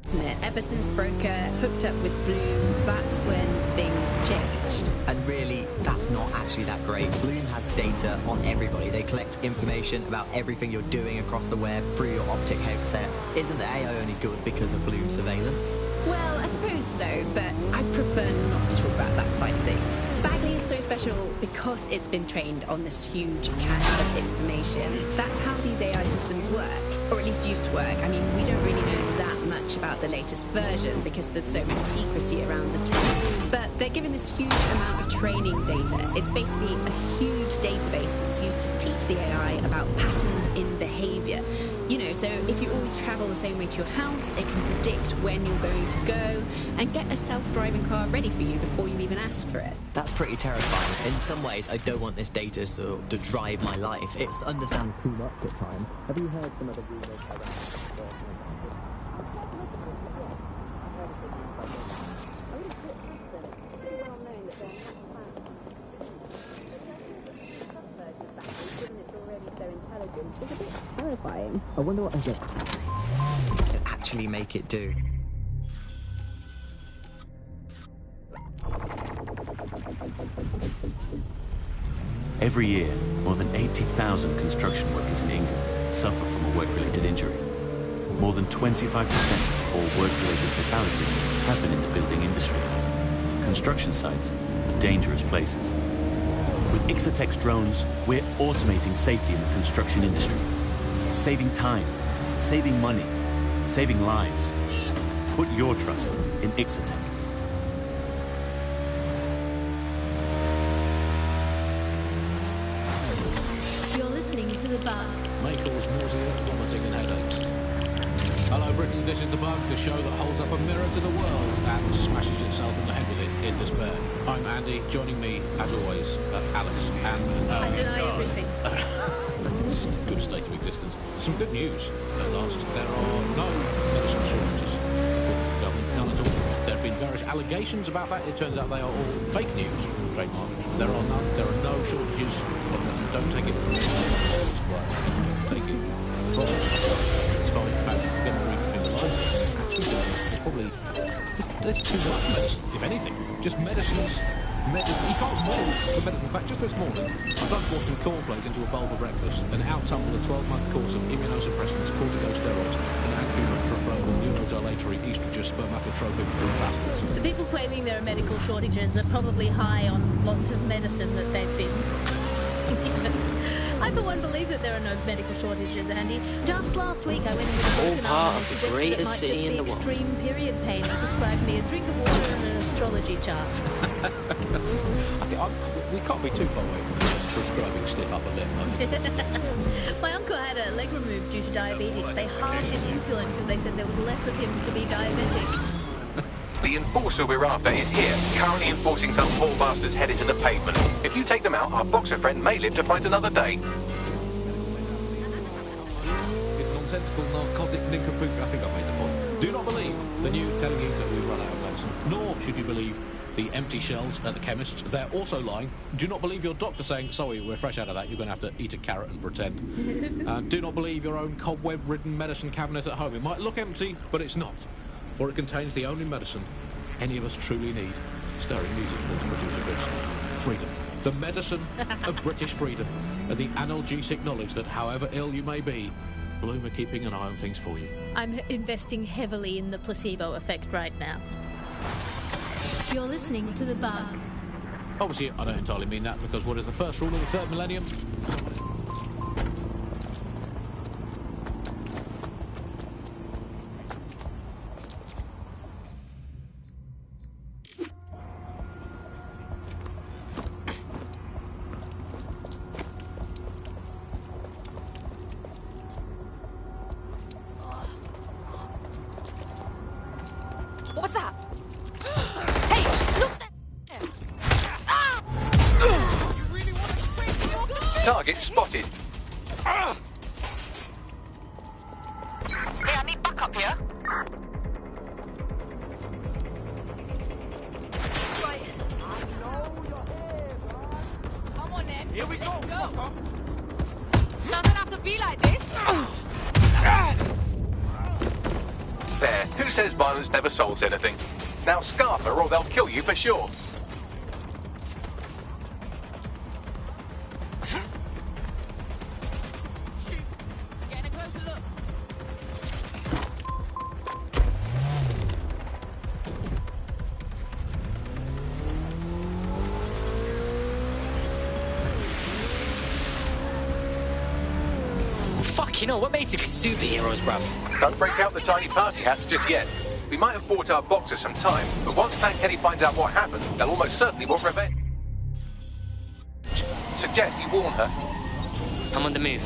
Isn't it? Ever since Broker hooked up with Bloom, that's when things changed. And really, that's not actually that great. Bloom has data on everybody. They collect information about everything you're doing across the web through your optic headset. Isn't the AI only good because of Bloom surveillance? Well, I suppose so, but I prefer not to talk about that side of things. Bagley is so special because it's been trained on this huge cache of information. That's how these AI systems work, or at least used to work. I mean, we don't really know that much about the latest version because there's so much secrecy around the tech. But they're given this huge amount of training data. It's basically a huge database that's used to teach the AI about patterns in behavior. You know, so if you always travel the same way to your house, it can predict when you're going to go and get a self-driving car ready for you before you even ask for it. That's pretty terrifying. In some ways, I don't want this data to drive my life. It's to understand too much at times. Have you heard some of the rumors around? is a bit terrifying. I wonder what can actually make it do. Every year, more than 80,000 construction workers in England suffer from a work-related injury. More than 25% of all work-related fatalities happen in the building industry. Construction sites are dangerous places. With Ixotek's drones, we're automating safety in the construction industry. Saving time, saving money, saving lives. Put your trust in Ixotek. You're listening to The Bug. May cause nausea, vomiting and headaches. Hello Britain, this is The Bug, the show that holds up a mirror to the world and smashes itself in the head with it in despair. I'm Andy, joining me, as always, Alice and... I deny everything. Good state of existence. Some good news at last. There are no medicine shortages. None at all. There have been various allegations about that. It turns out they are all fake news. Trademark. There are none. There are no shortages. Don't take it from me. Take it from it's fine. In fact, get the ring between the lines. Actually, there's probably there's too much medicine, if anything. Just medicines. You can't move the medicine. In fact, just this morning, I dumped Boston cornflakes into a bowl for breakfast and out-tumbled a 12-month course of immunosuppressants, corticosteroids, and antiretroviral immunodilatory estrogen spermatotropin fruit baskets. The people claiming there are medical shortages are probably high on lots of medicine that they've been given. I, for one, believe that there are no medical shortages, Andy. Just last week, I went into the All broken part arm and of the suggested it greatest might city just in be the world. extreme period pain and prescribed me a drink of water and an astrology chart. We can't be too far away from just prescribing stiff upper lip. My uncle had a leg removed due to diabetes. They halved his insulin because they said there was less of him to be diabetic. The enforcer we're after is here, currently enforcing some poor bastards headed to the pavement. If you take them out, our boxer friend may live to fight another day. It's nonsensical, narcotic nincompoop. I think I've made the point. Do not believe the news telling you that we've run out of medicine, nor should you believe the empty shelves at the chemists. They're also lying. Do not believe your doctor saying, sorry, we're fresh out of that, you're going to have to eat a carrot and pretend. Do not believe your own cobweb-ridden medicine cabinet at home. It might look empty, but it's not. For it contains the only medicine any of us truly need. Stirring music, please, producer Chris. Freedom. The medicine of British freedom. And the analgesic knowledge that however ill you may be, Bloom are keeping an eye on things for you. I'm investing heavily in the placebo effect right now. You're listening to The Bug. Obviously, I don't entirely mean that, because what is the first rule of the third millennium? What's that? Hey, look there! Target spotted. Hey, I need backup here. Right. Come on then. Here we go. Doesn't have to be like this. There, who says violence never solves anything? Now scarf her or they'll kill you for sure. Getting a closer look. Fuck, you know, we're basically superheroes, bruv. Don't break out the tiny party hats just yet. We might have bought our boxers some time, but once Tank Kenny finds out what happened, they'll almost certainly want revenge. Suggest you warn her. I'm on the move.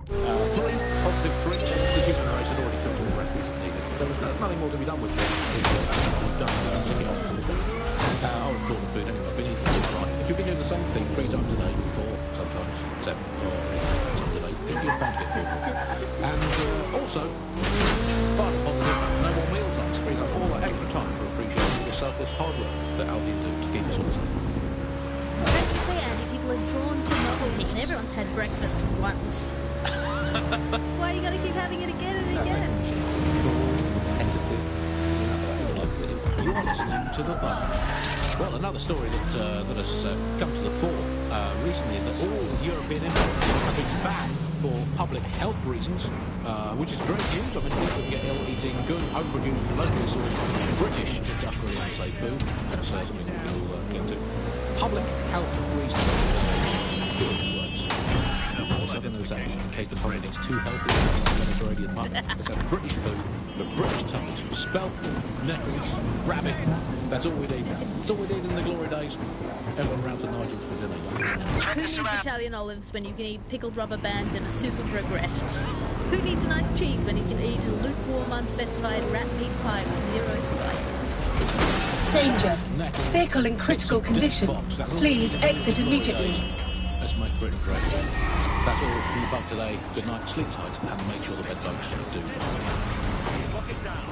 Three, positive three. The human race had already cooked all the recipes it needed. There was nothing more to be done with it. I was bored of food anyway. I've been eating all my life. If you've been doing the same thing 3 times a day, 4, sometimes 7, or 8 times a day, you're bound to get bored. And also, final positive, no more meal times. Frees up all that extra time for appreciating the selfless hard work that Albion do to keep us all safe. mean, everyone's had breakfast once. Why you gotta keep having it again and again? You are listening to The Bar. Well, another story that has come to the fore recently is that all European imports have been banned for public health reasons, which is great news. I mean, people can get ill eating good, home-produced, locally sourced, British, industrially unsafe food. That's something we can all get to. Public health reasons. In case the public gets too healthy in the Mediterranean market, let's have British food, the British touch, spelt, nettles, rabbit. That's all we need. That's all we need in the glory days. Everyone round to Nigel's for dinner. Who needs Italian olives when you can eat pickled rubber bands in a soup of regret? Who needs a nice cheese when you can eat a lukewarm, unspecified rat meat pie with 0 spices? Danger. Vehicle in critical condition. Please exit immediately. Let's make Britain great again. That's all from the bug today. Good night, sleep tight, and make sure the bed bugs do. Lock it down.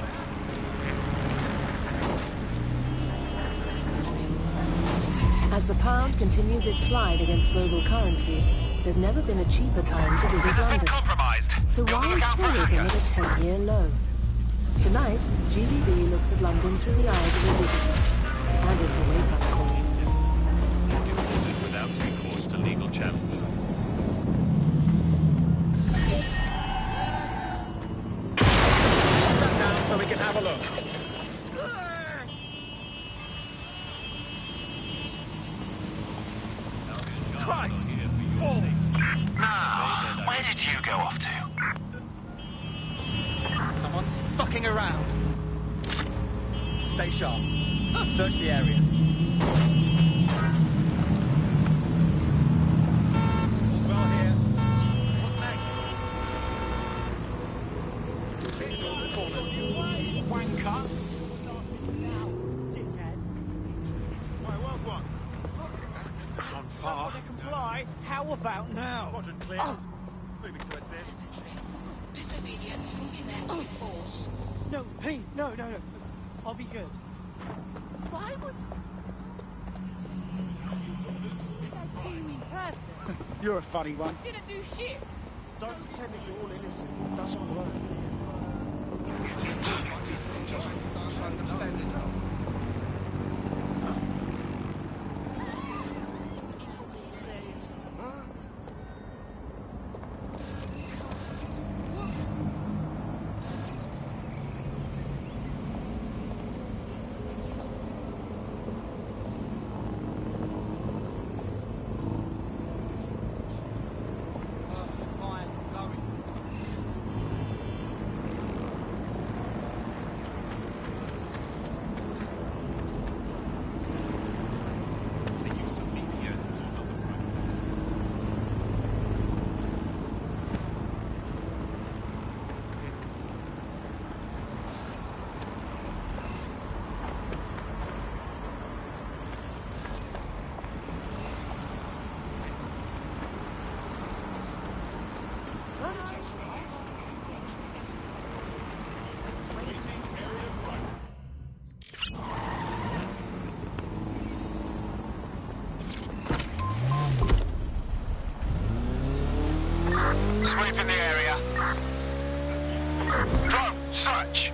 As the pound continues its slide against global currencies, there's never been a cheaper time to visit London. So why is tourism at a 10-year low? Tonight, GBB looks at London through the eyes of a visitor. And it's a wake-up call. Without recourse to legal challenge. So we can have a look. Christ! Now, where did you go off to? Someone's fucking around. Stay sharp. Search the area. All's well here. What's next? Wanker. Why, well, what? Gone far. Comply. How about now? Quadrant clear. Moving to assist. Disobedience will be met with force. No, please, no. I'll be good. Why would... person? You're a funny one. Didn't do shit. Don't pretend that you're all innocent. It doesn't work. Sweep in the area. Drone, search.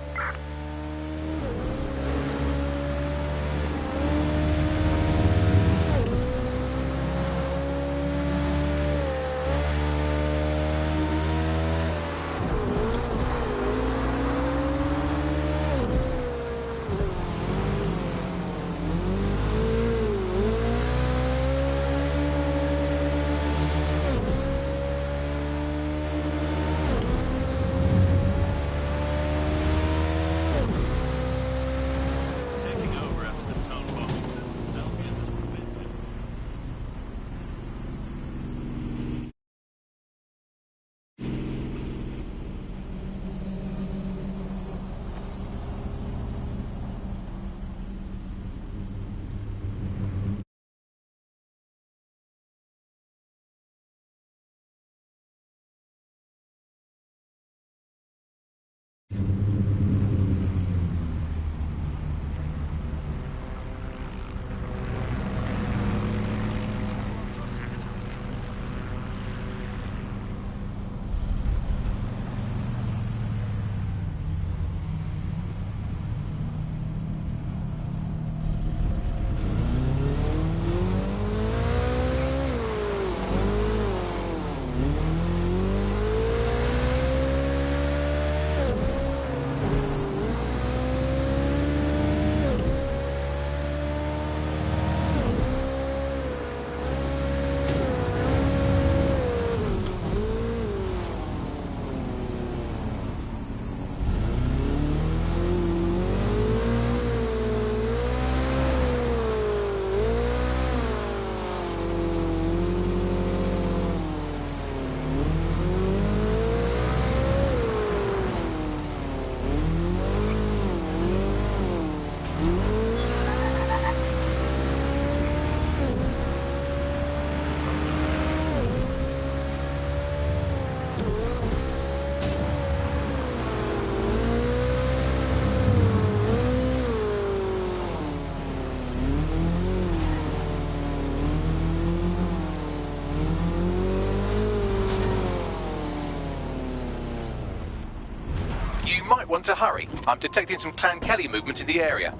might want to hurry. I'm detecting some Clan Kelly movement in the area.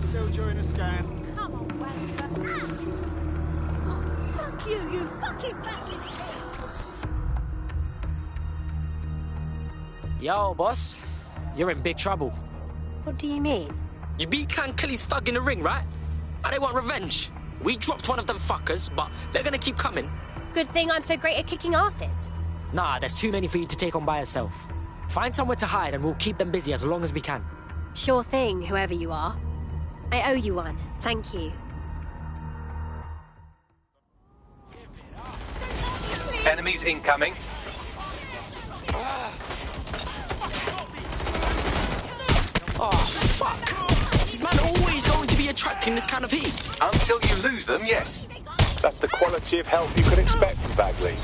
Still during a scan. Come on, wanker. Oh, fuck you, you fucking fascist! Yo, boss. You're in big trouble. What do you mean? You beat Clan Kelly's thug in the ring, right? And they want revenge. We dropped one of them fuckers, but they're gonna keep coming. Good thing I'm so great at kicking asses. Nah, there's too many for you to take on by yourself. Find somewhere to hide and we'll keep them busy as long as we can. Sure thing, whoever you are. I owe you one. Thank you. Enemies incoming. Oh, fuck. This man always going to be attracting this kind of heat. Until you lose them, yes. That's the quality of help you can expect from Bagley.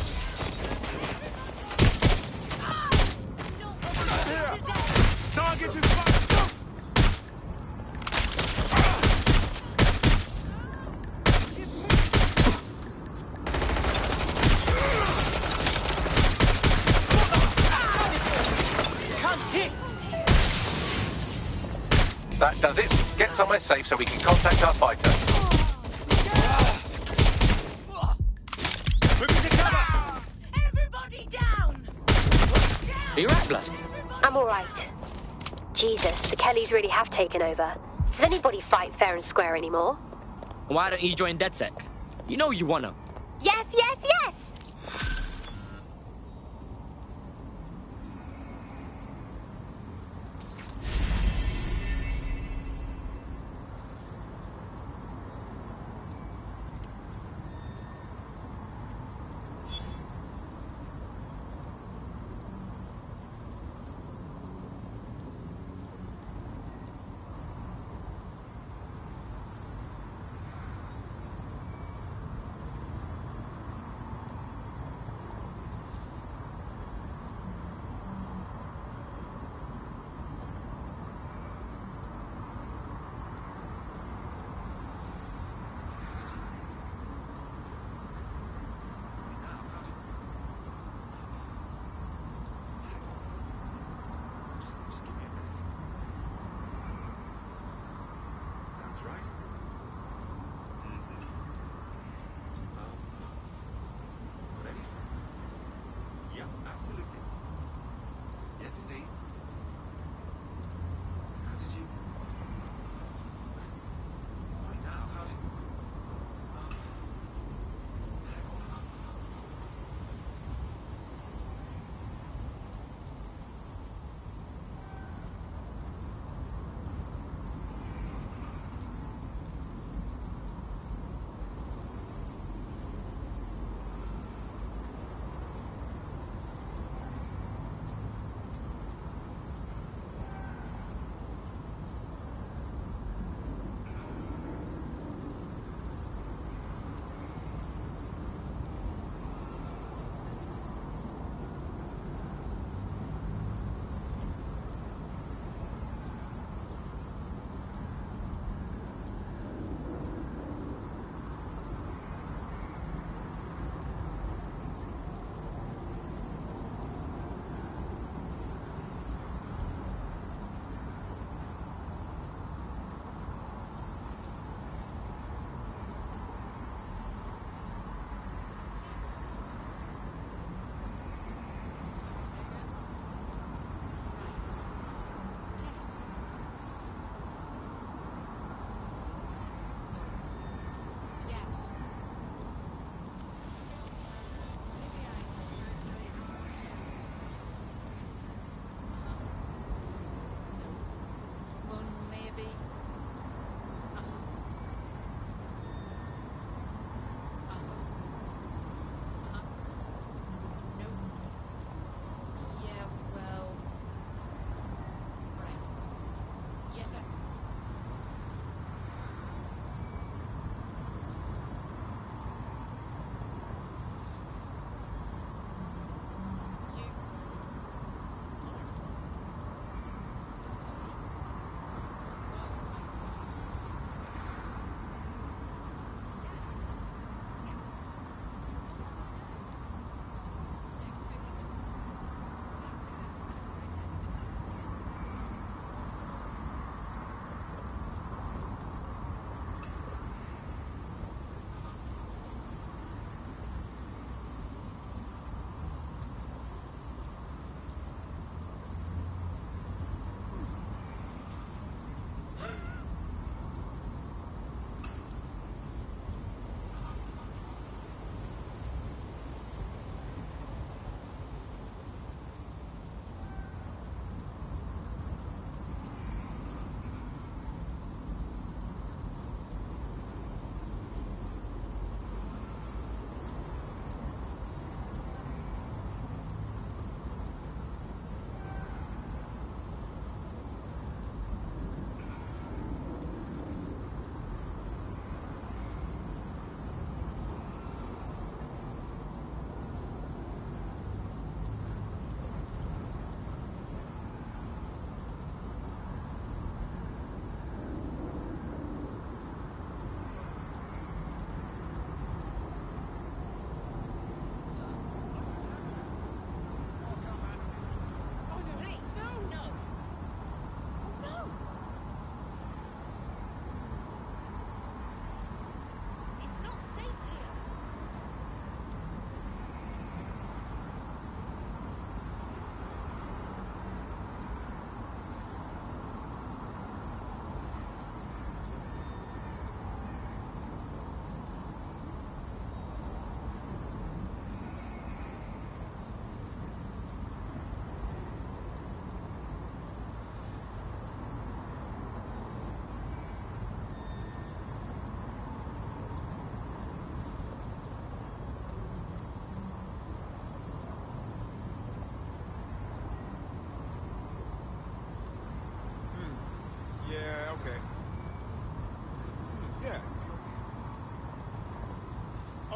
Target is fucked up! Cunt's hit! That does it. Get somewhere safe so we can contact our fighter. Everybody down! Are you right, blood? I'm alright. Jesus, the Kellys really have taken over. Does anybody fight fair and square anymore? Why don't you join DedSec? You know you wanna. Yes, yes, yes!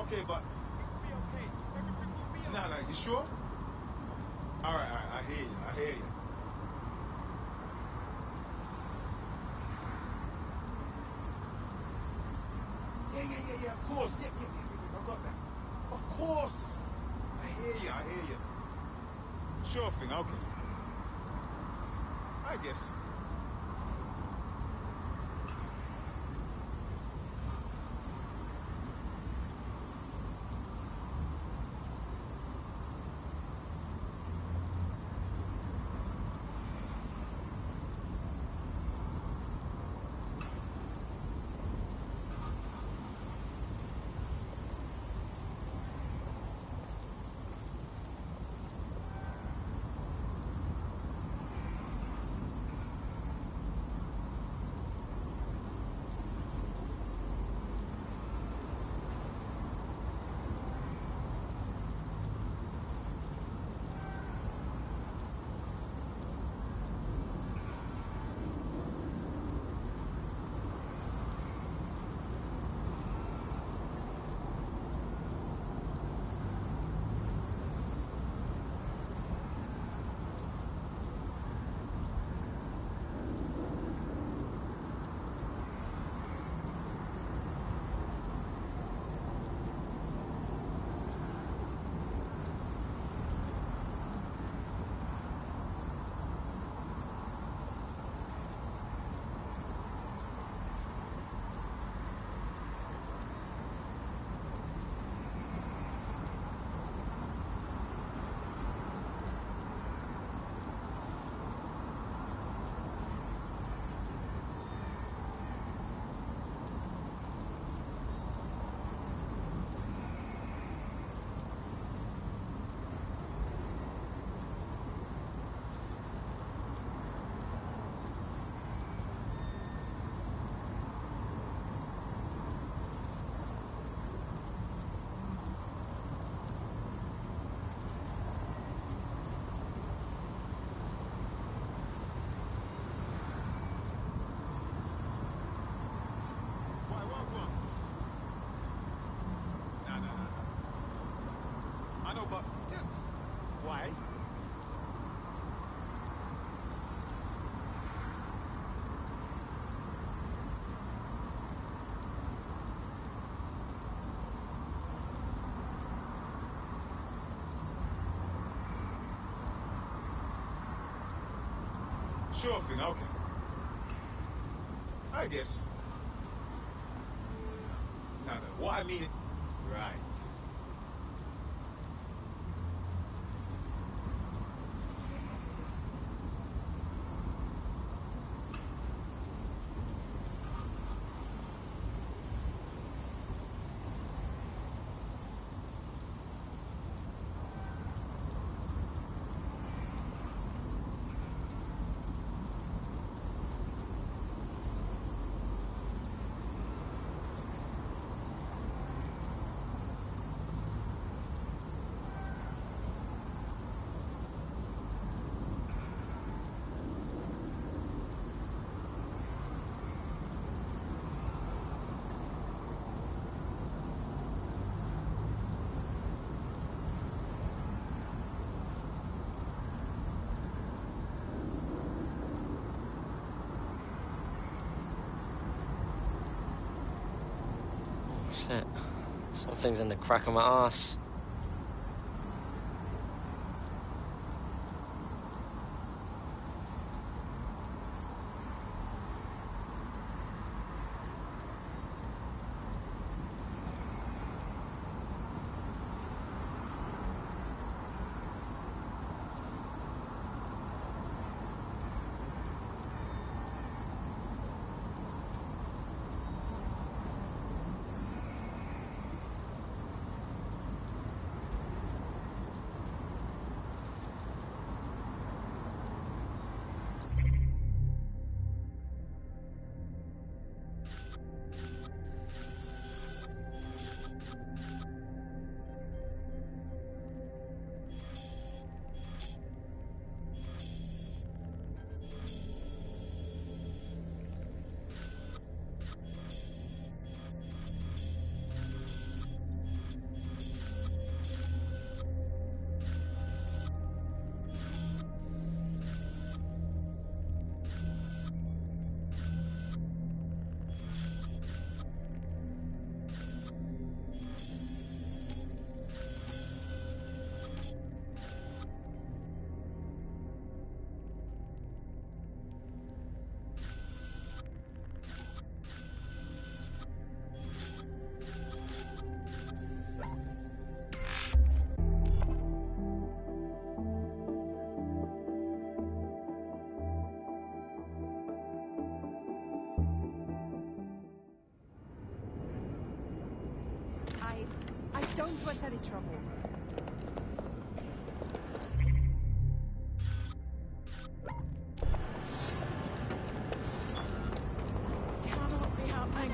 Okay, but... No, you sure? All right, I hear you. Yeah, of course. Yeah, I got that. Of course. I hear you. Sure thing, okay. I guess. I know, but why? Sure thing, okay. I guess. No, what I mean, right. Shit. Something's in the crack of my ass. I don't want any trouble. Cannot be happening.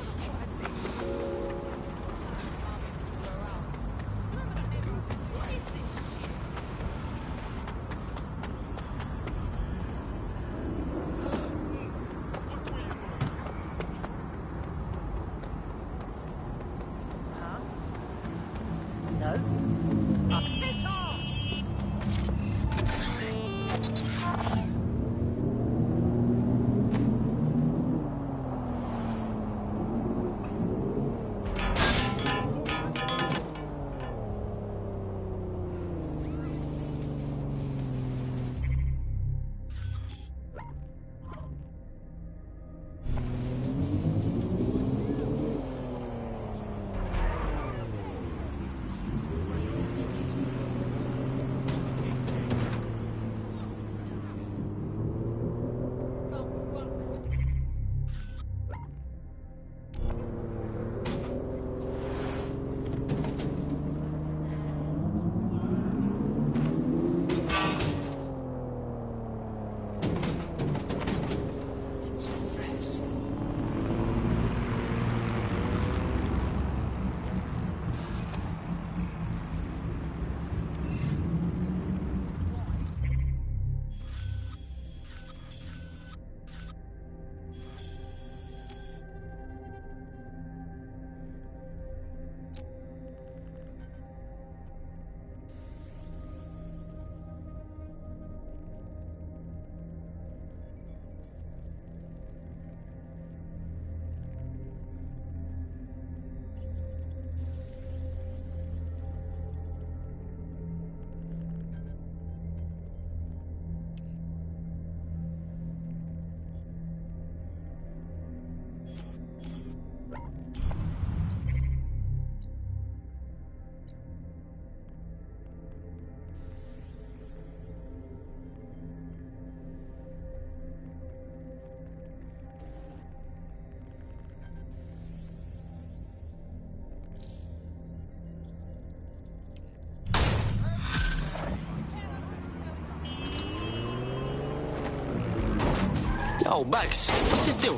Yo, Max, what's his deal?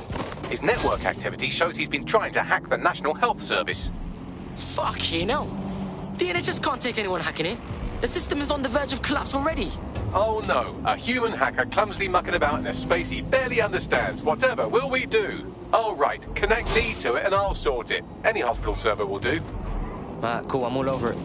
His network activity shows he's been trying to hack the National Health Service. Fucking hell. The NHS can't take anyone hacking it. The system is on the verge of collapse already. Oh no, a human hacker clumsily mucking about in a space he barely understands. Whatever will we do? Oh right, connect me to it and I'll sort it. Any hospital server will do. Alright, cool, I'm all over it.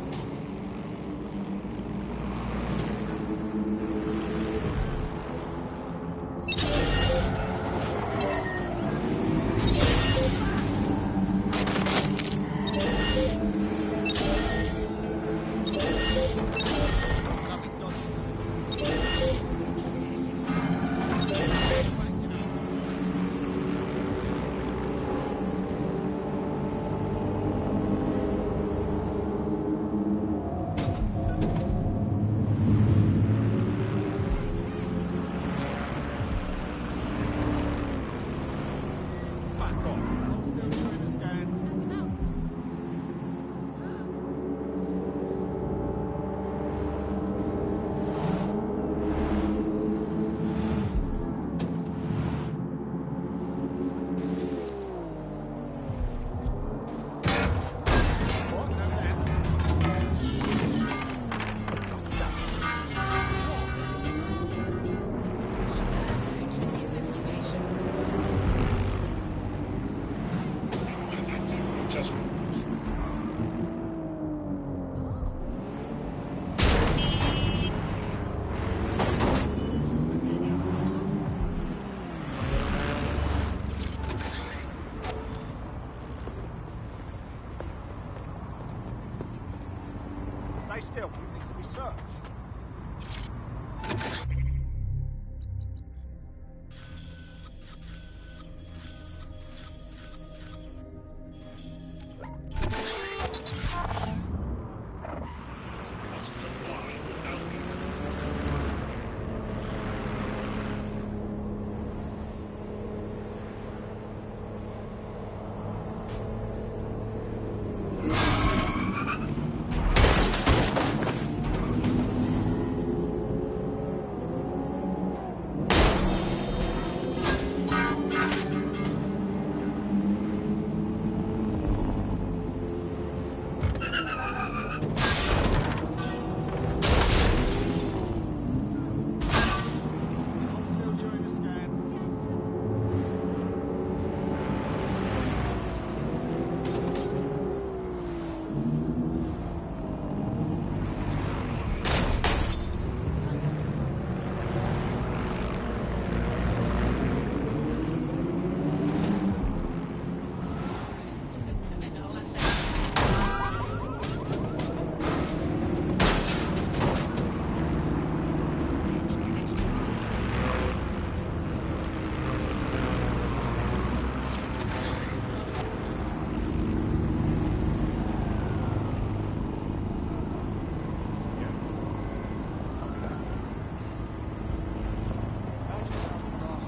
Stay still. You need to be searched.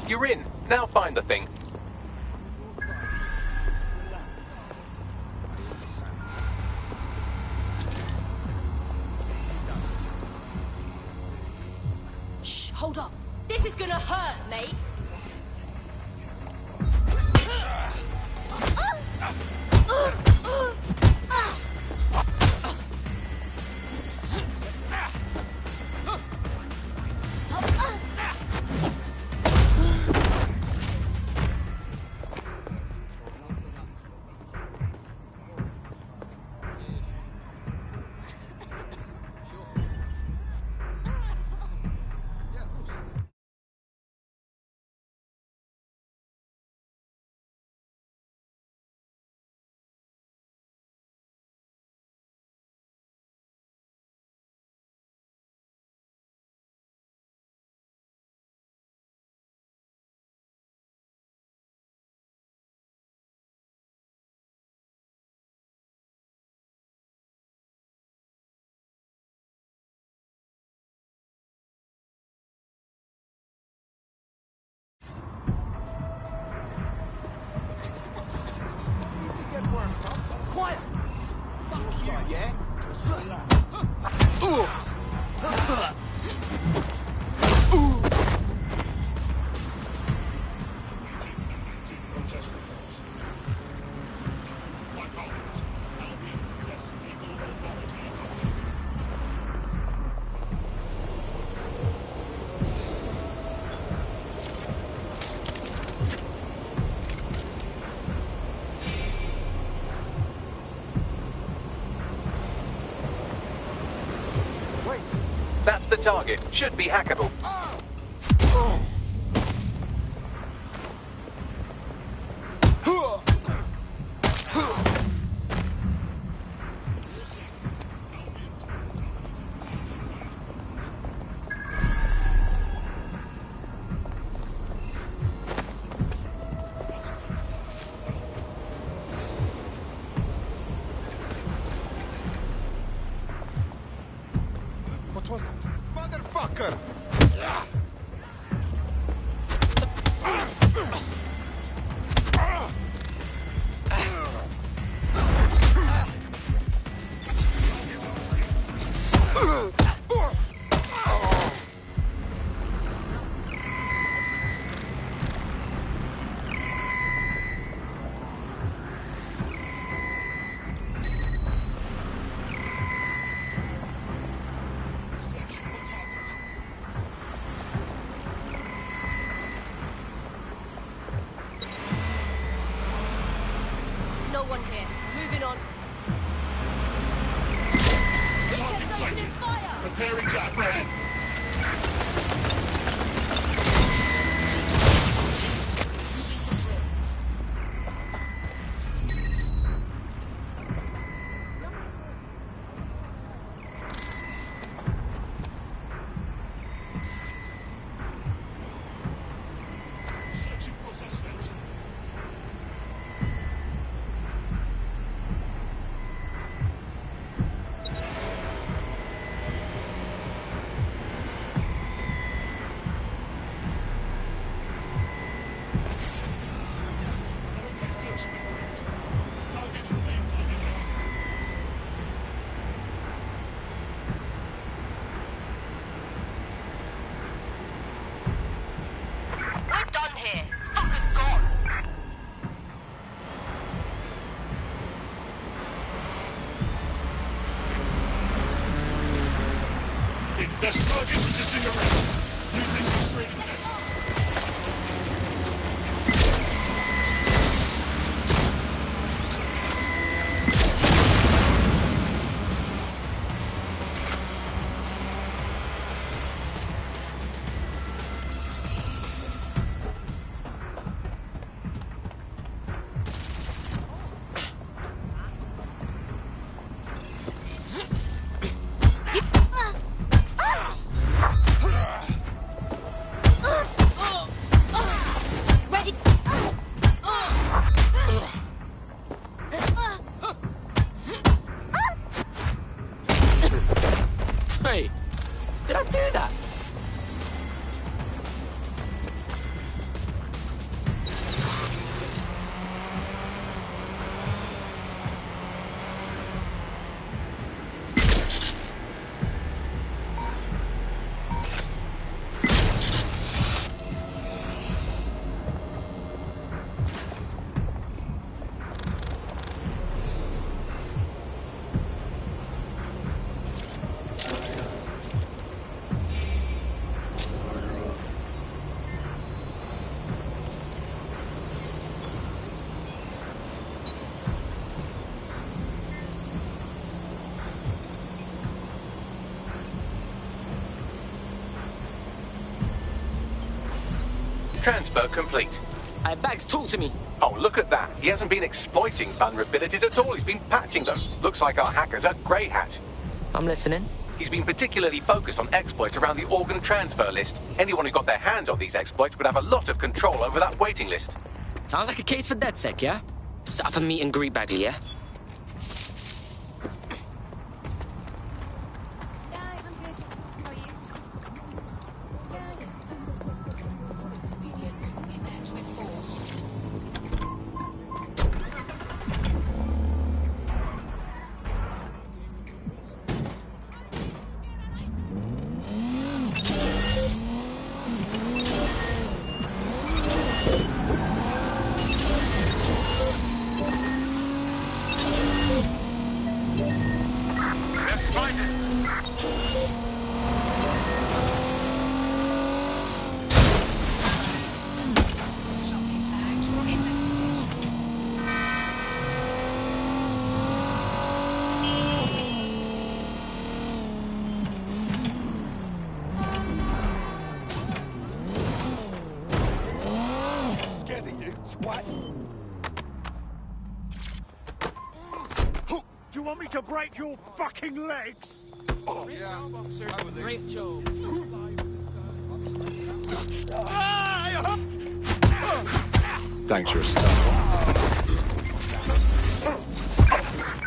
You're in. Now find the thing. Shh, hold up. This is gonna hurt, mate. Quiet! Fuck you, yeah? That's the target. Should be hackable. What was that? Motherfucker! No one here. Moving on. Preparing to operate. We're done here. Fucker's gone. Invest target resisting arrest. Using restraining measures. transfer complete. Bags, talk to me. Oh, look at that. He hasn't been exploiting vulnerabilities at all. He's been patching them. Looks like our hacker's a grey hat. I'm listening. He's been particularly focused on exploits around the organ transfer list. Anyone who got their hands on these exploits would have a lot of control over that waiting list. Sounds like a case for DedSec, yeah? Set up a meet and greet, Bagley, yeah? Do you want me to break your fucking legs? Oh, yeah. Officer. Great job. Thanks, you're a star.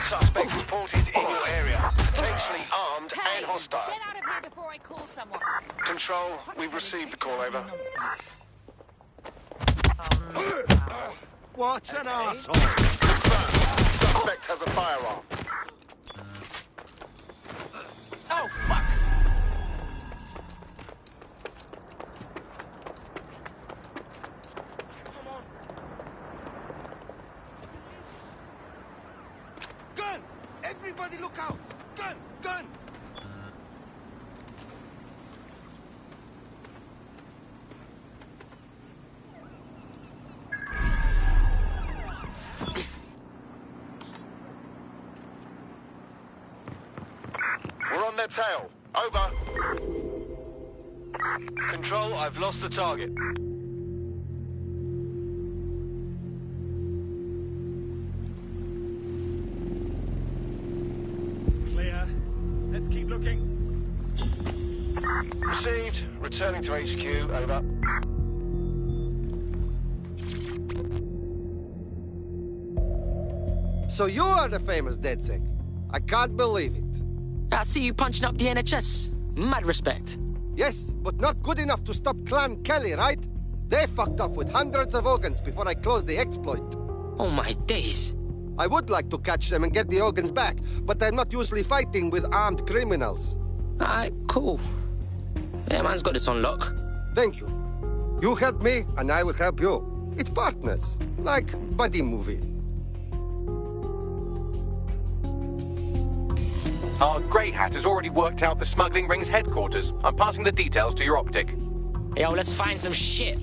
Suspect reported in your area. Potentially armed and hostile. Get out of here before I call someone. Control, we've received the call, over. What an arsehole! Suspect has a firearm. Oh, fuck! Gun! Everybody look out! Gun! Gun! We're on their tail. Over. Control, I've lost the target. Clear. Let's keep looking. Received. Returning to HQ, over. So you are the famous DedSec. I can't believe it. I see you punching up the NHS. Mad respect. Yes, but not good enough to stop Clan Kelly, right? They fucked off with hundreds of organs before I closed the exploit. Oh my days. I would like to catch them and get the organs back, but I'm not usually fighting with armed criminals. Alright, cool. Yeah, man's got this on lock. Thank you. You help me, and I will help you. It's partners, like buddy movie. Our grey hat has already worked out the smuggling ring's headquarters. I'm passing the details to your optic. Yo, let's find some shit.